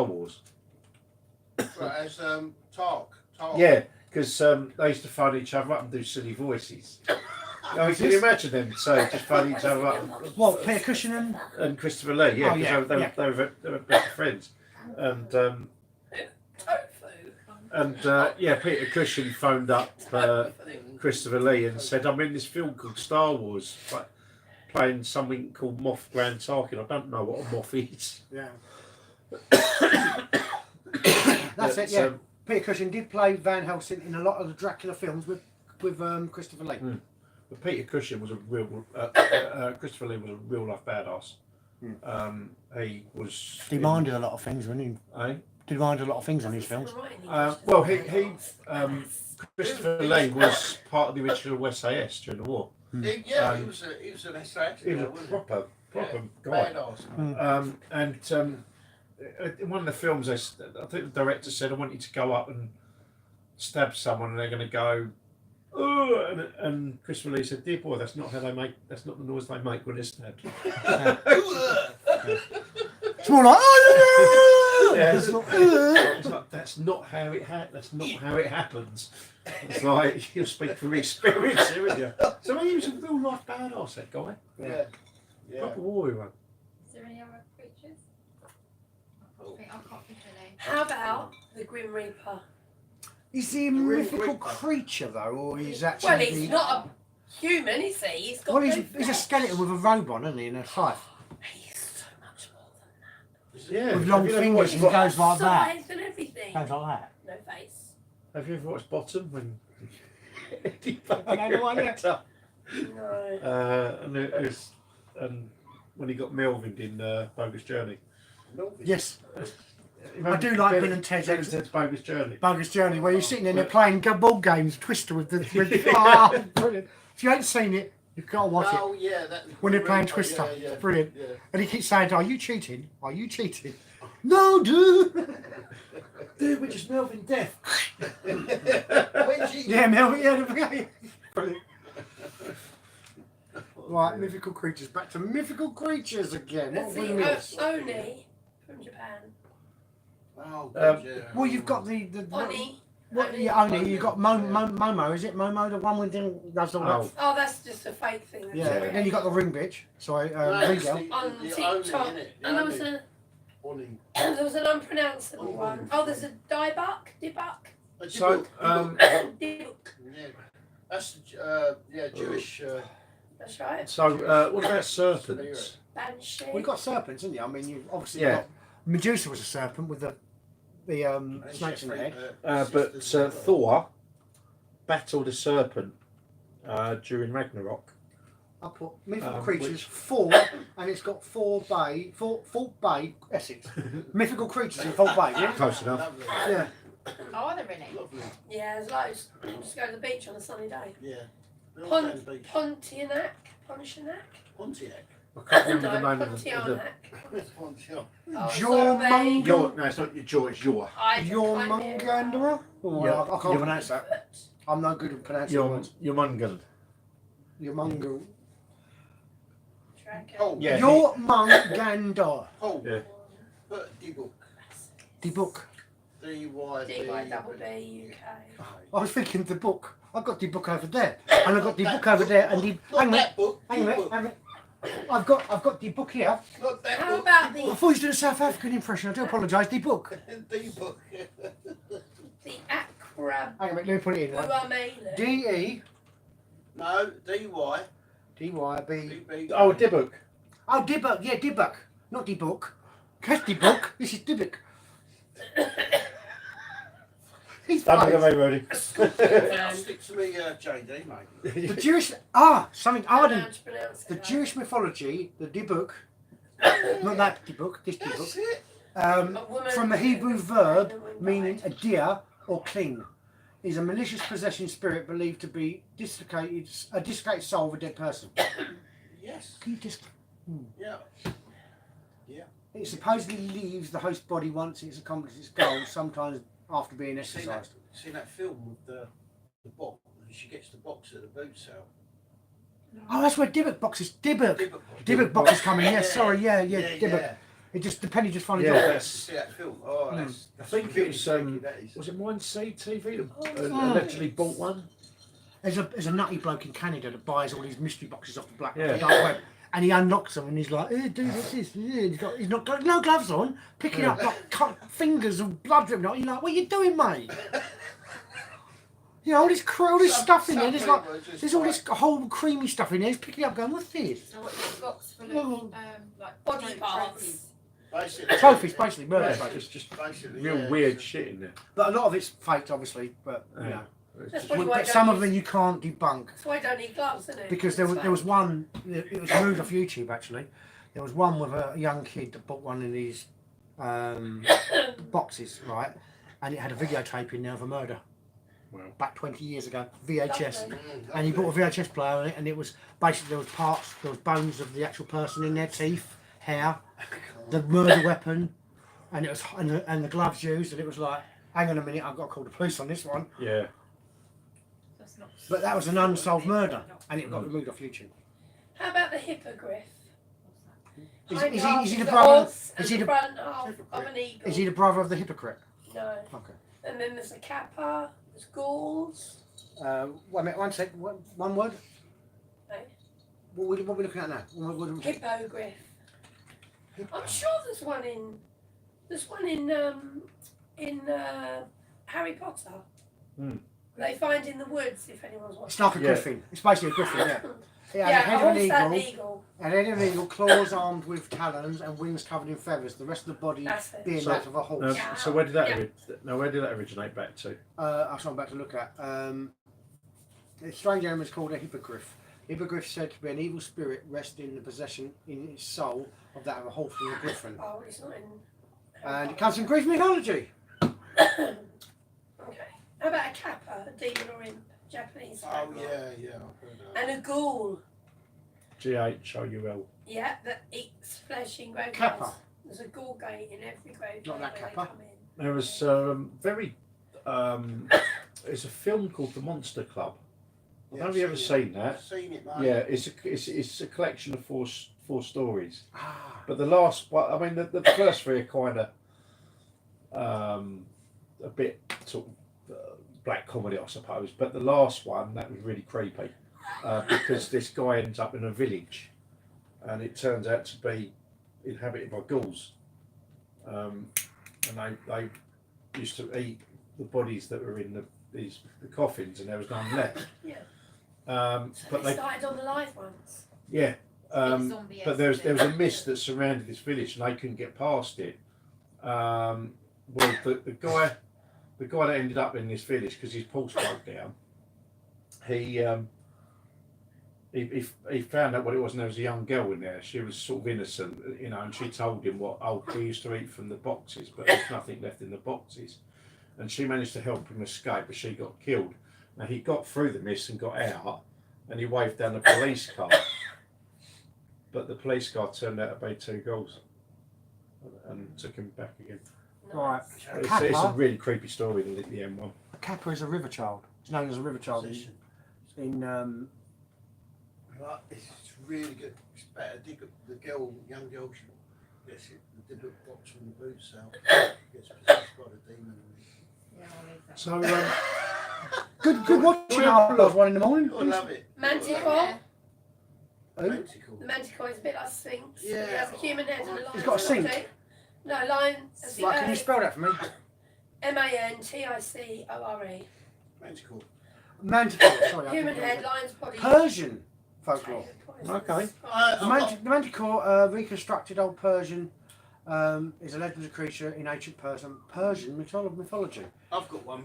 S2: Wars.
S4: right, as talk.
S2: Yeah, because they used to phone each other up and do silly voices. I mean, can you imagine them just phone each other up?
S1: What, Peter Cushing and
S2: Christopher Lee, yeah,
S1: Oh,
S2: because
S1: yeah,
S2: they were best friends. And Peter Cushing phoned up Christopher Lee and said, I'm in this film called Star Wars, playing something called Moff Grand Tarkin. I don't know what a Moff is.
S1: Yeah. That's it, yeah. Peter Cushing did play Van Helsing in a lot of the Dracula films with Christopher Lee.
S2: But Peter Cushing was a real, Christopher Lee was a real life badass. He was.
S1: Demanded a lot of things, wasn't he?
S2: Eh?
S1: Demanded a lot of things on his films.
S2: Well, Christopher Lee was part of the original SAS during the war.
S4: He was an SAS.
S2: He was a proper guy.
S4: Badass.
S2: And in one of the films, I think the director said, I want you to go up and stab someone, and they're going to go, oh, and Christopher Lee said, dear boy, that's not the noise they make when they're stabbed.
S1: It's more like, oh,
S2: Yeah,
S1: it's not,
S2: it's like, that's not how it happens. It's like, you speak from experience here, wouldn't you? So he was a real life badass, that guy.
S4: Yeah.
S2: Proper warrior one.
S6: Is there any other creatures? I can't think of any.
S3: How about the Grim Reaper?
S1: is he a mythical creature though, or he's actually?
S3: Well, he's not a human, is he? He's got
S1: Well,
S3: no
S1: he's a
S3: flesh.
S1: skeleton with a robe on, isn't he, and a scythe
S3: He's so much more than
S2: Yeah.
S1: with long
S2: Have you ever
S1: fingers and
S2: watched
S1: goes like that.
S3: size and everything.
S1: Goes like that.
S3: No face.
S2: Have you ever watched Bottom when?
S1: I know the one, yeah.
S3: No.
S2: And when he got Melvin in Bogus Journey.
S1: Yes, I do like Bill and Ted's
S2: Ted's Bogus Journey.
S1: Bogus Journey, where you're sitting there and they're playing board games, Twister with the. Oh, brilliant! If you ain't seen it, you've got to watch it.
S4: Oh yeah, that.
S1: When they're playing
S4: Reaper,
S1: Twister,
S4: yeah,
S1: it's brilliant.
S4: Yeah.
S1: And he keeps saying, "Are you cheating? Are you cheating?" No, dude.
S2: Dude, we're just Melvin Death.
S1: Yeah, Melvin. Yeah, brilliant. Right, mythical creatures. Back to mythical creatures again. What
S3: Let's
S1: have we
S3: see,
S1: missed?
S3: Oni from Japan.
S4: Oh, yeah.
S1: Well, you've got the
S3: Oni.
S1: what? Yeah, only you've got Momo. Is it Momo, the one with the does all that?
S2: Oh,
S3: Oh, that's just a fake thing. That's
S1: Yeah.
S3: not
S1: Then you got the ring bitch. Sorry, ring girl.
S3: on TikTok. And there was an unpronounceable one. Oh, there's a Dibuk.
S2: so
S3: Dibuk.
S4: Yeah. That's Jewish.
S3: That's right.
S2: so what about serpents?
S3: Banshee.
S1: We've got serpents, haven't you? I mean, you've obviously
S2: Yeah.
S1: got Medusa was a serpent with the snakes in the head.
S2: But Thor battled a serpent during Ragnarok.
S1: I put mythical
S2: Um,
S1: creatures
S2: which-
S1: 4, and it's got Fort Bay, Essex. Mythical creatures in Fort Bay, yeah.
S2: Close enough.
S4: Lovely.
S1: Yeah.
S6: Are there any?
S4: Lovely.
S3: Yeah, there's loads. Just go to the beach on a sunny day.
S4: Yeah. They're all down the beach.
S3: Pontiac.
S4: Pontiac.
S2: I can't remember the
S3: No,
S2: name of the.
S3: Pontianak. Oh,
S1: Jormungandr.
S2: Your, no, it's not your jaw, it's your.
S1: Jormungandr? Oh,
S2: Yeah,
S1: I can't
S2: yeah.
S1: pronounce that. I'm no good at pronouncing words.
S2: Your Mungand.
S1: Jormungandr.
S4: Oh,
S2: Yeah.
S1: Jormungandr.
S4: oh,
S2: Yeah.
S4: but D-book.
S1: The book.
S3: DYWB UK.
S1: I was thinking the book. I've got the book over there, and I've got the book over there, and the.
S4: Not
S1: Hang on,
S4: that book.
S1: hang on,
S4: D-book.
S1: hang on. I've got the book here.
S4: Not that
S3: How
S4: book.
S3: about
S1: I
S3: the
S1: thought you was doing a South African impression. I do apologise. The book.
S4: D-book.
S3: Accra
S1: Hang on, let me put it in. Right?
S3: Buamela?
S1: D-E.
S4: No, D-Y.
S1: D-Y-B.
S4: D-B.
S2: Oh, Dibbuk.
S1: Oh, Dibbuk. Yeah, Dibbuk. Not the book. That's the book. This is Dibbuk. He's
S2: Don't
S1: funny.
S2: look at me, Rudy.
S4: Stick to me, JD, mate.
S1: The Jewish something
S3: I don't know
S1: Arden.
S3: how to pronounce it,
S1: The
S3: though.
S1: Jewish mythology, the Dibbuk, not that Dibbuk, this
S4: That's
S1: Dibbuk,
S4: it.
S3: A woman
S1: from the Hebrew
S3: who
S1: verb
S3: died and
S1: meaning
S3: died.
S1: a deer or cling, is a malicious possessing spirit believed to be a dislocated soul of a dead person.
S4: Yes.
S1: Can you just?
S4: Yeah.
S1: It supposedly leaves the host body once it's accomplished its goal, sometimes after being
S4: Seen that,
S1: exorcised.
S4: seen that film with the box? She gets the box at the boot sale.
S1: Oh, that's where Dibbuk box is. Dibbuk.
S4: D-book.
S1: Dibbuk box is coming. Yeah, sorry. Yeah, Dibbuk.
S4: Yeah.
S1: It just the penny just finally
S2: Yeah,
S1: dropped.
S2: that's-
S4: See that film? Oh, that's
S2: I think
S4: really
S2: it's
S4: freaky, that is.
S2: was it Mine Seed TV that
S1: Oh.
S2: allegedly bought one?
S1: There's a nutty bloke in Canada that buys all these mystery boxes off the black
S2: Yeah.
S1: dark web, and he unlocks them and he's like, dude, what's this? He's not got no gloves on, picking up like cut fingers and blood dripping out. You're like, what are you doing, mate? You know, all this stuff in there. There's like, there's all this whole creamy stuff in there. He's picking it up, going, what's this?
S6: So what you've got full of like
S3: Body
S6: trophies.
S3: parts.
S4: Basically,
S1: Trophies, basically, murder
S4: Yeah.
S1: trophies.
S2: It's just
S4: basically,
S2: real
S4: yeah,
S2: weird
S4: it's-
S2: shit in there.
S1: But a lot of it's faked, obviously. But you
S2: Yeah.
S1: know,
S2: It's
S3: That's
S2: just-
S3: probably why I
S1: but
S3: don't
S1: some of
S3: use-
S1: them you can't debunk.
S3: That's why I don't need gloves, isn't it?
S1: Because there was one, it was moved off YouTube actually. There was one with a young kid that bought one of these boxes, right? And it had a videotape in there of a murder.
S2: Wow.
S1: Back 20 years ago, VHS.
S3: Lovely.
S1: And he bought a VHS player on it, and it was basically there was bones of the actual person in their teeth, hair, the murder weapon, and it was and the gloves used, and it was like, hang on a minute, I've got to call the police on this one.
S2: Yeah.
S6: That's not.
S1: But that was an unsolved murder, and it got removed off YouTube.
S3: How about the hippogriff?
S1: Is
S3: Hind
S1: he
S3: half
S1: the
S3: a
S1: brother?
S3: horse
S1: Is
S3: and
S1: he
S3: the
S1: the
S3: front half of an eagle?
S1: is he the brother of the hypocrite?
S3: No.
S1: Okay.
S3: And then there's a kappa, there's ghouls.
S1: One minute, one sec, one word.
S3: No.
S1: What are we looking at now?
S3: Hippogriff. I'm sure there's one in Harry Potter.
S2: Hmm.
S3: They find in the woods if anyone's
S1: It's
S3: watching.
S1: like a
S2: Yeah.
S1: griffin. It's basically a griffin, yeah. It had
S3: Yeah,
S1: a head
S3: a
S1: of
S3: horse
S1: an
S3: and
S1: eagle,
S3: eagle.
S1: an head of an eagle, claws armed with talons, and wings covered in feathers. The rest of the body
S3: That's it.
S1: being
S2: So-
S1: that of a horse.
S3: Yeah.
S2: So where did that
S3: Yeah.
S2: where did that originate back to?
S1: That's what I'm about to look at. A strange animal is called a hippogriff. Hippogriff is said to be an evil spirit resting in the possession in its soul of that of a horse and a griffin.
S3: Oh, it's not in.
S1: And it comes from Greek mythology.
S3: Okay. How about a kappa, a demon or imp, Japanese?
S4: Oh
S3: folklore?
S4: yeah, I've heard that.
S3: And a ghoul.
S2: GHOUL.
S3: Yeah, that eats flesh in graveyards.
S1: Kappa.
S3: There's a ghoul gate in every graveyard.
S1: Not that
S3: where they
S1: kappa.
S3: come in.
S2: There was very. There's a film called The Monster Club.
S4: Yeah,
S2: Have you ever seen that?
S4: I've seen it, mate.
S2: Yeah, it's a collection of four stories.
S1: Ah,
S2: But the last one, I mean, the first three are kind of a bit sort of black comedy, I suppose. But the last one, that was really creepy because this guy ends up in a village, and it turns out to be inhabited by ghouls, and they used to eat the bodies that were in the coffins, and there was none left.
S3: Yeah.
S2: But
S3: They
S2: they,
S3: started on the live ones.
S2: yeah.
S6: Zombie-esque,
S2: But there was
S6: isn't
S2: a mist that surrounded this village, and they couldn't get past it. Well, the guy that ended up in this village because his pulse broke down, he found out what it was, and there was a young girl in there. She was sort of innocent, you know, and she told him what he used to eat from the boxes, but there's nothing left in the boxes. And she managed to help him escape, but she got killed. Now he got through the mist and got out, and he waved down the police car. but the police guy turned out to be 2 goals and took him back again.
S1: Right.
S3: Nice.
S2: It's a
S1: Kappa.
S2: really creepy story, the M1.
S1: A Kappa is a river child. It's known as a river child in
S4: Right, it's really good. It's better. The young girl, she gets it. The dip box from the boot cell. Gets possessed by the demon.
S6: Yeah, I'll leave that.
S1: so good watching half past 1 in the morning.
S4: I love it.
S3: Manticore.
S1: Who?
S4: Manticore.
S3: The manticore is a bit like a sphinx.
S4: Yeah.
S3: It has a human head and a lion.
S1: It's got a sink.
S3: No, lion.
S1: Right, can you spell that for me?
S3: Manticore.
S4: Manticore.
S1: Manticore. Sorry, I
S3: Human
S1: didn't
S3: head,
S1: know
S3: lion's body.
S1: that. Persian folklore.
S2: Okay.
S1: The Manticore, reconstructed old Persian, is a legendary creature in ancient Persian mythology.
S4: I've got one.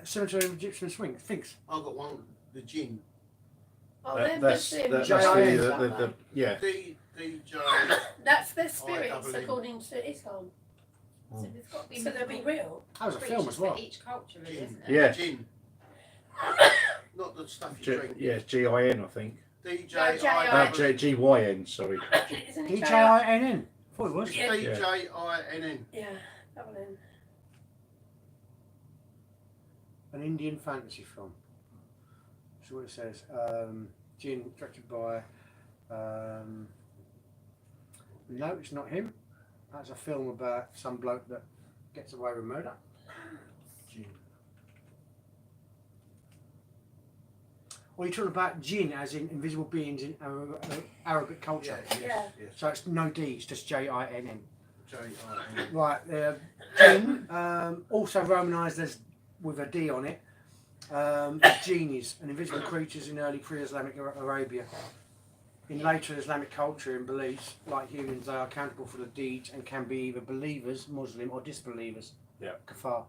S1: Similar to an Egyptian sphinx.
S4: I've got one. The jinn.
S3: Oh,
S2: That's
S3: they're
S2: that's
S1: Giant.
S2: the yeah.
S4: DJ.
S3: That's their spirits
S4: double in.
S3: according to Islam.
S6: So there's got to be
S3: So they'll be real.
S1: That was a film as well.
S6: For each culture, really, isn't it?
S2: Yeah.
S4: Gin. Not the stuff you drink.
S2: Yeah, GIN, I think.
S4: DJ.
S3: No, J-I-N.
S2: GYN, sorry.
S3: Isn't it
S1: DJINN. Thought it was.
S3: Yeah.
S4: DJINN.
S3: Yeah, double in.
S1: An Indian fantasy film. That's what it says. Jin, directed by. No, it's not him. That's a film about some bloke that gets away with murder.
S4: Gin.
S1: Or you're talking about jinn as in invisible beings in Arabic culture.
S3: Yeah.
S4: Yes.
S1: So it's no D, it's just JINN.
S4: JINN.
S1: Right, jinn, also romanised as with a D on it. Genies and invisible creatures in early pre-Islamic Arabia. In later Islamic culture and beliefs, like humans, they are accountable for the deeds and can be either believers, Muslim, or disbelievers.
S2: Yeah.
S1: Kafar.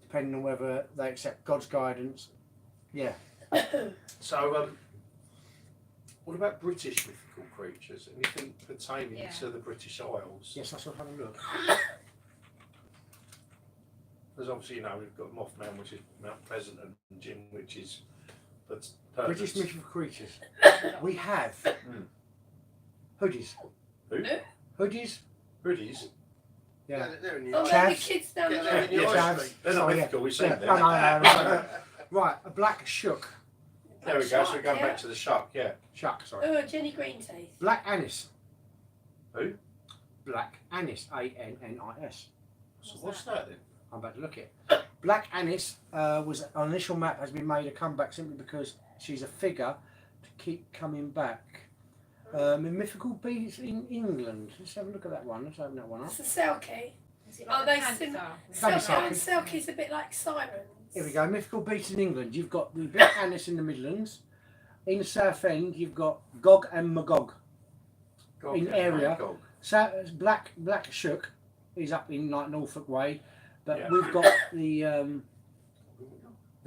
S1: Depending on whether they accept God's guidance. Yeah.
S2: So, what about British mythical creatures? Anything pertaining
S6: Yeah.
S2: to the British Isles?
S1: Yes, I shall have a look.
S2: There's obviously, we've got Mothman, which is Mount Pleasant, and Jim, which is
S1: British mythical creatures. We have hoodies.
S2: Who?
S1: Hoodies?
S2: Hoodies.
S1: Yeah.
S4: They're in
S3: Oh,
S4: the
S3: they're the
S1: Chavs.
S3: kids down the
S4: Get them
S3: road.
S4: in the
S1: Yeah,
S4: ice
S1: Chavs.
S4: cream.
S2: They're not
S1: Sorry,
S2: mythical, we've seen
S1: Yeah,
S2: them.
S1: no. Right, a black shook.
S2: There we go, so we're going back to the shark, yeah.
S1: Shuck, sorry.
S3: Oh, Jenny Green Teeth.
S1: Black anise.
S2: Who?
S1: Black anise. ANNIS.
S2: So what's that then?
S1: I'm about to look at it. Black anise was an initial map has been made a comeback simply because she's a figure to keep coming back. In mythical beasts in England. Let's have a look at that one. Let's open that one up.
S3: It's a Selkie.
S6: Is it
S3: Are
S6: like
S3: they
S6: the
S3: sim-
S6: panther?
S1: That'd be
S3: Selkie,
S1: Selkie.
S3: Selkie's a bit like sirens.
S1: Here we go. Mythical beasts in England. You've got the Black anise in the Midlands. In Southend, you've got Gog and Magog.
S2: Gog
S1: In
S2: and
S1: area.
S2: Magog.
S1: Black Shook is up in like Norfolk way, but
S2: Yeah.
S1: we've got the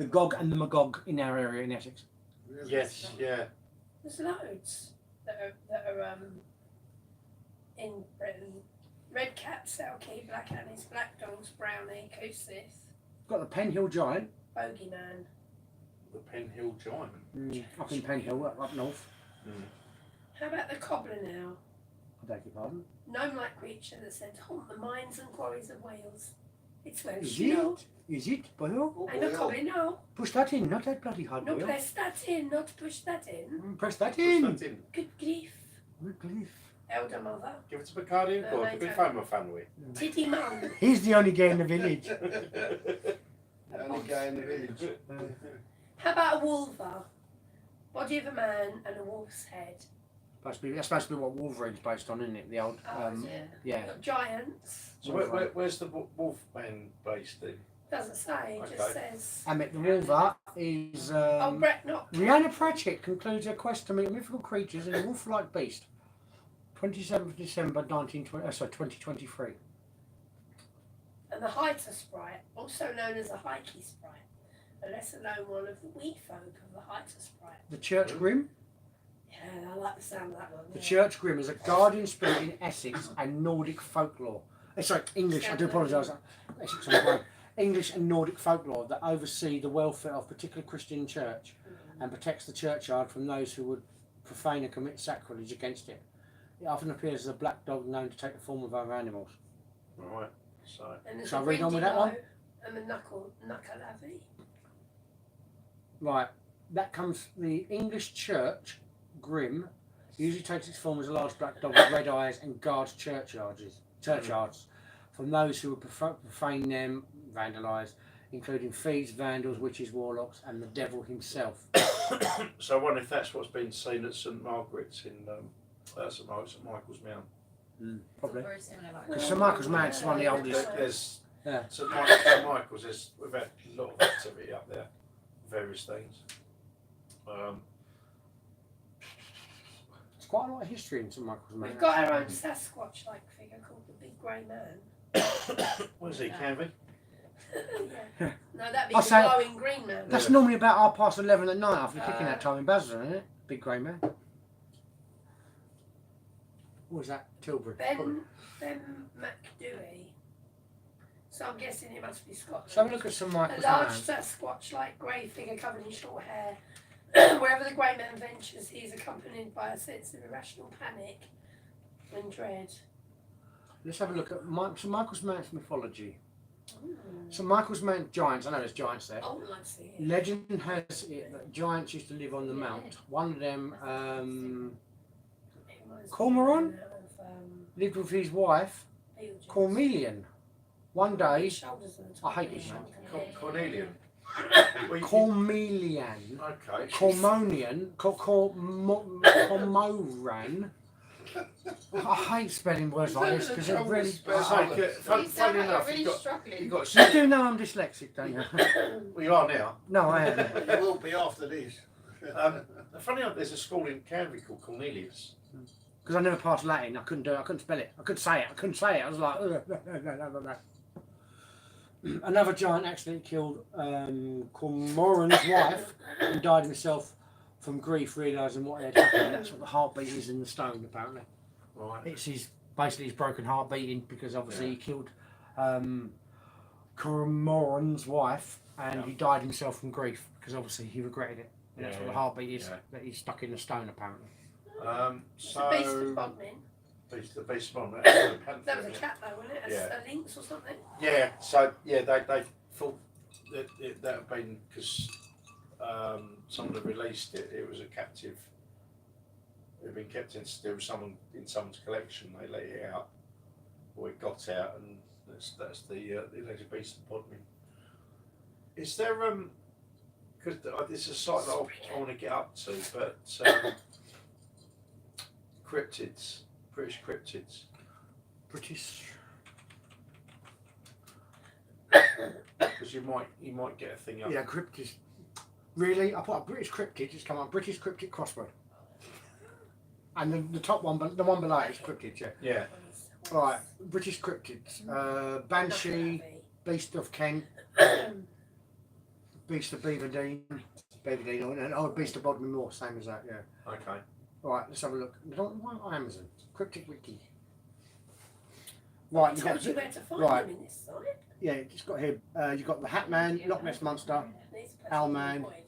S1: Gog and the Magog in our area in Essex.
S2: Yes, yeah.
S3: There's loads that are in Britain. Red cat, Selkie, black anise, black dogs, brownie, Coosith,
S1: Got the Penhill Giant
S3: bogeyman.
S2: The Penhill Giant.
S1: up in Penhill, up north.
S3: How about the cobbler now?
S1: I beg your pardon.
S3: Gnome-like creature that said haunt the mines and quarries of Wales. It's Welsh,
S1: Is
S3: you know.
S1: it? Is it? Boyle?
S3: I'm a cobbler now.
S1: Push that in, not that bloody hard
S3: No,
S1: boil.
S3: press that in, not push that in.
S1: Press that
S2: Push
S1: in.
S2: that in.
S3: Good grief.
S1: Good grief.
S3: Elder mother.
S2: Give it to Bacardi and
S3: No,
S2: God.
S3: no,
S2: Give it
S3: don't.
S2: my family.
S3: Titty mum.
S1: He's the only guy in the village.
S4: The only guy in the village.
S3: How about a wolver? Body of a man and a wolf's head.
S1: That's supposed to be what Wolverine's based on, isn't it? The old,
S3: Oh, is it?
S1: yeah.
S3: You've got giants.
S2: So where's the Wolfman based in?
S3: Doesn't say, it just says.
S1: Amit the Wolver is.
S3: Oh, Brett not.
S1: Rihanna Pratchett concludes her quest to meet mythical creatures in a wolf-like beast. 27th December 2023.
S3: And the Heiter sprite, also known as a Heike sprite, a lesser known one of the wee folk of the Heiter sprite.
S1: The Church Grim.
S3: Yeah, I like the sound of that one.
S1: The
S3: yeah.
S1: Church Grim is a guardian spirit in Essex and Nordic folklore. Sorry, English. I do apologise. Essex on the brain. English and Nordic folklore that oversee the welfare of particular Christian church and protects the churchyard from those who would
S7: profane or commit sacrilege against it. It often appears as a black dog known to take the form of other animals.
S2: Right. So.
S3: And there's
S7: Shall
S3: a
S7: I read on with that one?
S3: Wendigo and the Knuckleavy.
S7: Right, that comes. The English church, Grim, usually takes its form as a large black dog with red eyes and guards churchyards from those who would profane them, vandalise, including thieves, vandals, witches, warlocks, and the devil himself.
S2: So I wonder if that's what's been seen at St Margaret's in St Michael's Mount.
S7: Probably.
S6: Very similar, like
S7: Because St Michael's Mount's one of the oldest.
S2: There's
S7: Yeah.
S2: St Michael's. We've had a lot of activity up there, various things.
S7: There's quite a lot of history in St Michael's Mount.
S3: We've got our own Sasquatch-like figure called the Big Grey Man.
S2: What is he, Canvey?
S3: Yeah. No, that'd be
S7: I'll
S3: the
S7: say-
S3: glowing green man.
S7: That's normally about 11:30 at night after kicking that time in Basildon, isn't it? Big grey man. What was that? Tilbury.
S3: Ben McDewey. So I'm guessing it must be Scotland.
S7: So have a look at St
S3: A
S7: Michael's
S3: large
S7: Mount.
S3: Sasquatch-like grey figure covered in short hair. Wherever the grey man ventures, he is accompanied by a sense of irrational panic and dread.
S7: Let's have a look at St Michael's Mount's mythology.
S3: Ooh.
S7: St Michael's Mount giants. I know there's giants there.
S3: Oh, I'd see it.
S7: Legend has it that giants used to live on the mount. One of them
S3: It reminds me
S7: Cormoran?
S3: of,
S7: lived with his wife,
S3: Beetlejuice.
S7: Cormelian. One day,
S3: His shoulders are the top
S7: I hate
S3: of his
S7: this man.
S3: shoulder.
S2: Cornelian.
S7: Cormelian,
S2: Okay.
S7: Cormonian, Cormoran. I hate spelling words like this because it really.
S2: It's like,
S6: You
S2: funny
S6: sound like
S2: enough,
S6: you're really struggling.
S2: you got.
S7: You do know I'm dyslexic, don't you?
S2: We are now.
S7: No, I haven't.
S4: It will be after this.
S2: Funny enough, there's a school in Canterbury called Cornelius.
S7: Because I never passed Latin. I couldn't do it. I couldn't spell it. I couldn't say it. I was like, ugh. Another giant accidentally killed Cormoran's wife and died himself from grief, realising what had happened. That's what the heartbeat is in the stone, apparently.
S2: Right.
S7: It's basically his broken heart beating because obviously he killed Cormoran's wife and he died himself from grief because obviously he regretted it. And that's what the heartbeat is, that he's stuck in the stone, apparently.
S3: The Beast of Bodmin.
S2: The Beast of Bodmin.
S3: That was a cat though, wasn't it? A lynx or something?
S2: Yeah, so yeah, they thought that that had been because someone had released it. It was a captive. It had been kept there was someone in someone's collection. They let it out, or it got out, and that's the alleged Beast of Bodmin. Is there because this is a site that I want to get up to, but cryptids, British cryptids.
S7: British.
S2: Because you might get a thing up.
S7: Yeah, cryptids. Really? I put up British cryptids, it's come up British cryptid crossword. And the top one, the one below it is cryptids, yeah.
S2: Yeah.
S7: Right, British cryptids. Banshee, Beast of Kent, Beast of Beaverdene, and Beast of Bodmin Moor, same as that, yeah.
S2: Okay.
S7: Right, let's have a look. Why not Amazon? Cryptic Wiki. Right,
S3: You
S7: you've
S3: told
S7: got
S3: you where to find
S7: right.
S3: them in this site.
S7: yeah, it's got here. You've got the Hat Man, Loch Ness Monster.
S3: These
S7: Owlman.
S3: places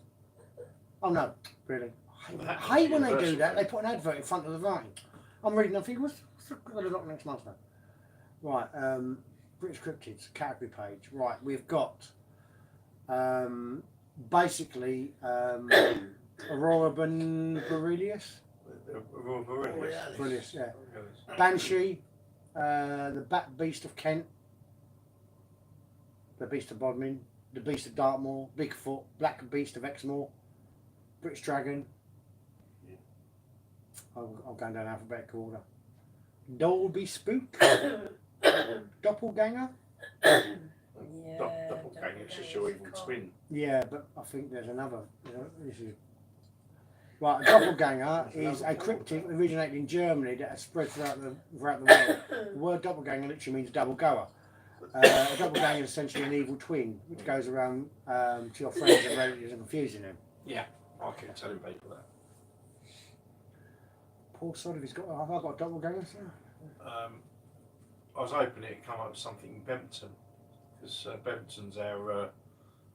S7: Oh no, really?
S2: Well,
S7: I
S2: that
S7: hate when they do
S2: universal
S7: that. They
S2: thing.
S7: put an advert in front of the writing. I'm reading. I'm thinking, what's the Loch Ness Monster? Right, British cryptids category page. Right, we've got basically Aurora Borealis. Borealis, yeah. Banshee, the Bat Beast of Kent, the Beast of Bodmin, the Beast of Dartmoor, Bigfoot, Black Beast of Exmoor, British Dragon. I'm going down alphabetical order. Dolby Spook, Doppelganger.
S2: Doppelganger, it's just your evil twin.
S7: Yeah, but I think there's another. This is right. A doppelganger is a cryptid originated in Germany that has spread throughout the world. The word doppelganger literally means double goer. A doppelganger is essentially an evil twin, which goes around to your friends and relatives and confusing them.
S2: Yeah, I keep telling people that.
S7: Poor sod if he's got. Have I got a doppelganger?
S2: I was hoping it'd come up with something in Bempton, because Bempton's our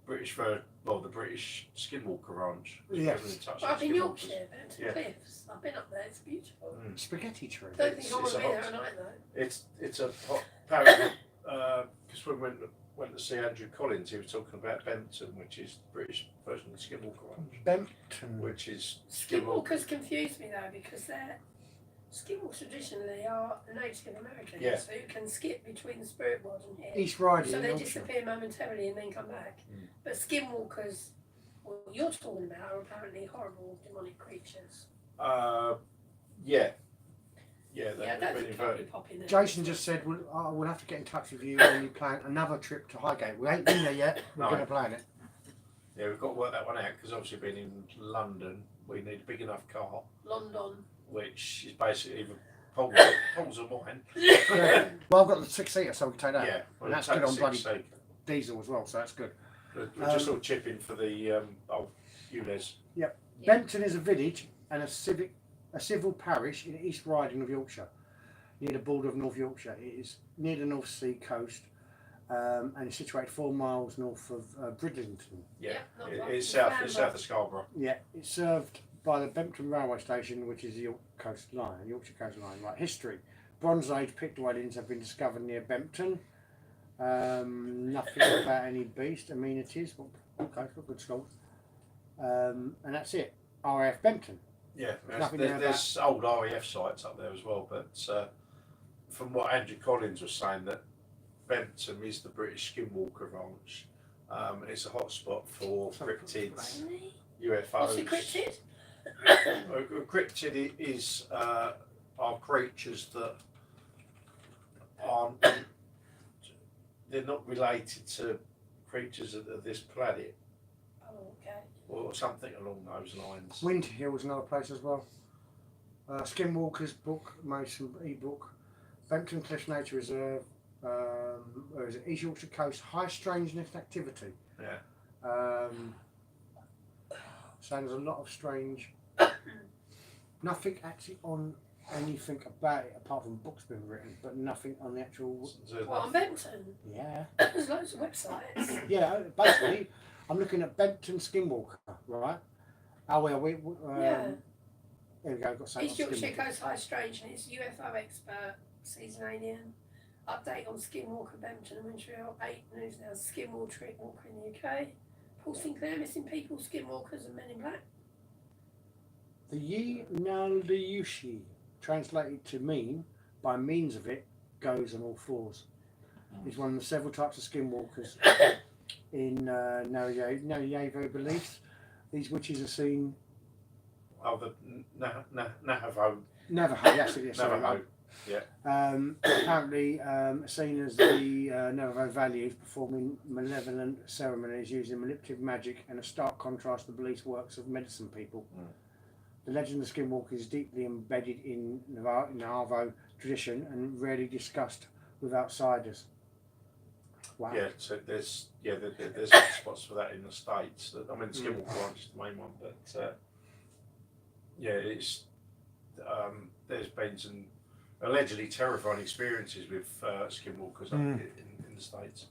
S2: British the British Skinwalker Ranch.
S1: Yes.
S3: Up in Yorkshire, Benton
S2: Yeah.
S3: Cliffs. I've been up there. It's beautiful.
S1: Spaghetti tree.
S3: Don't think I want
S2: It's
S3: to
S2: a
S3: be
S2: hot-
S3: there at night though.
S2: It's a hot apparently because when we went to see Andrew Collins, he was talking about Benton, which is the British version of Skinwalker Ranch,
S1: Bempton.
S2: which is
S3: Skinwalkers confuse me though because they're skinwalkers traditionally are Native Americans
S2: Yeah.
S3: who can skip between the spirit world and here.
S1: East Riding.
S3: So
S1: in
S3: they
S1: Yorkshire.
S3: disappear momentarily and then come back.
S2: Mm.
S3: But skinwalkers, what you're talking about, are apparently horrible demonic creatures.
S2: yeah,
S3: Yeah, I
S2: they've
S3: don't
S2: been
S3: think I'll be
S2: inverted.
S3: popping there.
S1: Jason just said we'll have to get in touch with you when you plan another trip to Highgate. We ain't been there yet. We're
S2: No.
S1: going to plan it.
S2: Yeah, we've got to work that one out because obviously being in London, we need a big enough car,
S3: London.
S2: which is basically either Paul's or mine.
S1: Yeah. Well, I've got the 6-seater, so we can take that.
S2: Yeah,
S1: And that's
S2: take
S1: good on
S2: the
S1: bloody
S2: 6-seat.
S1: diesel as well, so that's good.
S2: We're just all chipping for the old ULEZ.
S1: Bempton is a village and a civil parish in East Riding of Yorkshire, near the border of North Yorkshire. It is near the North Sea coast and is situated 4 miles north of Bridlington.
S2: Yeah,
S3: not
S2: it-
S3: far
S2: it's
S3: from
S2: south
S3: Canberra.
S2: of Scarborough.
S1: Yeah, it's served by the Bempton Railway Station, which is the Yorkshire Coast Line. Right, history. Bronze Age pit dwellings have been discovered near Bempton. Nothing about any beast amenities. Okay, it's got good schools. And that's it. RAF Bempton.
S2: Yeah,
S1: nothing there
S2: there's old RAF sites up there as well, but from what Andrew Collins was saying, that Bempton is the British Skinwalker Ranch. It's a hot spot for cryptids,
S3: Really?
S2: UFOs.
S3: What's a cryptid?
S2: A cryptid is are creatures that aren't. They're not related to creatures of this planet
S3: Oh, okay.
S2: or something along those lines.
S1: Winter Hill is another place as well. Skinwalker's book, Mason e-book. Bempton Cliffs Nature Reserve. Where is it? East Yorkshire Coast. High strangeness activity.
S2: Yeah.
S1: So there's a lot of strange. Nothing actually on anything about it apart from books being written, but nothing on the actual.
S3: What, on Benton?
S1: Yeah.
S3: There's loads of websites.
S1: Yeah. Basically, I'm looking at Bempton Skinwalker, right? Oh well,
S3: Yeah.
S1: Here we go. Got something
S3: East
S1: on
S3: Yorkshire
S1: Skinwalker.
S3: Coast High Strangeness, UFO expert, season alien. Update on Skinwalker, Bempton and Montreal. 8 news now. Skinwalker in the UK. Paul Sinclair, missing people, Skinwalkers and Men in Black.
S1: The Yi Naldayushi, translated to mean, by means of it, goes on all fours. Is one of the several types of skinwalkers in Narayevo beliefs. These witches are seen.
S2: Oh, the Navajo.
S1: Navajo, yes, it is. Sorry,
S2: Navajo.
S1: apparently seen as the Navajo values, performing malevolent ceremonies using manipulative magic and a stark contrast to the beliefs works of medicine people.
S2: Mm.
S1: The legend of Skinwalker is deeply embedded in Navajo tradition and rarely discussed with outsiders. Wow.
S2: Yeah, so there's spots for that in the States. I mean, Skinwalker Ranch is the main one, but it's there's been some allegedly terrifying experiences with skinwalkers up in the States.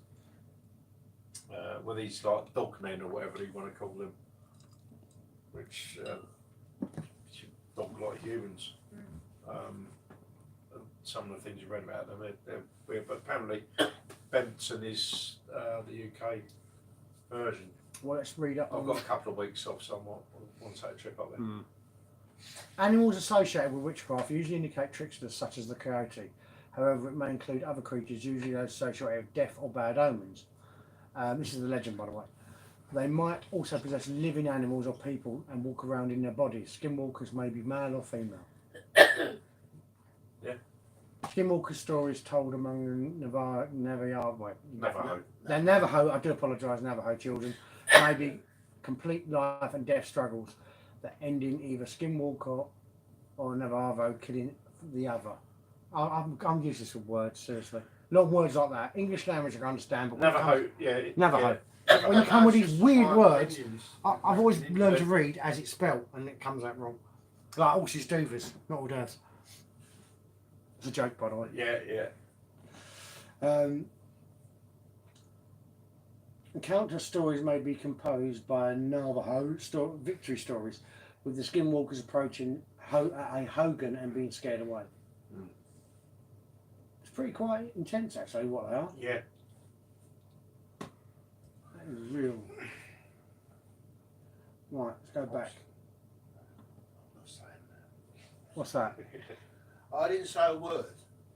S2: Well, these like dogmen or whatever you want to call them, which dog like humans. Some of the things you read about them, they're weird, but apparently Benton is the UK version.
S1: Well, let's read up
S2: I've
S1: on
S2: got a couple of weeks off, so I want to take a trip up there.
S1: Animals associated with witchcraft usually indicate tricksters such as the coyote. However, it may include other creatures, usually those associated with death or bad omens. This is the legend, by the way. They might also possess living animals or people and walk around in their bodies. Skinwalkers may be male or female.
S2: Yeah.
S1: Skinwalker stories told among the
S2: Navajo.
S1: the Navajo, I do apologise, Navajo children, may be complete life and death struggles that end in either Skinwalker or Navajo killing the other. I'm useless with words, seriously. Long words like that. English language I can understand, but
S2: Navajo,
S1: Navajo.
S2: Yeah.
S1: When you come with these
S4: Just
S1: weird
S4: five
S1: words,
S4: opinions.
S1: I've always learned to read as it's spelt, and it comes out wrong. Like horses doovers, not all doves. It's a joke, by the way.
S2: Yeah.
S7: Countless stories may be composed by Navajo victory stories, with the skinwalkers approaching a Hogan and being scared away.
S2: Mm.
S7: It's pretty quite intense, actually, what they are.
S2: Yeah.
S7: That is real. Right, let's go back. What's that?
S4: I didn't say a word.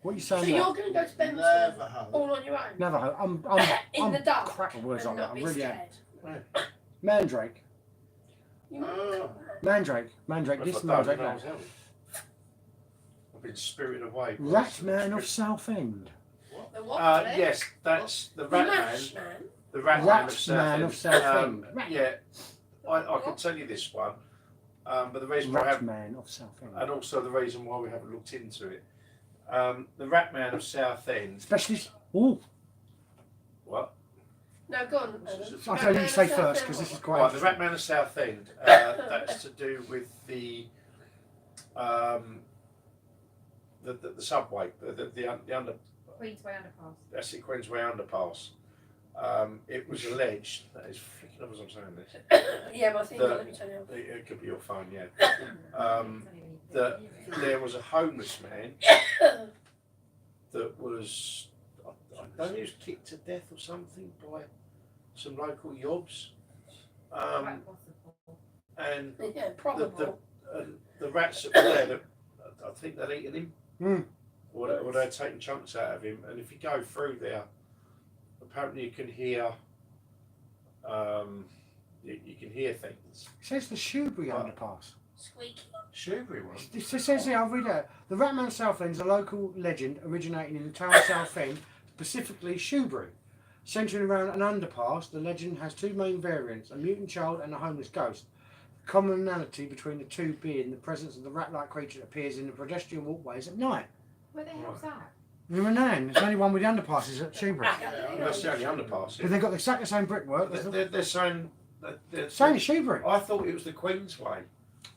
S7: What are you
S3: So
S7: saying?
S3: you're going to go to Bedford
S4: Navajo.
S3: all on your own?
S7: Navajo.
S3: In
S7: I'm
S3: the dark
S7: crap at words
S3: and
S7: like that.
S3: not
S7: I
S3: be
S7: really am.
S3: scared.
S7: Mandrake.
S3: You might
S4: Oh.
S3: come back.
S7: Mandrake. This
S2: If I
S7: Mandrake.
S2: don't, I was I've been spirited away. by
S7: Rat
S2: some
S7: Man of
S2: spirit.
S7: Southend.
S3: The what? sorry?
S2: Yes, that's the
S3: The
S2: Rat Man.
S3: Mash Man.
S2: The Rat Man of
S7: Man of Southend.
S2: Yeah, I can tell you this one, but the reason why I
S7: Rat
S2: haven't,
S7: Man of Southend.
S2: and also the reason why we haven't looked into it, the Rat Man of Southend.
S7: Specialist. Oh,
S2: What?
S3: No, go on.
S7: I'll tell you to say first because this is quite.
S2: Right, the Rat Man of Southend. That's to do with the subway, the under.
S6: Queensway Underpass.
S2: That's it, Queensway Underpass. It was alleged that is freaking up as I'm saying this.
S3: Yeah, my thing.
S2: The-
S3: Let me turn it off.
S2: It could be your phone, yeah. That there was a homeless man that was, I don't know, he was kicked to death or something by some local yobs.
S6: Quite possible.
S2: And
S3: Yeah, probable.
S2: the rats that were there, I think they'd eaten him.
S7: Mm.
S2: Or they'd taken chunks out of him. And if you go through there, apparently you can hear, you can hear things.
S7: It says the Shoebury
S2: Right.
S7: Underpass.
S3: Squeaky.
S2: Shoebury one.
S7: It says here, I'll read it out. The Rat Man of Southend is a local legend originating in the town of Southend, specifically Shoebury. Centering around an underpass, the legend has two main variants, a mutant child and a homeless ghost. The commonality between the two being the presence of the rat-like creature that appears in the pedestrian walkways at night.
S6: Where the hell's that?
S7: The Renan, there's only one with the underpasses at Shoebury.
S2: That's the only underpass.
S7: But they've got exactly the same brickwork.
S2: They're saying
S7: Same as Shoebury.
S2: I thought it was the Queensway.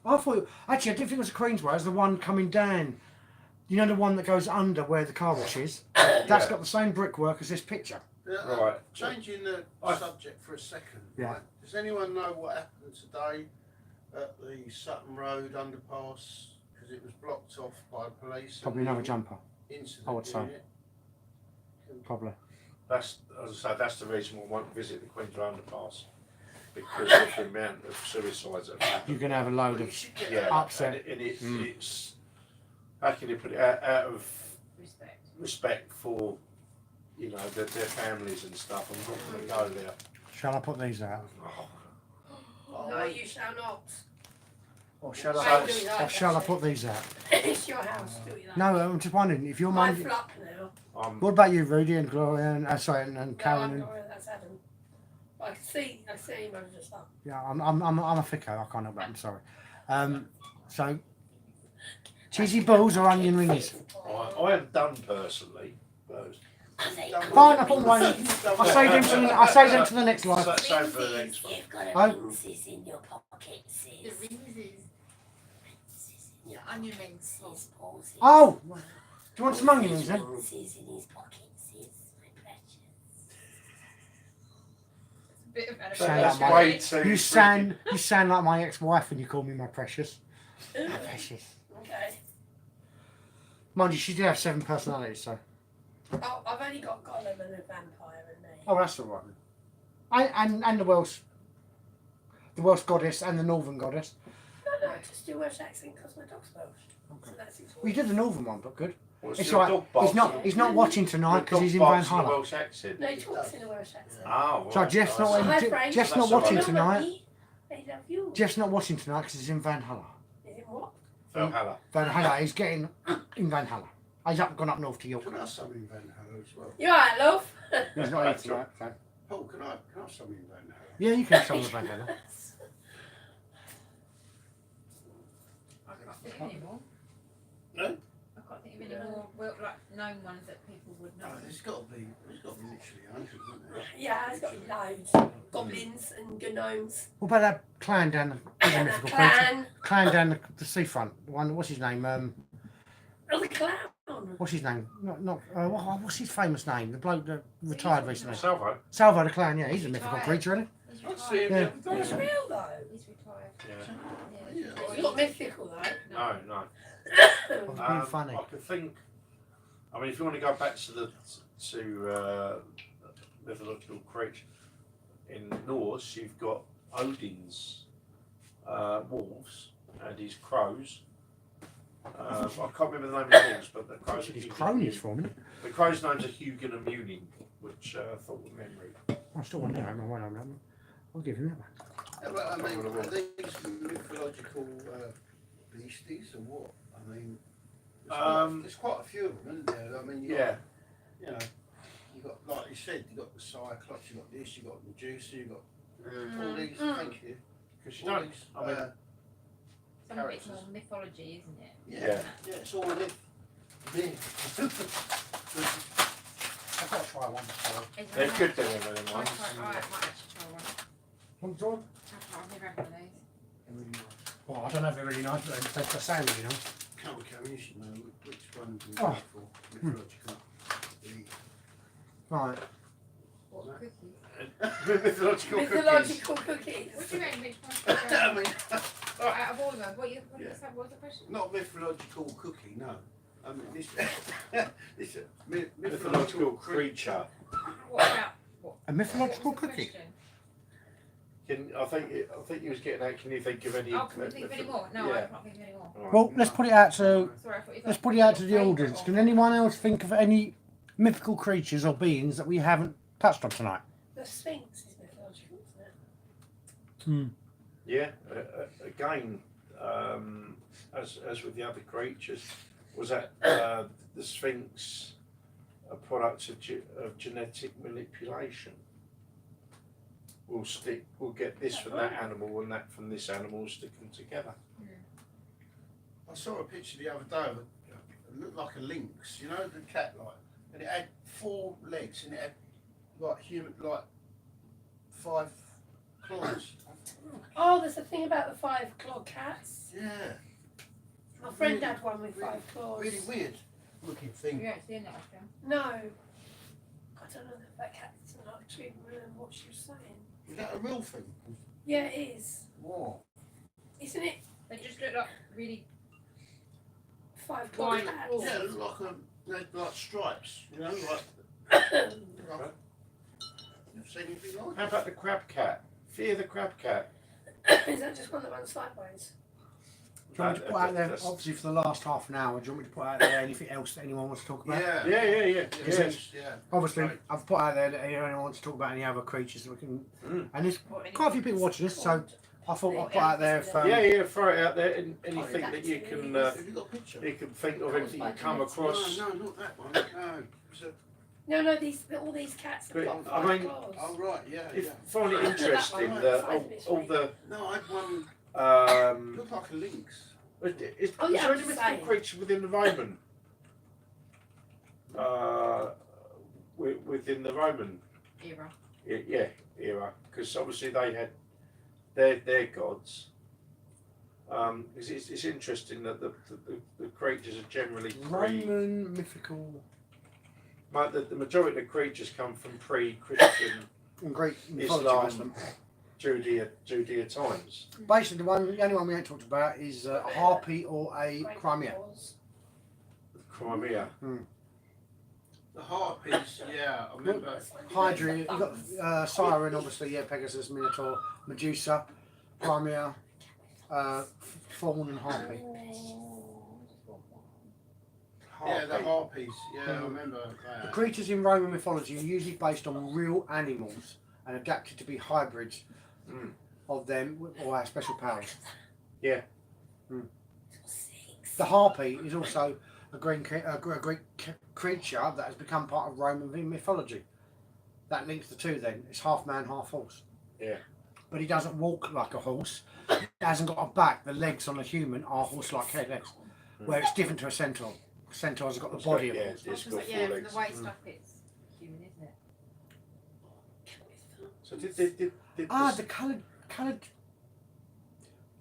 S7: I thought, actually, I didn't think it was the Queensway. It was the one coming down. You know the one that goes under where the car wash is? That's
S2: Yeah.
S7: got the same brickwork as this picture.
S2: Right.
S4: Changing the
S2: I-
S4: subject for a second.
S7: Yeah.
S4: Right. Does anyone know what happened today at the Sutton Road underpass? Because it was blocked off by police. and
S7: Probably another
S4: the
S7: jumper.
S4: Incident
S7: I would say.
S4: unit.
S7: Probably.
S2: That's, as I say, that's the reason we won't visit the Queensway underpass, because of the amount of suicides that have
S7: You
S2: happened.
S7: can have a load
S4: You
S7: of.
S4: should get
S2: Yeah,
S7: upset.
S2: and it's,
S7: Mm.
S2: it's how can you put it out of
S6: Respect.
S2: respect for, you know, their families and stuff. I'm not going to go there.
S7: Shall I put these out?
S2: Oh,
S3: No, you shall not.
S7: Or shall
S3: Don't
S7: I?
S3: do that,
S7: Or shall I
S3: actually.
S7: put these out?
S3: It's your house. Do that.
S7: No, I'm just wondering if you're
S3: My
S7: minded.
S3: flop now.
S7: What about you, Rudy and Gloria and and
S3: No,
S7: Karen?
S3: I'm
S7: And,
S3: not. That's Adam. But I can see him over just up.
S7: yeah, I'm a thicko. I can't help that. I'm sorry. So, cheesy balls or onion rings?
S2: I haven't done personally, but
S7: Fine, I put them away. I'll save them to the. I'll save them to the next live.
S2: so for the next one.
S5: You've got a
S7: Oh.
S5: rinses in your pocket, sis.
S8: The rinses.
S5: Rinses in
S8: Yeah,
S5: your
S8: onion
S5: pocket,
S8: rings.
S5: sis. Pause it.
S7: Oh, do you want some onion rings then?
S5: Rinses in his pocket, sis. My precious.
S6: It's a bit of an
S7: Sound
S2: That's
S7: like my-
S2: way too.
S7: You sound like my ex-wife when you call me my precious. My precious.
S3: Okay.
S7: Mind you, she did have 7 personalities, so.
S3: Oh, I've only got Gollum and a vampire and me.
S7: Oh, that's all right. And the Welsh goddess and the Northern goddess.
S3: No, just do Welsh accent because my dog's Welsh. So that's it.
S7: We did the Northern one, but good.
S2: What's
S7: It's
S2: your
S7: right.
S2: dog
S7: He's
S2: barks?
S7: He's not watching tonight
S2: Your
S7: because
S2: dog
S7: he's in
S2: barks
S7: Van
S2: in a
S7: Haller.
S2: Welsh accent.
S3: No, he talks in a Welsh accent.
S2: Oh,
S7: So
S2: right.
S7: Jeff's not
S2: Oh,
S7: in-
S3: Hi,
S7: Je-
S3: Frank.
S7: Jeff's not
S2: That's all
S7: watching
S2: right.
S7: tonight.
S3: I love you.
S7: Jeff's not watching tonight because he's in Van Haller.
S3: Is it what?
S2: Valhalla.
S7: Van Haller. He's getting in Van Haller. He's gone up north to York.
S4: Can I have some in Van Haller as well?
S3: You alright, love?
S7: He's not here tonight. So.
S4: Paul, can I have some in Van Haller?
S7: Yeah, you can have some of Van Haller.
S6: I can't think of any more.
S2: No?
S6: I can't think of any more well, like known ones that people would know.
S4: No, there's got to be literally hundreds, isn't there?
S3: Yeah, it's got loads. Goblins and gnomes.
S7: What about that clan down the
S3: And a
S7: mythical creature?
S3: clan.
S7: Clan down the seafront. The one, what's his name?
S3: Oh, the clown. Oh, no.
S1: What's his name? What's his famous name? The bloke that retired recently.
S2: Salvo.
S1: Salvo the Clown. Yeah, he's a mythical
S6: Retired.
S1: creature, isn't
S6: He's
S2: I
S6: retired.
S2: see him
S1: Yeah.
S2: the other
S3: It's
S2: day.
S3: real though.
S6: He's retired.
S2: Yeah.
S6: Yeah.
S4: Yeah.
S3: It's not mythical though.
S2: No, no.
S1: he? It's been funny.
S2: I could think. I mean, if you want to go back to mythological creature in Norse, you've got Odin's wolves and his crows. I can't remember the name of the wolves, but the crows.
S1: His
S2: are
S1: cronies for me.
S2: The crow's names are Hugin and Munin, which I thought was memory.
S1: I still want to know. I'll give him that one.
S4: Yeah, but I mean, are these mythological beasties or what? I mean, there's quite a few of them, isn't there? I mean, you
S2: Yeah.
S4: you know, you got, like you said, you got the Cyclops, you got this, you got Medusa, you got all these. Thank you.
S2: Because you
S4: All
S2: don't.
S4: these,
S2: I mean,
S6: Some of it's
S4: Characters.
S6: more mythology, isn't it?
S2: Yeah.
S4: yeah, it's all myth.
S1: I've got to try one.
S6: Is
S2: they're
S6: there
S2: good
S6: one?
S2: doing them
S6: I
S2: ones.
S6: might actually try one.
S1: One drawn?
S6: I've never had one of these.
S1: Well, I don't know if they're really nice, but they're sound really nice.
S4: Can't you should know which one to
S1: Oh.
S4: go for mythological.
S1: Right.
S6: What cookies?
S2: Mythological cookies.
S3: Mythological cookies.
S6: What do you reckon? Which one's the
S4: I mean,
S6: out of all of them? What
S4: Yeah.
S6: was the question?
S4: not mythological cookie, no. I mean, this, this
S2: Mythological creature.
S6: What about what?
S1: A mythological
S6: what was the
S1: cookie?
S6: question?
S2: I think you was getting at. Can you think of any?
S6: Oh, can we think of any more? No,
S2: Yeah.
S6: I can't think of any more.
S2: All right.
S1: Well, let's put it out to
S6: Sorry, I thought you
S1: let's
S6: got
S1: put it out to the
S6: favourite
S1: audience.
S6: or-
S1: Can anyone else think of any mythical creatures or beings that we haven't touched on tonight?
S3: The Sphinx is mythological, isn't it?
S2: Yeah. Again, as with the other creatures, was that the Sphinx a product of genetic manipulation? We'll get this from that animal and that from this animal, stick them together.
S4: I saw a picture the other day of it looked like a lynx, you know, the cat like, and it had 4 legs and it had like 5 claws.
S3: Oh, there's a thing about the 5-clawed cats.
S4: Yeah.
S3: My friend had one with 5 claws.
S4: Really weird looking thing.
S6: You haven't seen that, Oscar?
S3: No. I don't know if that cat doesn't actually remember what she was saying.
S4: Is that a real thing?
S3: Yeah, it is.
S4: Wow.
S3: Isn't it
S6: They just look like really
S3: 5-clawed
S6: Why-
S3: cats?
S4: Yeah, it looked like stripes, you know, like. You've seen anything like
S2: How
S4: that?
S2: about the crab cat? Fear the crab cat.
S3: Is that just one that runs sideways?
S1: Do you want me to put out there, obviously for the last half an hour, do you want me to put out there anything else that anyone wants to talk about?
S4: Yeah.
S2: Yeah.
S4: Yeah.
S1: Yes.
S4: Yeah.
S1: Obviously,
S4: Right.
S1: I've put out there that anyone wants to talk about any other creatures that we can. And there's
S3: Or
S1: quite a few people watching this, so I thought I'd put out there if.
S2: Yeah, throw it out there. Anything that you can
S4: Have you got a picture?
S2: you can think of, anything you come across.
S4: No, not that one. No. So,
S3: No, all these cats have
S2: But,
S3: got
S2: I
S3: 5
S2: mean-
S3: claws.
S4: oh right, yeah.
S2: If
S4: Yeah.
S2: find it interesting
S3: That
S2: that
S3: one.
S2: all the
S4: No, I had one.
S2: um,
S4: Looked like a lynx.
S2: is
S3: Oh,
S2: there
S3: yeah, I'm
S2: any
S3: just
S2: mythical
S3: saying.
S2: creature within the Roman? Within the Roman
S6: era.
S2: era, because obviously they had their gods. It's interesting that the creatures are generally
S1: Roman mythical
S2: the majority of the creatures come from pre-Christian
S1: and Greek mythology.
S2: Islam,
S1: most of them.
S2: Judea times.
S1: Basically, the only one we ain't talked about is a harpy or a
S3: Great
S1: Crimea.
S3: claws.
S2: Crimea.
S4: The harpies, yeah, I remember.
S1: Hydra, you've got Siren, obviously, yeah, Pegasus, Minotaur, Medusa, Crimea, Fawn, and Harpy.
S4: Yeah, the harpies, yeah, I remember
S1: The
S4: that.
S1: creatures in Roman mythology are usually based on real animals and adapted to be hybrids of them or have special powers.
S2: Yeah.
S1: The harpy is also a Greek creature that has become part of Roman mythology. That links the two then. It's half man, half horse.
S2: Yeah.
S1: But he doesn't walk like a horse. He hasn't got a back. The legs on a human are horse-like head legs. Where it's different to a centaur. Centaurs have got the body of a horse.
S2: It's
S6: Because,
S2: got
S6: yeah,
S2: 4
S6: from
S2: legs.
S6: the waist up, it's human, isn't it?
S2: So did
S1: The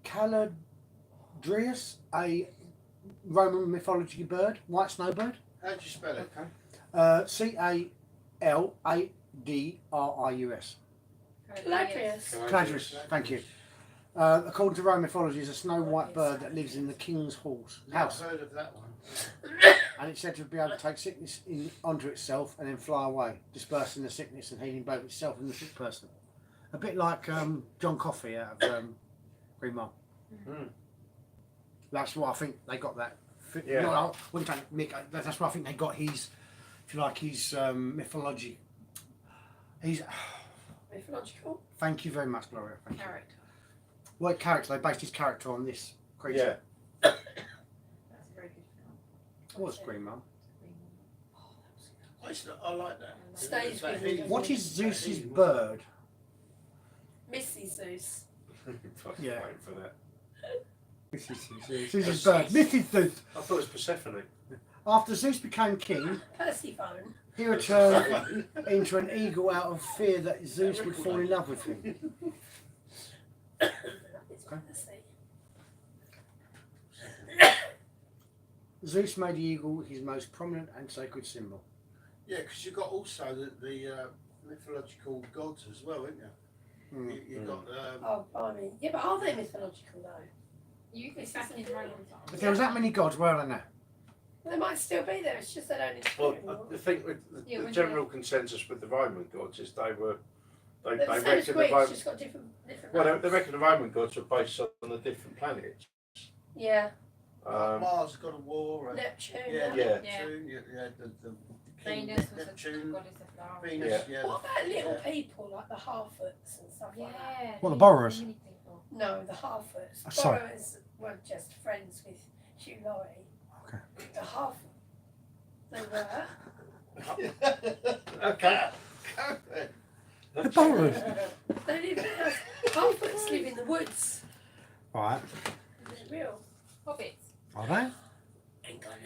S1: Caladrius, a
S7: Roman mythology bird, white snowbird.
S4: How do you spell it?
S7: Caldrius.
S3: Calabrius.
S7: Cladrus, thank you. According to Roman mythology, is a snow white bird that lives in the king's house,
S4: I've heard of that one.
S7: and it's said to be able to take sickness onto itself and then fly away, dispersing the sickness and healing both itself and the sick person. A bit like John Coffey out of Green Mile.
S2: Mm.
S7: That's why I think they got that.
S2: Yeah.
S7: No, I wouldn't take Mick. That's why I think they got his, if you like, his mythology. He's.
S3: Mythological.
S7: Thank you very much, Gloria. Thank you.
S6: Character.
S7: What character? They based his character on this creature.
S2: Yeah.
S6: That's a very good film.
S7: What's Green Mile?
S4: I like that.
S3: Stays
S4: That
S3: with me.
S4: healing-
S7: What is Zeus's
S4: that healing-
S7: bird?
S3: Missy Zeus.
S2: Fucking
S7: Yeah.
S2: waiting for that.
S7: Zeus's bird. Mrs. Zeus.
S2: I thought it was Persephone.
S7: After Zeus became king,
S3: Persephone.
S7: he returned into an eagle out of fear that Zeus would fall in love with him.
S3: It's Percy.
S7: Zeus made the eagle his most prominent and sacred symbol.
S4: Yeah, because you've got also the mythological gods as well, haven't you?
S7: Mm.
S4: You've got
S3: Oh, blimey. Yeah, but are they mythological though?
S6: You could back in Roman times.
S7: If there was that many gods, where are they now?
S3: They might still be there. It's just they don't
S2: Well,
S3: explain them.
S2: I think with
S6: Yeah,
S2: the
S6: when
S2: general consensus with the Roman gods is they
S3: They're the same as
S2: reckon the
S3: Greeks,
S2: Roman,
S3: just got different
S2: well,
S3: names.
S2: they reckon the Roman gods were based on the different planets.
S3: Yeah.
S4: Mars got a war. And,
S3: Neptune.
S4: yeah,
S2: Yeah.
S4: Neptune. Yeah, the king,
S6: Venus was a
S4: Neptune,
S6: goddess of flowers.
S4: Venus. Yeah.
S3: What about little people like the Harfoots and stuff like that?
S6: Yeah.
S7: What, the borrowers?
S6: many people.
S3: No, the Harfoots.
S7: Oh, sorry.
S3: Borrowers were just friends with Hugh Laurie.
S7: Okay.
S3: The Harfoots. They were.
S2: Okay.
S7: The borrowers.
S3: They live in the house. Harfoots live in the woods.
S7: Right.
S3: They're real.
S6: Hobbits.
S7: Are they?
S3: Hang on.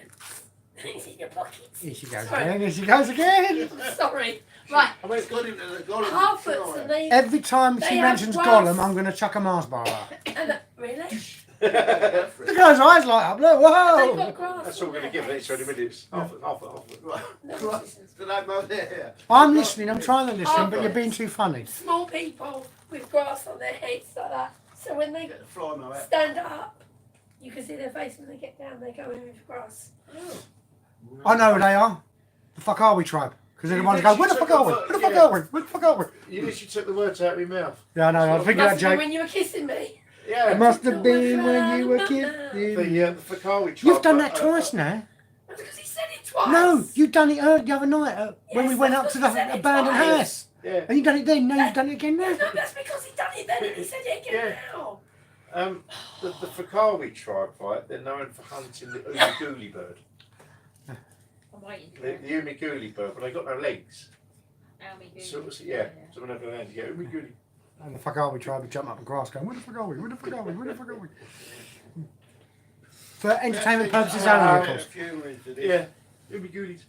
S3: It's in your pockets.
S7: Here she goes
S3: Sorry.
S7: again. Here she goes again.
S3: Sorry. Right.
S4: I mean, it's got him to the god.
S3: Harfoots and they.
S7: Every time
S3: They
S7: she
S3: have
S7: mentions
S3: grass.
S7: Gollum, I'm going to chuck a Mars bar at her.
S3: And, really?
S7: The guy's eyes light up. Look,
S3: They've
S7: whoa!
S3: got grass.
S2: That's all we're going to give it. 20 minutes. Half.
S3: No,
S4: So that man there.
S7: I'm listening. I'm trying to listen, but you're being too funny.
S3: small people with grass on their heads like that. So when they
S4: Get the fly mo out.
S3: stand up, you can see their face. When they get down, they go in with grass.
S7: I know who they are. The fuck are we, tribe? Because they're the ones that go, where the fuck are we? Where the fuck are we? Where the fuck are we?
S2: You literally took the words out of your mouth.
S7: Yeah, I know. I was thinking that
S3: Must have been
S7: joke.
S3: when you were kissing me.
S2: Yeah.
S7: It must have been when you were kissing.
S2: The Fakawi tribe.
S7: You've done that twice now.
S3: Because he said it twice.
S7: No, you've done it the other night when
S3: Yes,
S7: we went
S3: that's
S7: up to
S3: what he
S7: the
S3: said it
S7: abandoned
S3: twice.
S7: house.
S2: Yeah.
S7: And you've done it then. Now you've done it again now.
S3: No, that's because he done it then and he said it again now.
S2: The Fakawi tribe, right? They're known for hunting the Umiguli bird.
S6: I'm waiting for
S2: The
S6: it.
S2: Umiguli bird, but they got no legs.
S6: Almy Goody.
S2: So yeah. So whenever they land, you go Umiguli.
S7: And the fuck are we? Trying to jump up and grass, going, where the fuck are we? Where the fuck are we? Where the fuck are we? For entertainment purposes only, of course.
S2: Yeah. Umigulis.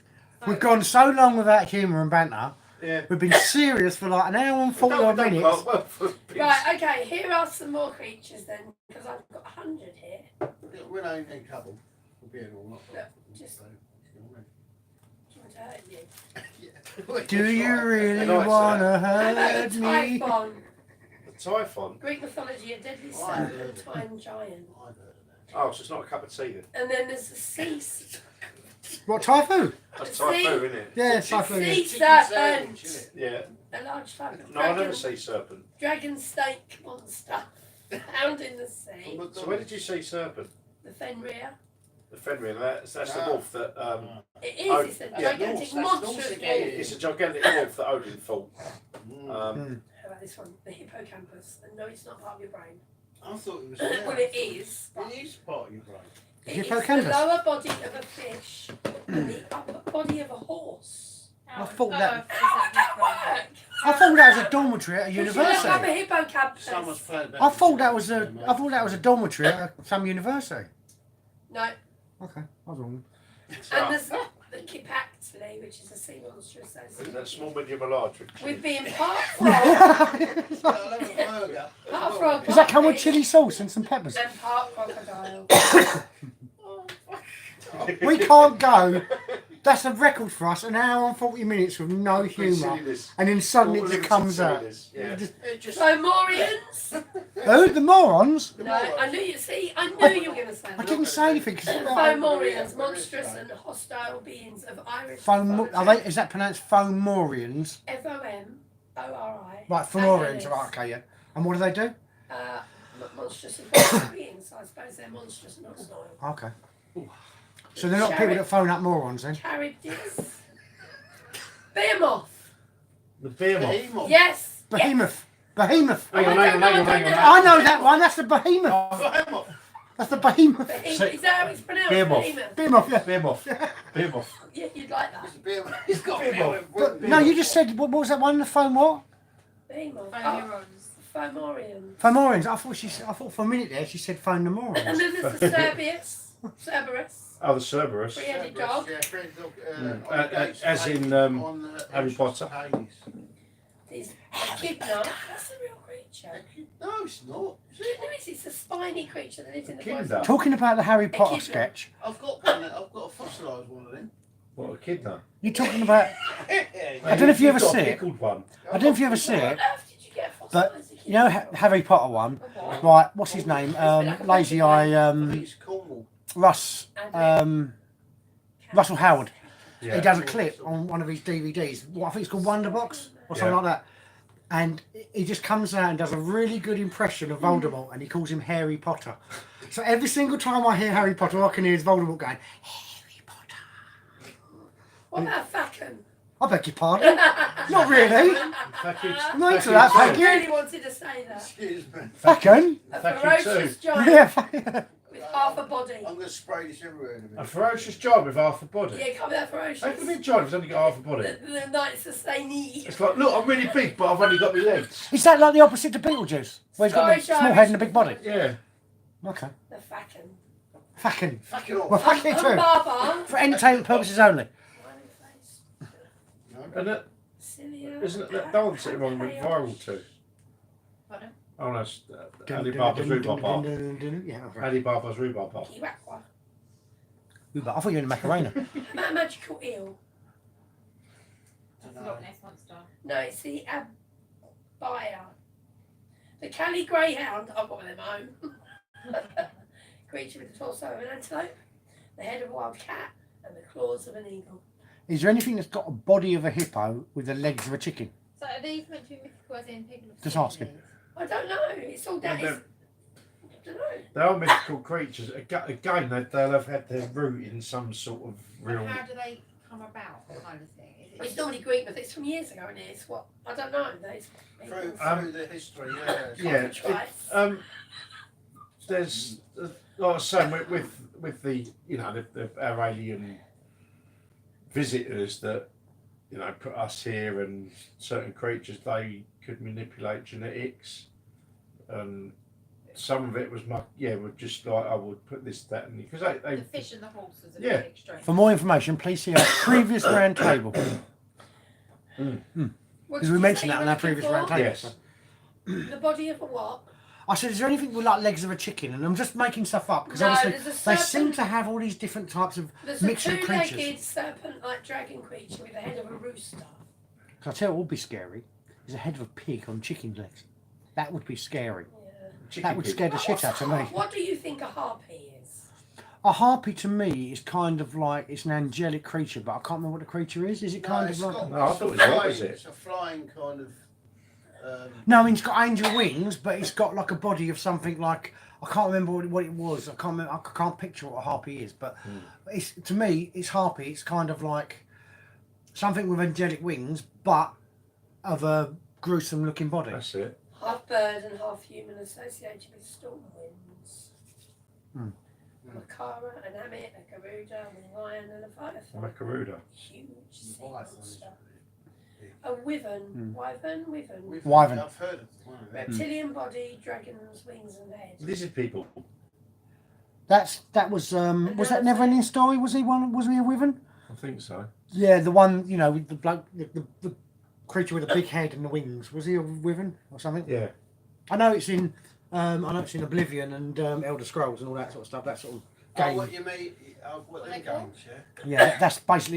S7: We've gone so long without humour and banter.
S2: Yeah.
S7: We've been serious for like an hour and 40 odd minutes.
S3: Right, okay, here are some more creatures then, because I've got 100 here.
S4: We're not in a couple. We'll be in all not.
S3: Look, just- Do you want to hurt you?
S4: Yeah.
S7: Do you really
S2: Nice,
S7: want to
S3: How about
S7: hurt
S3: the
S7: me?
S3: Typhon?
S2: The Typhon.
S3: Greek mythology, a deadly
S4: Oh, I heard
S3: serpent,
S4: of
S3: time giant.
S4: I've heard of that.
S2: Oh, so it's not a cup of tea then.
S3: And then there's the sea,
S7: What, typhoon?
S2: That's
S3: See?
S2: Typhoo, isn't it?
S7: Yeah, typhoon.
S3: sea
S4: Chicken
S3: serpent.
S4: sandwich, isn't
S2: Yeah.
S3: A large type
S2: No, I never see serpent.
S3: dragon snake monster found in the sea.
S4: it?
S2: So where did you see serpent?
S3: The Fenrir.
S2: The Fenrir. That's the
S4: Ah.
S2: wolf that.
S3: It is,
S2: Oh,
S3: it's a
S2: yeah,
S3: gigantic
S4: Norse, that's
S3: monstrous
S4: Norse
S3: wolf.
S4: again.
S2: It's a gigantic wolf that Odin fought.
S4: Mm.
S3: How about this one? The hippocampus. And no, it's not part of your brain.
S4: I thought it was.
S3: Well, it is. but
S4: It is part of your brain.
S3: It is the
S7: Hippocampus?
S3: lower body of a fish and the upper body of a horse.
S7: I thought that-
S3: How would that work?
S7: I thought that was a dormitory at a
S3: You don't have a
S7: university.
S3: hippocampus.
S4: Someone's playing
S7: I thought that was a dormitory at some university.
S3: No.
S7: Okay, I was wrong.
S3: And there's the Kipactli, which is a sea monster
S2: Is
S3: associated
S2: that small, medium, or large?
S3: with being part frog,
S7: Does
S3: part frog,
S7: that come with chili sauce and some peppers?
S3: and part crocodile.
S1: We can't go. That's a record for us. An hour and 40 minutes with no humour,
S2: Silliness.
S1: and then suddenly
S2: All
S1: it just
S2: limited
S1: comes out.
S2: silliness, Yeah.
S1: It just-
S4: It just,
S3: Fomorians?
S1: Who? The morons?
S3: No, I knew you. See, I knew you were going to say
S1: I
S3: that.
S1: didn't say anything. 'Cause
S3: Fomorians, monstrous and hostile beings of Irish.
S1: Is that pronounced Fomorians?
S3: Fomori.
S1: Right, Fomorians. Right, okay, yeah. And what do they do?
S3: Monstrous and hostile beings. I suppose they're monstrous and hostile.
S1: Okay. So they're not people that phone up morons then?
S3: Charybdis. Behemoth.
S2: The behemoth.
S4: Behemoth.
S3: Yes.
S1: Behemoth. Behemoth.
S2: Hang on,
S3: I
S2: hang on,
S3: don't
S2: hang on,
S3: know,
S2: hang on.
S1: I know that one. That's the behemoth.
S4: Behemoth.
S1: That's the behemoth.
S3: Is that how it's pronounced?
S2: Behemoth.
S1: Behemoth, yeah.
S2: Behemoth. Behemoth.
S3: Yeah, you'd like that.
S4: It's a behemoth. He's got
S2: Behemoth.
S1: But, no, you just said, what was that one? The phone what?
S3: Behemoth.
S6: Fomorians.
S3: Fomorians.
S1: Fomorians. I thought for a minute there she said phone the
S3: And
S1: morons.
S3: then there's the Cerberus. Cerberus.
S2: Oh, the Cerberus.
S3: Three-headed dog.
S4: Yeah, three-headed dog.
S2: Mm.
S4: On the gates of
S2: As in,
S4: Hades, on the
S2: Harry
S4: entrance
S2: Potter.
S4: to Hades.
S3: There's Echidna. That's a real creature.
S4: No, it's not. Is
S3: No,
S4: it?
S3: it's a spiny creature that lives in the
S2: Echidna.
S3: forest.
S1: Talking about the Harry Potter
S3: Echidna.
S1: sketch,
S4: I've got one. I've got a fossilised one of them.
S2: What, a kidna?
S1: you're talking about, I don't know if you ever see it.
S2: Pickled one.
S1: I don't know if you ever see
S3: What on
S1: it,
S3: earth did you get a
S1: but
S3: fossilised echidna?
S1: you know Harry Potter one,
S3: What?
S1: right, what's his name? Lazy Eye,
S4: I think it's Cornwall.
S1: Russell Howard.
S2: Yeah.
S1: He does a clip on one of his DVDs. What I think it's called Wonderbox or something
S2: Yeah.
S1: like that. And he just comes out and does a really good impression of Voldemort, and he calls him Harry Potter. So every single time I hear Harry Potter, all I can hear is Voldemort going, Harry Potter.
S3: What about Facon?
S1: I beg your pardon. Not really.
S2: Facade.
S1: Not into that,
S3: I
S1: thank you.
S3: really wanted to say that.
S4: Excuse me.
S1: Fucking.
S3: A
S2: Facon
S3: ferocious
S2: too.
S3: giant
S1: Yeah.
S3: with half a body.
S4: I'm going to spray this everywhere in a
S2: A
S4: minute.
S2: ferocious giant with half a body.
S3: Yeah, come that ferocious.
S2: How can be a giant if he's only got half a body?
S3: The Knights of St.
S2: It's like, look, I'm really big, but I've only got my legs.
S1: Is that like the opposite to Beetlejuice? Where he's got the
S3: Sorry,
S1: small head and a big body?
S2: Yeah.
S1: Okay.
S3: The Facon.
S1: Fucking.
S4: Fuck it off.
S1: Well, fuck it too.
S3: Baba.
S1: For entertainment purposes only.
S3: Smiley face.
S4: No.
S2: And that,
S3: Cilia.
S2: isn't it that dance that everyone went viral to?
S6: Pardon?
S2: Oh, no, it's Alibaba's Rhubarb Bar.
S1: Yeah, okay.
S2: Alibaba's Rhubarb Bar.
S3: Kiwakwa.
S1: I thought you were in the Macarena.
S3: About a magical eel.
S6: That's a Loch Ness monster.
S3: No, it's the abaya. The Cali Greyhound. I've got one of them home. Creature with the torso of an antelope, the head of a wild cat, and the claws of an eagle.
S1: Is there anything that's got a body of a hippo with the legs of a chicken?
S6: So are these meant to be mythical as in people have
S1: Just
S6: seen
S1: asking.
S6: these?
S3: I don't know. It's all down.
S2: Well,
S3: I don't know.
S2: They are mythical creatures. Again, they'll have had their root in some sort of
S6: But
S2: real.
S6: how do they come about, kind of thing? Is
S3: It's
S6: it
S3: normally Greek, but it's from years ago, and it's what I don't know. It's
S4: Through the history, yeah.
S2: Yeah,
S3: Twice.
S2: There's like I was saying with the our alien visitors that put us here and certain creatures, they could manipulate genetics, and some of it was would just like I would put this, that, and because they
S6: the fish and the horses are
S2: Yeah.
S6: very extreme?
S1: For more information, please see our previous round table.
S3: What
S1: Because
S3: did
S1: we
S3: you
S1: mentioned
S3: say
S1: that
S3: you
S1: on
S3: were
S1: our
S3: looking
S1: previous
S3: for?
S1: round table.
S2: Yes.
S3: The body of a what?
S1: I said, is there anything with like legs of a chicken? And I'm just making stuff up because
S3: No,
S1: obviously
S3: there's a
S1: they
S3: serpent.
S1: seem to have all these different types of
S3: There's a
S1: mixture of creatures.
S3: two-legged serpent-like dragon creature with the head of a rooster.
S1: Can I tell you what would be scary? Is a head of a pig on chicken legs. That would be scary.
S3: Yeah.
S1: That would scare the shit out of me.
S3: What do you think a harpy is?
S1: A harpy to me is kind of like, it's an angelic creature, but I can't remember what the creature is. Is it kind of like...
S2: No, I thought it was the opposite.
S4: It's a flying kind of.
S1: No, I mean, it's got angel wings, but it's got like a body of something like, I can't remember what it was. I can't picture what a harpy is, but it's, to me, it's harpy. It's kind of like something with angelic wings, but of a gruesome looking body.
S2: That's it.
S3: Half bird and half human associated with storm winds.
S1: Hmm.
S3: A Makara, an Amit, a Garuda, a lion and a firefly.
S2: Macaruda.
S3: Huge sea monster. A wyvern. Wyvern? Wyvern.
S1: Wyvern.
S4: I've heard of one of them.
S3: Reptilian body, dragon's wings and head.
S2: Lizard people.
S1: That was that Never Ending Story? Wasn't he a wyvern?
S2: I think so.
S1: Yeah, the one, with the bloke, the creature with the big head and the wings. Was he a wyvern or something?
S2: Yeah.
S1: I know it's in Oblivion and Elder Scrolls and all that sort of stuff. That sort of game.
S4: what you mean? What they games, yeah?
S1: Yeah, that's based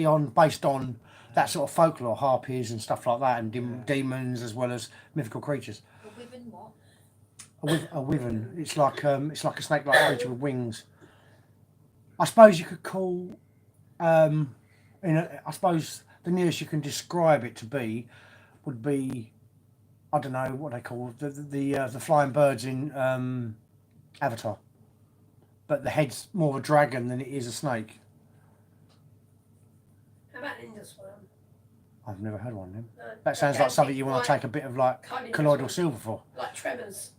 S1: on that sort of folklore, harpies and stuff like that, and demons as well as mythical creatures.
S6: A wyvern what?
S1: A wyvern. It's like a snake-like creature with wings. I suppose you could call, I suppose the nearest you can describe it to be would be, I don't know what they call the flying birds in Avatar, but the head's more of a dragon than it is a snake.
S3: How about Indusworm?
S1: I've never heard one of them.
S3: No.
S1: That sounds like something you want to take a bit of like
S3: Kind of
S1: colloidal
S3: Indusworm.
S1: silver for.
S3: Like Tremors.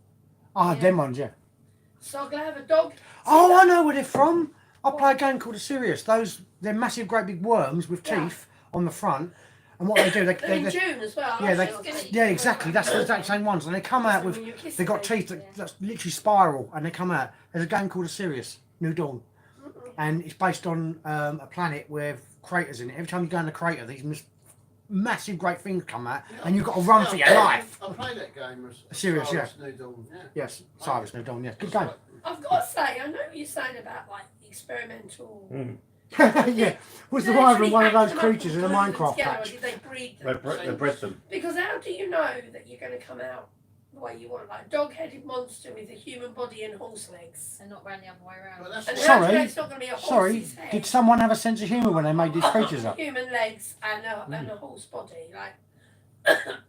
S1: Ah,
S3: Yeah.
S1: them ones, yeah.
S3: So I'm gonna have a dog.
S1: Oh, I know where they're from. I play a game called Sirius. They're massive, great big worms with
S3: Yeah.
S1: teeth on the front, and what they do,
S3: They're in
S1: they
S3: June as well.
S1: yeah,
S3: aren't
S1: yeah, exactly. That's the exact same ones, and they come out with.
S3: When you kiss
S1: They got
S3: them.
S1: teeth that's literally spiral, and they come out. There's a game called Sirius, New Dawn, and it's based on a planet with craters in it. Every time you go in the crater, these massive, great things come out, and you've got to run for your life.
S4: I played that game.
S1: Serious,
S4: Cyrus New Dawn, yeah.
S1: Yes, Cyrus New Dawn. Yeah, good game.
S3: I've got to say, I know what you're saying about like experimental.
S1: Yeah, was the
S3: They
S1: wyvern
S3: actually
S1: one of
S3: hacked
S1: those
S3: them up and
S1: creatures in a
S3: glued them
S1: Minecraft
S3: together, or
S1: patch?
S3: did they breed
S2: They,
S3: them?
S2: they bred them.
S3: Because how do you know that you're going to come out the way you want? Like a dog-headed monster with a human body and horse legs.
S6: And not round the other way around.
S4: But that's
S3: And
S4: what-
S3: how do you know
S1: Sorry,
S3: it's not going to be a
S1: sorry.
S3: horse's head?
S1: Did someone have a sense of humour when they made these creatures up?
S3: Human legs and a horse body, like.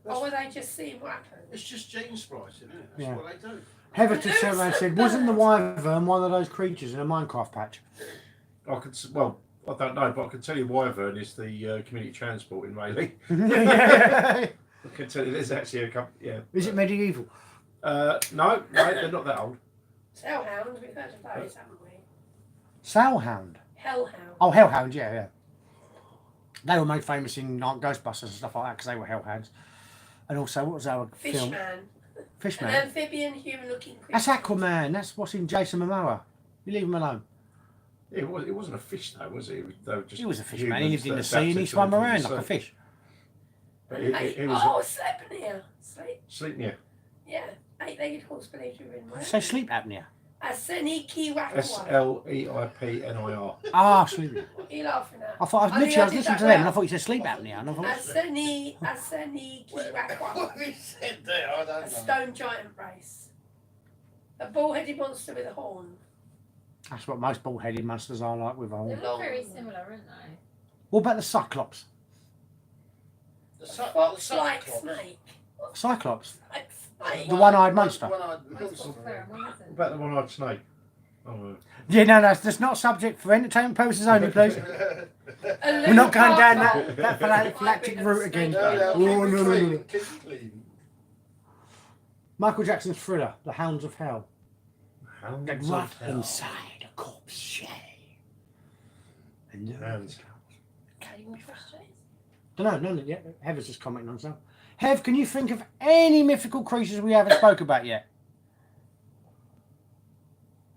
S3: Or were they just seeing what happened?
S4: It's just gene splicing, isn't it? That's
S1: Yeah.
S4: what they do.
S1: Heather to Sarah said, wasn't the wyvern one of those creatures in a Minecraft patch?
S2: Well, I don't know, but I can tell you Wyvern is the community transport in Rayleigh.
S1: Yeah.
S2: I can tell you there's actually a couple, yeah.
S1: Is it medieval?
S2: No, they're not that old.
S3: Hellhound, we've heard of those, haven't we?
S1: Soulhound.
S3: Hellhound.
S1: Oh, Hellhound, yeah. They were made famous in like Ghostbusters and stuff like that because they were hellhounds. And also, what was our film?
S3: Fishman. An
S1: Fishman.
S3: amphibian, human-looking creature.
S1: That's Aquaman. That's what's in Jason Momoa. You leave him alone.
S2: It wasn't a fish though, was it? They were just
S1: He was a fish man. He lived in the
S2: humans
S1: sea and he
S2: adapted to
S1: swam
S2: live in
S1: around
S2: the
S1: like a
S2: sea.
S1: fish.
S2: But it was
S3: Oh, Sleipnir.
S2: sleep near.
S3: Yeah, eight-legged horse believed to have been one.
S1: So sleep apnea.
S3: Asenikiwakwa.
S2: SLEIPNIR.
S1: Ah, sleep.
S3: What are you laughing at?
S1: I thought
S3: I think
S1: I
S3: I
S1: was
S3: did
S1: listening
S3: that
S1: to them and I
S3: well.
S1: thought you said sleep apnea. And I thought,
S3: Asenikiwakwa.
S4: What we said there, I
S3: A
S4: don't know.
S3: stone giant race. A bull-headed monster with a horn.
S1: that's what most bald-headed monsters are like with a
S6: They
S1: horn.
S6: look very similar, aren't they?
S1: What about the Cyclops?
S4: The
S3: A
S4: Cy-
S3: fox-like
S4: the Cyclops.
S3: snake.
S1: Cyclops?
S3: Like snake.
S1: The one-eyed monster?
S4: One-eyed
S6: One's
S4: monster.
S6: got fur and one
S2: What
S6: isn't.
S2: about the one-eyed snake? Oh,
S1: Yeah, no, that's not subject for entertainment purposes only, please.
S3: A
S1: We're not going down
S3: lunatic
S1: that phylactic route again.
S4: No, no,
S1: Oh,
S4: keep
S1: no,
S4: it
S1: no,
S4: clean,
S1: no.
S4: keep it clean.
S1: Michael Jackson's Thriller, The Hounds of Hell.
S2: Hounds
S1: Get
S2: of
S1: right
S2: Hell.
S1: inside a corpse shell. And
S2: Hounds.
S3: Any more questions?
S1: don't know, yet. Heather's just commenting on something. Hev, can you think of any mythical creatures we haven't spoke about yet?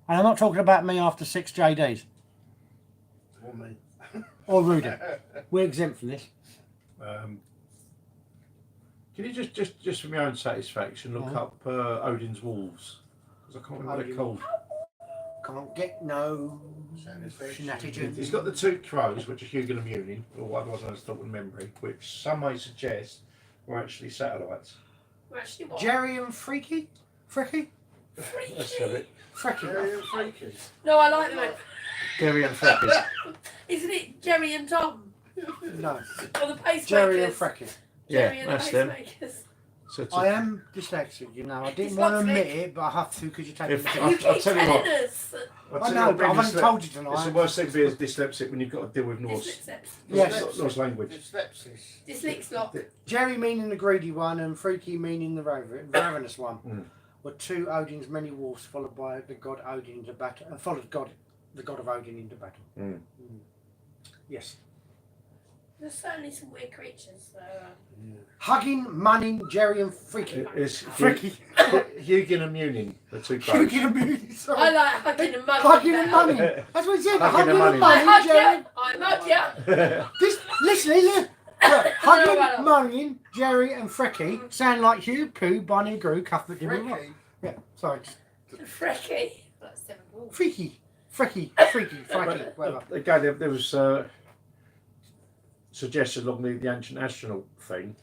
S1: And I'm not talking about me after 6 JDs.
S4: Or me.
S1: Or Rudy. We're exempt from this.
S2: Can you just for my own satisfaction look up Odin's wolves? Because I can't remember what they're called.
S1: Can't get no shenanigans.
S2: He's got the two crows, which are Hugin and Munin, or otherwise known as thought and memory, which some may suggest were actually satellites.
S3: Well, actually, what?
S1: Jerry and Freaky? Freaky?
S2: Let's have it.
S1: Freaky.
S4: Very freaky.
S3: No, I like the name.
S2: Jerry and Frecky.
S3: Isn't it Jerry and Tom?
S1: No.
S3: Or the pacemakers?
S1: Jerry and Freaky.
S3: Jerry
S2: Yeah,
S3: and
S2: that's
S3: the
S2: them.
S3: pacemakers.
S2: So it's
S1: I am dyslexic, you know. I didn't want to admit it, but I have to because you take
S2: If-
S1: it.
S2: I'll
S3: You keep
S2: tell you
S3: telling
S2: what.
S3: us.
S1: I know, but I've only told you tonight.
S2: It's the worst thing to be as dyslexic when you've got to deal with Norse,
S1: Yes.
S2: Norse language.
S4: Dyslexis.
S3: Dyslexlock.
S1: Jerry meaning the greedy one and Freaky meaning the ravenous one were two Odin's many wolves followed by the god Odin into battle. Followed the god of Odin into battle.
S2: Mm.
S1: Yes.
S3: There's certainly some weird creatures, so.
S1: Hugging, Munning, Jerry and Freaky.
S2: It's
S1: Freaky.
S2: Hugin and Munin, the two crows.
S1: Hugging and Munning.
S3: I
S1: Sorry.
S3: like hugging and mugging.
S1: Hugging and
S3: better.
S1: Munning. That's what he said.
S2: Hugging
S1: Hugging
S2: and
S1: and
S2: munning.
S3: I
S1: Munning,
S3: hug
S1: Jerry.
S3: you. I mug you.
S1: This, listen. Hugging,
S3: well.
S1: Munning, Jerry and Freaky sound like Hugh, Pooh, Bunny, Gru, Cuthbert, Dibble, Rock.
S4: Freaky.
S1: Yeah, sorry.
S3: Freaky.
S6: Like 7 wolves.
S1: Freaky. freaky, whatever.
S2: Again, there was suggested along the ancient astronaut thing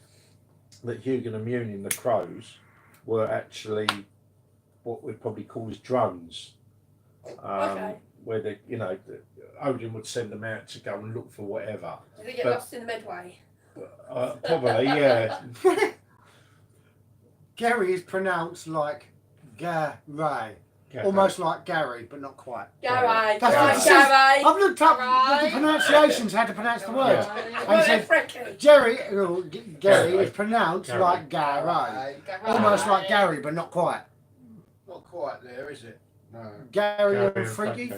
S2: that Huygen and Munin, the crows, were actually what we'd probably call as drones.
S3: Okay.
S2: Where Odin would send them out to go and look for whatever.
S3: Did they get
S2: But-
S3: lost in the Medway?
S2: Probably, yeah.
S1: Gary is pronounced like Gary.
S2: Yeah.
S1: Almost like Gary, but not quite.
S3: Gary,
S1: That's what it says.
S3: Gary.
S1: I've looked up the
S6: Right.
S1: pronunciations, how to pronounce the words.
S6: Right.
S1: And said,
S3: Frecky.
S1: Gary is pronounced
S2: Gary.
S1: like Gary. Almost like Gary, but not quite.
S4: Not quite there, is it? No.
S1: Gary and Freaky.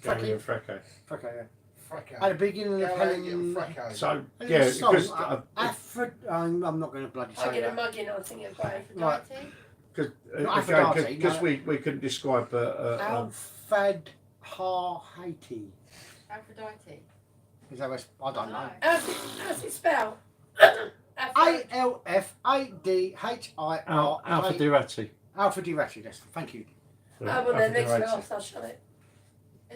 S2: Gary and Frecky.
S1: Okay, yeah.
S4: Fracco.
S1: At the beginning of
S4: Gary and
S1: Helen.
S4: Fracco.
S2: So,
S1: There's
S2: yeah,
S1: a song,
S2: because
S1: I'm not going to bloody
S3: I
S1: say
S3: get a
S1: that.
S3: mugging, I think, of Gray.
S1: Right. Not
S2: because
S1: Aphrodite, no.
S2: we couldn't describe
S1: Alfred Haiti.
S6: Aphrodite.
S1: Is that what I don't know.
S3: How's it spelled?
S1: ALFADHIR.
S2: Alpha Durati.
S1: Alpha Durati, yes. Thank you.
S3: Oh, well, then next week I'll shut it.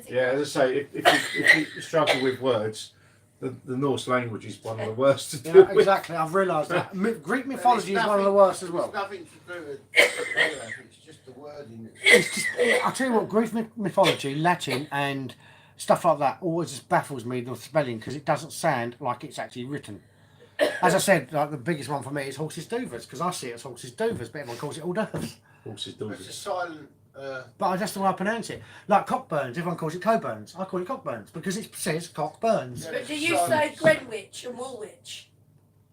S2: Yeah, as I say, if you struggle with words, the Norse language is one of the worst to do
S1: Yeah,
S2: with.
S1: exactly. I've realised that. Greek mythology is one of the worst as well.
S4: It's nothing to do with it's just the wording.
S1: It's just, I'll tell you what, Greek mythology, Latin, and stuff like that always just baffles me, the spelling, because it doesn't sound like it's actually written. As I said, like the biggest one for me is horses doovers, because I see it as horses doovers, but everyone calls it hors d'oeuvres.
S2: Horses
S4: It's a
S2: doors.
S4: silent.
S1: But that's the way I pronounce it. Like cockburns, everyone calls it coburns. I call it cockburns because it says cockburns.
S4: Yeah.
S3: But do you say Greenwich and Woolwich?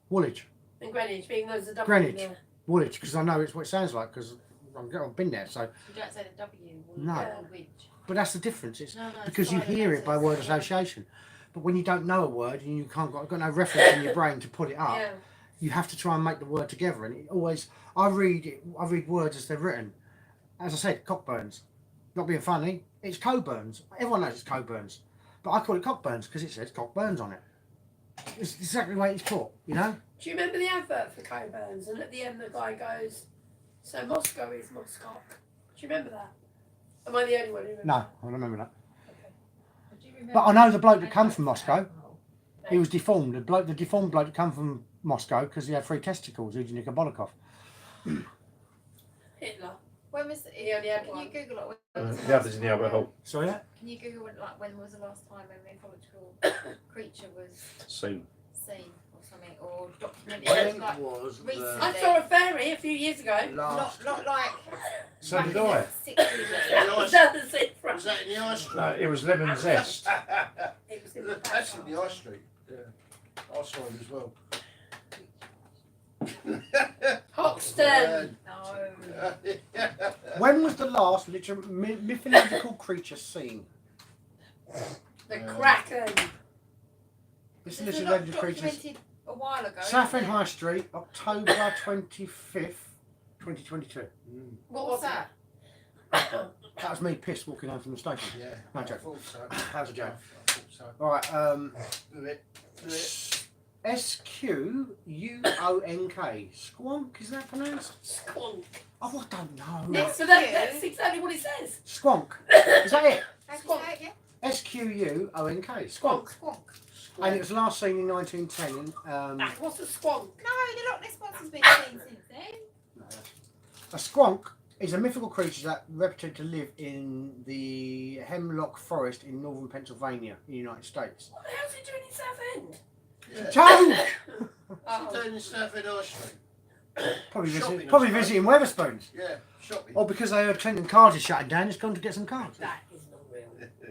S1: Woolwich,
S3: And Greenwich, being there's a double
S1: Greenwich.
S3: there.
S1: Woolwich, because I know it's what it sounds like because I've been there. So,
S6: You don't say the W.
S1: No.
S6: Or which.
S1: but that's the difference. It's
S6: No, no,
S1: because you
S6: silent
S1: hear it by
S6: letters.
S1: word association. But when you don't know a word and you got no reference in your brain to put it up,
S3: Yeah.
S1: you have to try and make the word together. And it always, I read words as they're written. As I said, cockburns. Not being funny, it's Coburns. Everyone knows it's Coburns. But I call it Cockburns because it says Cockburns on it. It's exactly the way it's put, you know?
S3: Do you remember the advert for Coburns? And at the end, the guy goes, "So Moscow is Moscow." Do you remember that? Am I the only one who remembers?
S1: No, I don't remember that.
S6: I do remember
S1: But I know the bloke that comes from
S6: that.
S1: Moscow. He was deformed. The deformed bloke that come from Moscow because he had 3 testicles, Eugene Nikobolikov.
S3: Hitler.
S6: When was the,
S3: He only had
S6: can
S3: one.
S6: you Google like when was
S2: The others in the
S6: last
S2: other
S6: time
S2: hole.
S1: Sorry?
S6: Can you Google when was the last time a mythological creature was
S2: Seen.
S6: seen or something or documented?
S4: I think
S6: Like,
S4: was
S6: recently.
S3: I saw a fairy a few years ago.
S4: last.
S6: not like
S2: So
S6: back
S2: did
S6: in the
S2: I.
S6: 60s.
S3: Was that the seafront?
S4: Was that in the ice street?
S2: No, it was lemon zest.
S3: It was in the
S4: That's in
S3: background.
S4: the ice street. Yeah. I saw it as well.
S3: Hoxton.
S6: No.
S1: When was the last mythological creature seen?
S3: The Kraken.
S1: This
S6: This
S1: is
S6: was
S1: mythological creatures.
S6: documented a while ago.
S1: Southend
S6: isn't it?
S1: High Street, October 25th, 2022.
S3: What
S6: What's
S3: was
S6: that?
S1: That was me pissed walking home from the station.
S4: Yeah.
S1: No
S4: I
S1: joke.
S4: thought so.
S1: That was a joke.
S4: I thought so.
S1: Alright,
S4: Do it. Do it.
S1: SQUONK. Squonk, is that pronounced?
S3: Squonk.
S1: Oh, I don't know.
S6: Next
S3: So
S6: to
S3: that's
S6: you.
S3: exactly what it says.
S1: Squonk. Is that it?
S6: How do you say it again?
S1: SQUONK. Squonk.
S6: Squonk.
S1: And it was last seen in 1910.
S3: What's a squonk?
S6: No, the Loch Ness Monster's been seen since then.
S1: A squonk is a mythical creature that reputed to live in the Hemlock Forest in northern Pennsylvania, in the United States.
S3: What the hell's it doing in Southend?
S4: Yeah.
S1: Joe!
S3: Oh.
S4: Down in Southend High Street.
S1: Probably,
S4: Shopping,
S1: probably
S4: I suppose.
S1: visiting Weatherspoons.
S4: Yeah. Shopping.
S1: Or because they heard Clinton Cards is shutting down, it's gone to get some cards.
S3: That is not real.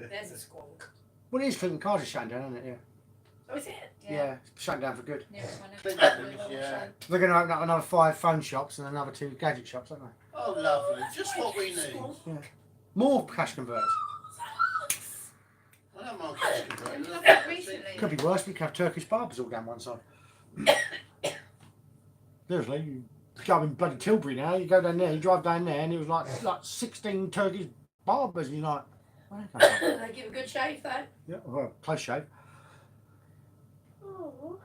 S3: There's a squonk.
S1: Well, it is Clinton Cards is shutting down, isn't it? Yeah.
S3: Oh, is it?
S1: Yeah, it's shutting down for good.
S6: Yeah, I know.
S4: Clinton, yeah.
S1: They're going to open up another 5 phone shops and another 2 gadget shops, aren't they?
S4: Oh, lovely. Just what we need.
S1: More cash converters.
S4: I don't mind cash converting.
S6: Have you had that recently?
S1: Could be worse, we could have Turkish barbers all down one side. Seriously, you go in bloody Tilbury now, you go down there, you drive down there, and it was like 16 Turkish barbers, and you're like, where they come from?
S3: They give a good shave though.
S1: Yeah, well, close shave.
S3: Oh.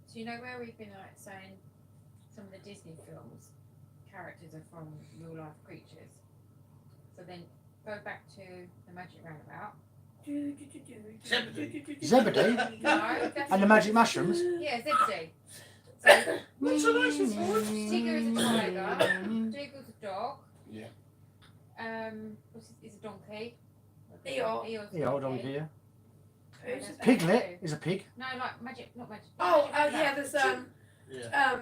S6: So you know where we've been like saying some of the Disney films characters are from real life creatures. So then go back to the Magic Roundabout.
S1: Zebedee
S6: No, that's
S1: and the magic mushrooms.
S6: Yeah, Zebedee. So
S2: What's the license for?
S6: Tigger is a tiger, Dougal's a dog.
S4: Yeah.
S6: Is a donkey.
S3: Eeyore.
S6: Eeyore's a
S1: Yeah, hold on here.
S3: Who's a
S1: Piglet is a pig.
S6: No, like magic, not magic.
S3: Oh,
S6: magic
S3: yeah, there's
S4: Yeah.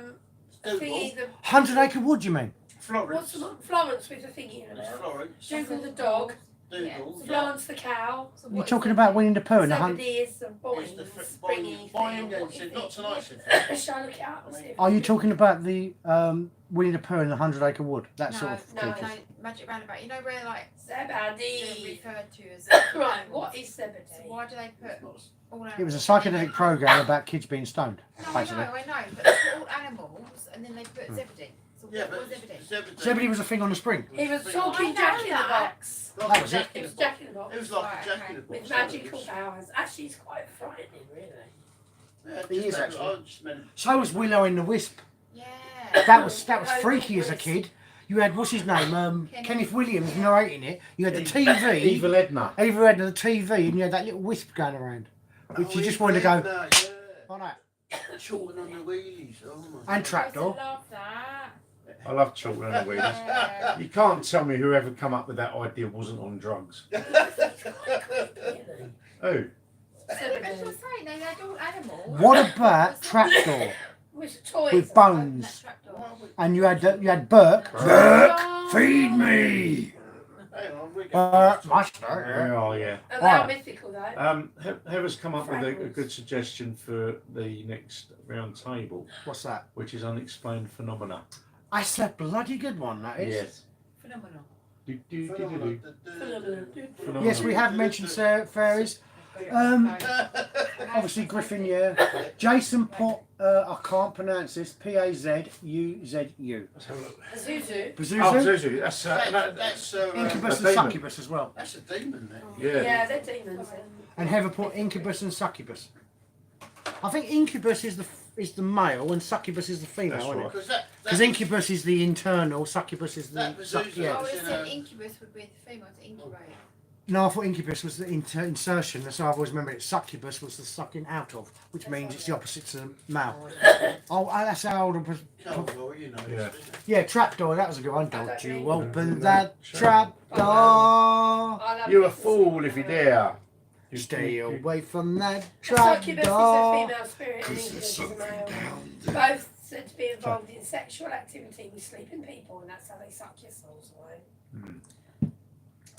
S3: thingy, the
S1: 100 Acre Wood, you mean?
S3: what's
S2: Florence.
S3: the one? Florence with the thingy in
S4: There's
S3: it.
S4: Florence.
S3: Dougal the dog,
S4: Doodle.
S3: Florence the cow,
S6: So
S1: You're
S6: what is
S1: talking
S6: the-
S1: about Winnie the Pooh and the
S3: Zebedee
S1: hunt.
S3: is the boing,
S4: It's the
S3: springy
S4: boing
S3: thing.
S4: and said, not tonight, said.
S3: Shall I look it up and see if
S1: Are you
S3: it's-
S1: talking about the Winnie the Pooh and the 100 Acre Wood? That
S6: No,
S1: sort of
S3: no,
S1: creature?
S6: no, Magic Roundabout. You know where like they're
S3: Zebedee.
S6: referred to as
S3: Right, what is
S6: So
S3: Zebedee?
S6: why do they put all animals?
S1: It was a psychedelic program about kids being stoned,
S6: No, I
S1: basically.
S6: know, but they put all animals and then they put Zebedee. So
S4: Yeah,
S6: what
S4: but
S6: was Zebedee?
S1: Zebedee was a thing on the spring.
S3: He was
S6: I
S3: talking
S6: know
S3: Jack in the
S6: that.
S3: Box.
S1: That was it.
S3: It was Jack in the Box.
S4: It was like
S6: Right,
S4: a Jack
S6: okay.
S4: in the Box.
S3: With magical powers. Actually, it's quite frightening, really.
S4: Yeah,
S1: He is
S4: just
S1: actually.
S4: I just meant
S1: So was Willow in the Wisp.
S6: Yeah.
S1: That was freaky as a kid. You had what's his name, Kenneth Williams narrating it. You had the TV,
S2: Evil Edna.
S1: Evil Ed the TV, and you had that little wisp going around, which you just wanted to go.
S4: No,
S1: Oh no.
S4: yeah. Chalking on the wheelies. Oh my.
S1: And trapdoor.
S6: I love that.
S2: I love chalking on the wheels.
S6: Yeah.
S2: You can't tell me whoever come up with that idea wasn't on drugs. Who?
S6: That's what I'm saying. They had all animals.
S1: What about trapdoor
S3: With toys.
S1: with bones? And you had Burke.
S3: Burke,
S1: Feed me.
S4: Hang on, we're
S1: Burke,
S4: going.
S1: master.
S2: Oh yeah.
S3: And they are
S1: Right.
S3: mythical, though.
S2: Heather's come up with a
S3: Fragments.
S2: good suggestion for the next round table,
S1: What's that?
S2: which is unexplained phenomena.
S1: That's a bloody good one, that is.
S2: Yes.
S6: Phenomenal.
S2: Phenomenal.
S1: Yes, we have mentioned fairies. Obviously Griffin, yeah. Jason put, I can't pronounce this, P-A-Z-U-Z-U.
S2: Let's have a look.
S3: Zuzu.
S2: Oh,
S1: Pazuzu,
S2: Zuzu. That's
S4: That's
S1: Incubus
S2: a
S1: and
S2: demon.
S1: Succubus as well.
S4: that's a demon then.
S2: Yeah.
S3: Yeah, they're demons.
S1: And Heather put Incubus and Succubus. I think Incubus is the male and Succubus is the female,
S2: That's
S1: isn't
S2: right.
S1: it?
S4: Because that
S1: Because Incubus is the internal, Succubus is the
S4: That Pazuzu.
S1: yeah.
S6: Oh, it
S4: You
S6: said
S4: know.
S6: incubus would be the female to incubate.
S1: No, I thought Incubus was the insertion. That's how I've always remembered it. Succubus was the sucking out of, which means it's the opposite to the male. Oh, that's how old.
S4: Oh, well, you know.
S2: Yeah.
S1: Yeah, trapdoor. That was a good one. Don't
S3: don't
S1: you
S3: know.
S1: open that trapdoor?
S3: I love
S2: You're a
S3: it.
S2: fool if you dare.
S1: Stay away from that
S3: Succubus is a
S1: trapdoor.
S3: female spirit and Incubus is a male. Both said to be involved in sexual activity with sleeping people, and that's how they suck your souls away.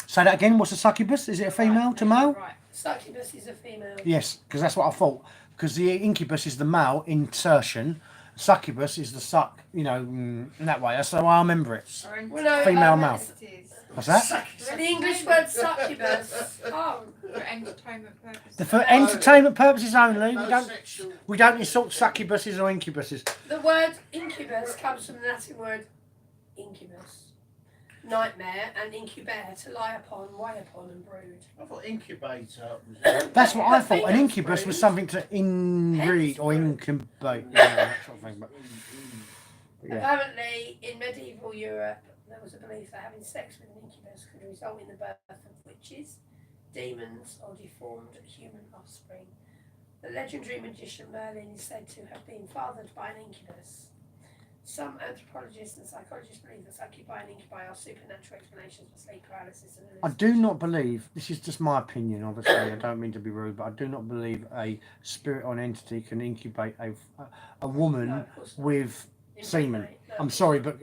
S1: Say that again. What's a succubus? Is it a female to male?
S6: Right.
S3: Succubus is a female.
S1: Yes, because that's what I thought. Because the incubus is the male insertion, succubus is the suck. You know, in that way. That's how I remember it.
S6: Or
S3: Well, no,
S1: Female,
S3: um,
S1: male.
S6: it is
S1: What's that?
S3: The English word succubus. Oh,
S6: for entertainment purposes.
S1: For entertainment purposes only.
S4: No
S1: We don't.
S4: sexual.
S1: We don't insult succubuses or incubuses.
S3: the word incubus comes from the Latin word incubus, nightmare, and incubare, to lie upon, weigh upon, and brood.
S4: I thought incubator was.
S1: That's what I thought. An incubus was something to inbreed or incubate. You know, that sort of thing. But yeah.
S3: Apparently, in medieval Europe, there was a belief that having sex with an incubus could result in the birth of witches, demons, or deformed human offspring. The legendary magician Merlin is said to have been fathered by an incubus. Some anthropologists and psychologists believe that succubi and incubi are supernatural explanations for sleep paralysis and
S1: I do not believe, this is just my opinion, obviously, I don't mean to be rude, but I do not believe a spirit or an entity can incubate a woman
S3: No, of course not.
S1: with semen.
S3: No.
S1: I'm sorry, but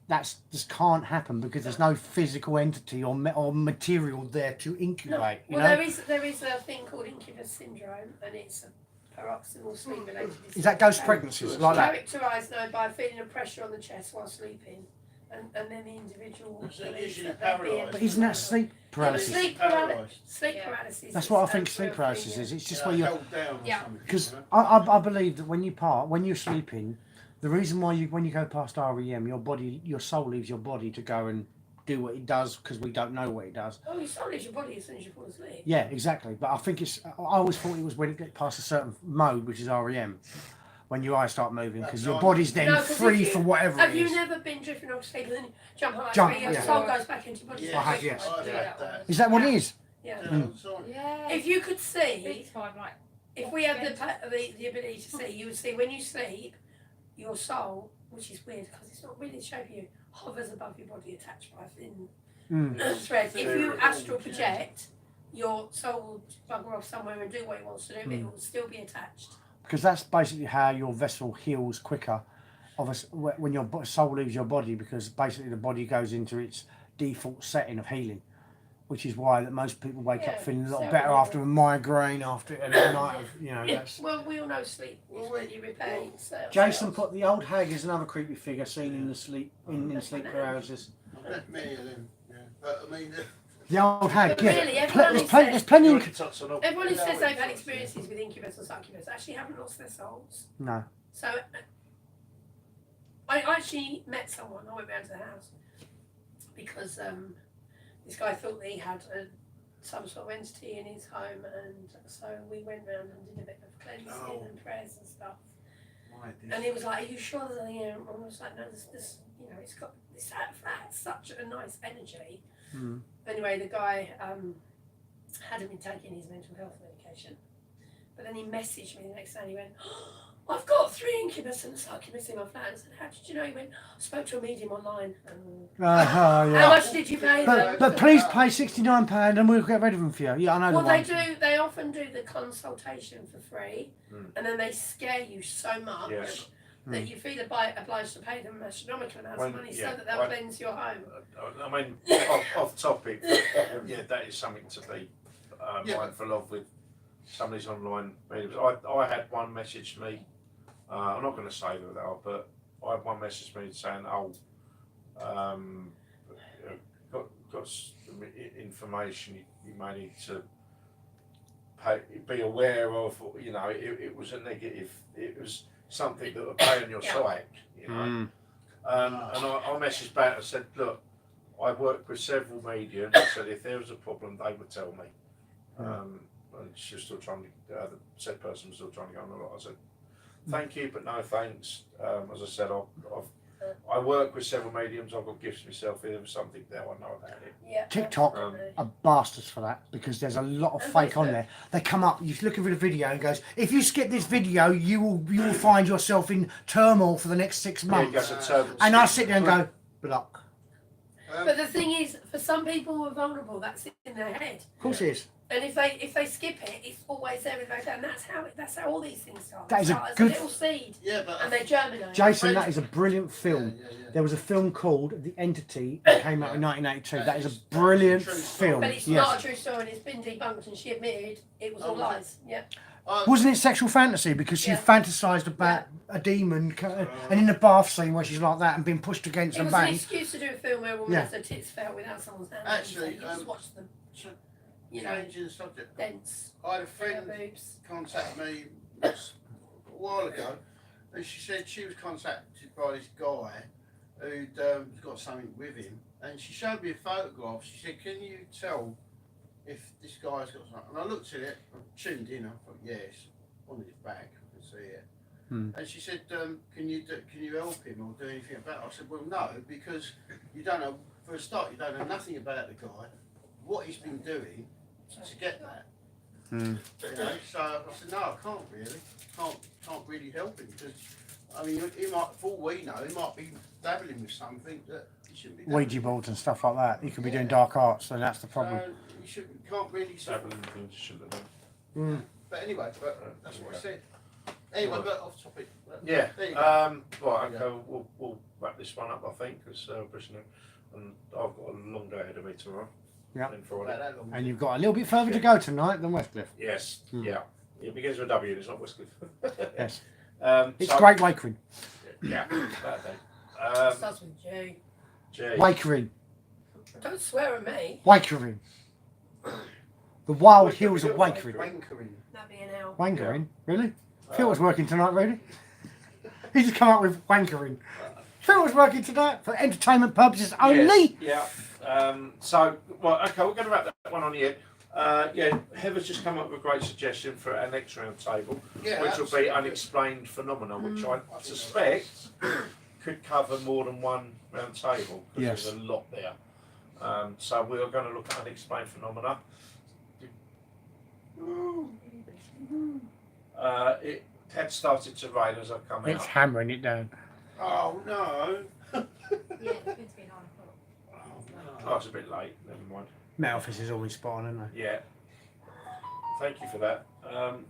S1: that's just can't happen because there's no physical entity or material there to
S3: No.
S1: incubate. You
S3: Well,
S1: know?
S3: there is a thing called incubus syndrome, and it's a paroxysmal sleep-related disorder.
S1: Is that ghost pregnancies like that?
S3: Characterised though by a feeling of pressure on the chest while sleeping, and then the individual
S4: So
S3: believes
S4: usually
S3: that they're being-
S4: paralysed.
S1: But isn't that sleep paralysis?
S3: Sleep
S4: Paralysed.
S3: paralysis. Sleep
S6: Yeah.
S3: paralysis.
S1: That's what I
S3: is
S1: think
S3: a
S1: sleep
S3: real
S1: paralysis
S3: thing,
S1: is. It's just
S4: Yeah,
S1: where you're.
S4: held down or
S6: Yeah.
S4: something,
S1: Because
S4: you know?
S1: I believe that when you're sleeping, the reason why when you go past REM, your soul leaves your body to go and do what it does because we don't know what it does.
S3: Oh, you still leaves your body as soon as you fall asleep.
S1: Yeah, exactly. But I think I always thought it was when it gets past a certain mode, which is REM.
S7: when your eyes start moving because your
S4: No,
S7: body's then
S3: No, 'cause if
S7: free
S3: you-
S7: for whatever
S3: Have
S7: it
S3: you
S7: is.
S3: never been drifting off sleep and then jump on
S7: Jump,
S3: like your
S7: yeah.
S3: soul goes back into your body?
S4: Yeah,
S7: I have, yes.
S4: I've
S6: Do
S4: had
S6: that
S4: that.
S6: one.
S7: Is that what it is?
S3: Yeah.
S4: Yeah, all the time.
S6: Yeah.
S3: If you could see,
S6: Big time, like
S3: if we had the ability to see, you would see when you sleep, your soul, which is weird because it's not really the shape of you, hovers above your body attached by a thin
S7: Mm.
S3: thread. If you
S4: Very
S3: astral
S4: cool, yeah.
S3: project, your soul will bugger off somewhere and do what it wants to do, but it will still be attached.
S7: Because that's basically how your vessel heals quicker when your soul leaves your body, because basically the body goes into its default setting of healing, which is why that most people wake up
S3: Yeah,
S7: feeling a lot
S3: so
S7: better
S3: yeah.
S7: after a migraine, after a night of, you know,
S3: Yeah,
S7: that's...
S3: well, we all know sleep is really repairing. So
S7: Jason put the old hag is another creepy figure seen in the sleep in
S3: That's
S7: sleep
S3: my
S7: paralysis.
S4: I've met many of them. Yeah. But I mean,
S7: The old hag,
S3: But
S7: yeah.
S3: really, everyone who
S7: There's
S3: says,
S7: plenty
S2: You
S7: of...
S2: want to touch on all-
S3: everyone who
S4: Yeah,
S3: says
S4: I
S3: they've
S4: went
S3: had
S4: to-
S3: experiences with incubus or succubus actually haven't lost their souls.
S7: No.
S3: So I actually met someone. I went round to the house because this guy thought that he had some sort of entity in his home, and so we went round and did a bit of cleansing
S4: Oh.
S3: and prayers and stuff.
S4: right, this-
S3: And he was like, "Are you sure that and I was like, "No, this you know, it's got this had such a nice energy."
S7: Mm.
S3: Anyway, the guy hadn't been taking his mental health medication, but then he messaged me the next day and he went, "I've got 3 incubus and a succubus in my flat." I said, "How did you know?" He went, "I spoke to a medium online." How
S7: Yeah.
S3: much did you pay them?
S7: But please pay £69 and we'll get rid of them for you. Yeah, I know
S3: Well,
S7: the
S3: they
S7: one.
S3: do. They often do the consultation for free,
S2: Mm.
S3: and then they scare you so much
S2: Yes.
S3: that you feel obliged to pay them astronomical amounts of
S2: When-
S3: money
S2: yeah,
S3: so that they'll
S2: when-
S3: cleanse your home.
S2: I mean, off topic, yeah, that is something to be
S4: Yeah.
S2: mindful of with some of these online mediums. I had one message me, I'm not going to say who they are, but I had one message me saying, got some information you may need to be aware of, you know, it was a negative, it was something that would play on your
S3: Yeah.
S2: psyche, you know.
S7: Mm.
S2: And I messaged back and said, look, I work with several mediums. I said if there was a problem, they would tell me. And she was still trying to, the said person was still trying to go on a lot. I said, thank you, but no thanks. As I said, I work with several mediums. I've got gifts myself. If there was something there, I know about it.
S3: Yeah.
S7: TikTok
S3: absolutely.
S7: are bastards for that, because there's a lot of
S3: And
S7: fake on
S3: Facebook.
S7: there. They come up, you're looking for the video and goes, if you skip this video, you will find yourself in turmoil for the next 6
S2: There you
S7: months.
S2: go, so turn-
S7: And I sit there and go, block.
S3: But the thing is, for some people who are vulnerable, that's in their head.
S7: Of course it is.
S3: And if they skip it, it's always there in their head. And that's how all these things start.
S7: That is a
S3: Start as
S7: good-
S3: a little seed,
S4: Yeah, but
S3: and they germinate.
S7: Jason, that is a brilliant film.
S4: Yeah.
S7: There was a film called The Entity that came out in 1982. That is a brilliant
S4: True story.
S7: film.
S3: But it's
S7: Yes.
S3: not a true story, and it's been debunked, and she admitted it was
S4: Oh,
S3: all
S4: was it?
S3: lies. Yeah.
S7: Wasn't it sexual fantasy? Because she
S3: Yeah.
S7: fantasised about a demon, and in the bath scene where she's like that and being pushed against
S3: It
S7: and
S3: was an
S7: banged.
S3: excuse to do a film where a woman
S7: Yeah.
S3: has her tits felt without someone's hand.
S4: Actually,
S3: you just watch them, you know,
S4: Changing the subject.
S3: dense
S4: I had a
S3: her
S4: friend
S3: boobs.
S4: contact me a while ago, and she said she was contacted by this guy who'd got something with him, and she showed me a photograph. She said, "Can you tell if this guy's got something?" And I looked at it, I tuned in. I thought, "Yes, on his back, I can see it." And she said, "Can you help him or do anything about it?" I said, "Well, no, because you don't know. For a start, you don't know nothing about the guy, what he's been doing to get that." You know, so I said, "No, I can't really. Can't really help him because, I mean, he might, for all we know, he might be dabbling with something that he shouldn't be.
S7: Ouija boards and stuff like that. You could be doing dark arts, and that's the problem.
S4: So you shouldn't, can't really.
S2: Dabbling in things you shouldn't have done.
S4: But anyway, that's what I said. Anyway, but off topic.
S2: Yeah.
S4: There you go.
S2: Right. Okay. We'll wrap this one up. I think because and I've got a long day ahead of me tomorrow.
S7: Yeah.
S2: And Friday.
S4: About that long.
S7: And you've got a little bit further to go tonight than Westcliff.
S2: Yes. Yeah. It begins with a W. It's not Westcliff.
S7: Yes.
S2: It's
S7: It's Great Wakering.
S2: Yeah. That day.
S3: Starts with J.
S2: G.
S7: Wakering.
S3: Don't swear at me.
S7: Wakering. The wild
S2: Wait,
S7: hills of
S2: wait,
S7: Wakering.
S4: Wankering.
S3: That'd be an L.
S7: Wankering? Really? Phil was working tonight, really? He just come up with wankering. Phil was working tonight for entertainment purposes only.
S2: Yes, yeah. So, well, okay, we're going to wrap that one on here. Yeah, Heather's just come up with a great suggestion for our next round table,
S4: Yeah,
S2: which will
S4: absolutely.
S2: be unexplained phenomena, which I suspect could cover more than one round table because
S7: Yes.
S2: there's a lot there. So we are going to look at unexplained phenomena. It had started to rain as I come
S7: It's
S2: out.
S7: hammering it down.
S4: Oh no.
S6: Yeah, it's meant to be 9 o'clock.
S2: Oh, it's a bit late. Never mind.
S7: Met Office is always spot on, isn't they?
S2: Yeah. Thank you for that.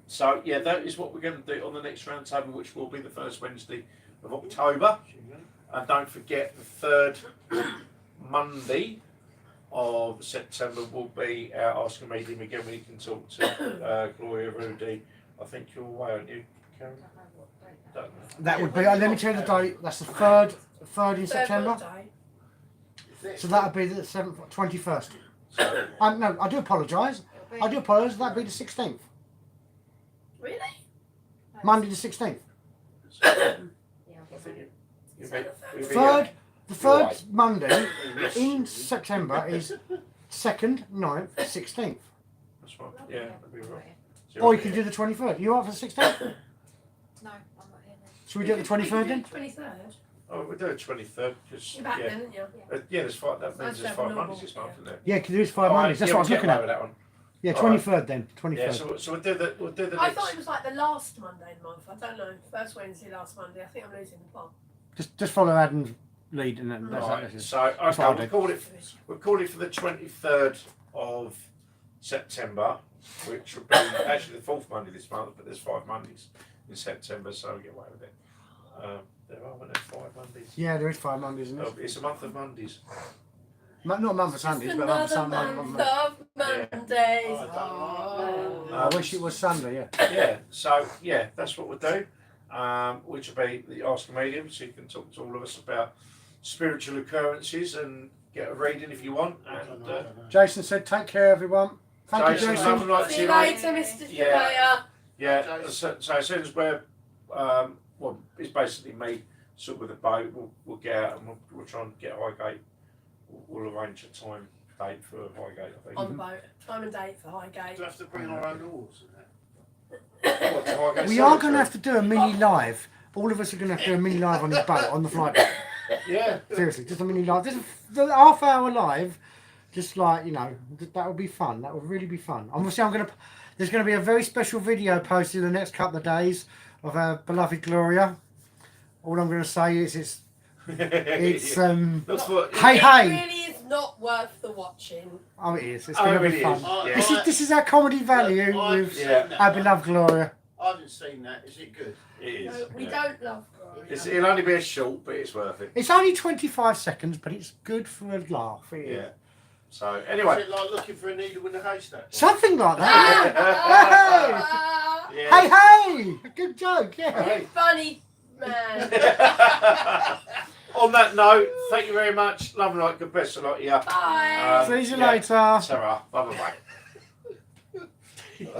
S2: So yeah, that is what we're going to do on the next round table, which will be the first Wednesday of October. And don't forget, the third Monday of September will be our Ask a Medium again. We can talk to Gloria, Rudy. I think you're away, aren't you, Karen? Don't know.
S7: That would be. Let me tell you the date. That's the third in September. So that would be the 21st.
S2: So,
S7: No, I do apologise. I do apologise. That'd be the 16th.
S3: Really?
S7: Monday the 16th.
S6: Yeah,
S2: I think you'll be
S7: Third. The third
S2: Right.
S7: Monday in September is 2nd, 9th, 16th.
S2: That's right. Yeah, that'll be right. So
S7: Or you can do the 23rd. You up for the 16th?
S6: No, I'm not here then.
S7: Should we do it the 23rd then?
S3: 23rd.
S2: Oh, we'll do it 23rd because
S3: You're back
S2: yeah,
S3: then, aren't you?
S2: yeah, there's five. That means
S3: Nice to
S2: there's
S3: have a
S2: 5 Mondays this
S3: normal,
S2: month, isn't there?
S7: Yeah, can do this 5
S2: All right,
S7: Mondays. That's
S2: yeah,
S7: what I was
S2: we'll
S7: looking
S2: get
S7: at.
S2: away with that one.
S7: Yeah,
S2: All right.
S7: 23rd then. 23rd.
S2: Yeah, so we'll do the. We'll do the
S3: I
S2: next.
S3: thought it was like the last Monday in the month. I don't know. First Wednesday, last Monday. I think I'm losing the plot.
S7: Just follow Adam's lead and then that's
S2: Right.
S7: it.
S2: So
S7: That's
S2: okay,
S7: what I
S2: we'll
S7: did.
S2: call it. We'll call it for the 23rd of September, which will be actually the 4th Monday this month, but there's 5 Mondays in September, so we'll get away with it. There are 5 Mondays.
S7: Yeah, there is 5 Mondays, isn't
S2: Oh,
S7: it?
S2: it's a month of Mondays.
S7: Not a month of Sundays, but a month of
S3: Another
S7: Sundays.
S3: month of Mondays.
S4: I don't
S7: I wish it was Sunday, yeah.
S2: Yeah, so yeah, that's what we'll do, which will be the Ask a Medium, so you can talk to all of us about spiritual occurrences and get a reading if you want. And
S7: Jason said, take care, everyone. Thank you,
S2: Jason,
S7: Jason.
S2: love and light to
S3: See you
S2: you, mate.
S3: later, Mr.
S2: Yeah.
S3: Surveyor.
S2: Yeah, so as soon as we're, well, it's basically me sort of with a boat, we'll get out and we'll try and get Highgate. We'll arrange a time date for Highgate, I think.
S3: On the boat. Time and date for Highgate.
S4: Do we have to bring our own oars and that?
S2: What, to Highgate
S7: We are going to
S2: Cemetery?
S7: have to do a mini live. All of us are going to have to do a mini live on this boat, on the flight boat.
S2: Yeah.
S7: Seriously, just a mini live. Just a half-hour live. Just like, you know, that would be fun. That would really be fun. Obviously, there's going to be a very special video posted in the next couple of days of our beloved Gloria. All I'm going to say is it's
S2: Looks for,
S7: hey
S3: It
S7: hey.
S3: really is not worth the watching.
S7: Oh, it is. It's
S2: Oh,
S7: going
S2: it
S7: to be
S2: really
S7: fun.
S2: is.
S4: Yeah.
S7: This is our comedy value
S4: I've
S7: with
S4: seen
S2: Yeah.
S4: that.
S7: our beloved Gloria.
S4: I haven't seen that. Is it good?
S2: It is.
S3: No, we
S2: yeah.
S3: don't love Gloria.
S2: It'll only be a short, but it's worth it.
S7: It's only 25 seconds, but it's good for a laugh. It is.
S2: Yeah. So
S4: Is
S2: anyway.
S4: it like looking for a needle in a haystack?
S7: Something like that.
S3: Ah,
S7: Hey,
S2: Yeah.
S7: hey! Good joke, yeah.
S3: you funny man.
S2: On that note, thank you very much. Love and light, good best of luck to you.
S3: Bye.
S7: See you
S2: Yeah.
S7: later.
S2: Sarah, bye bye bye.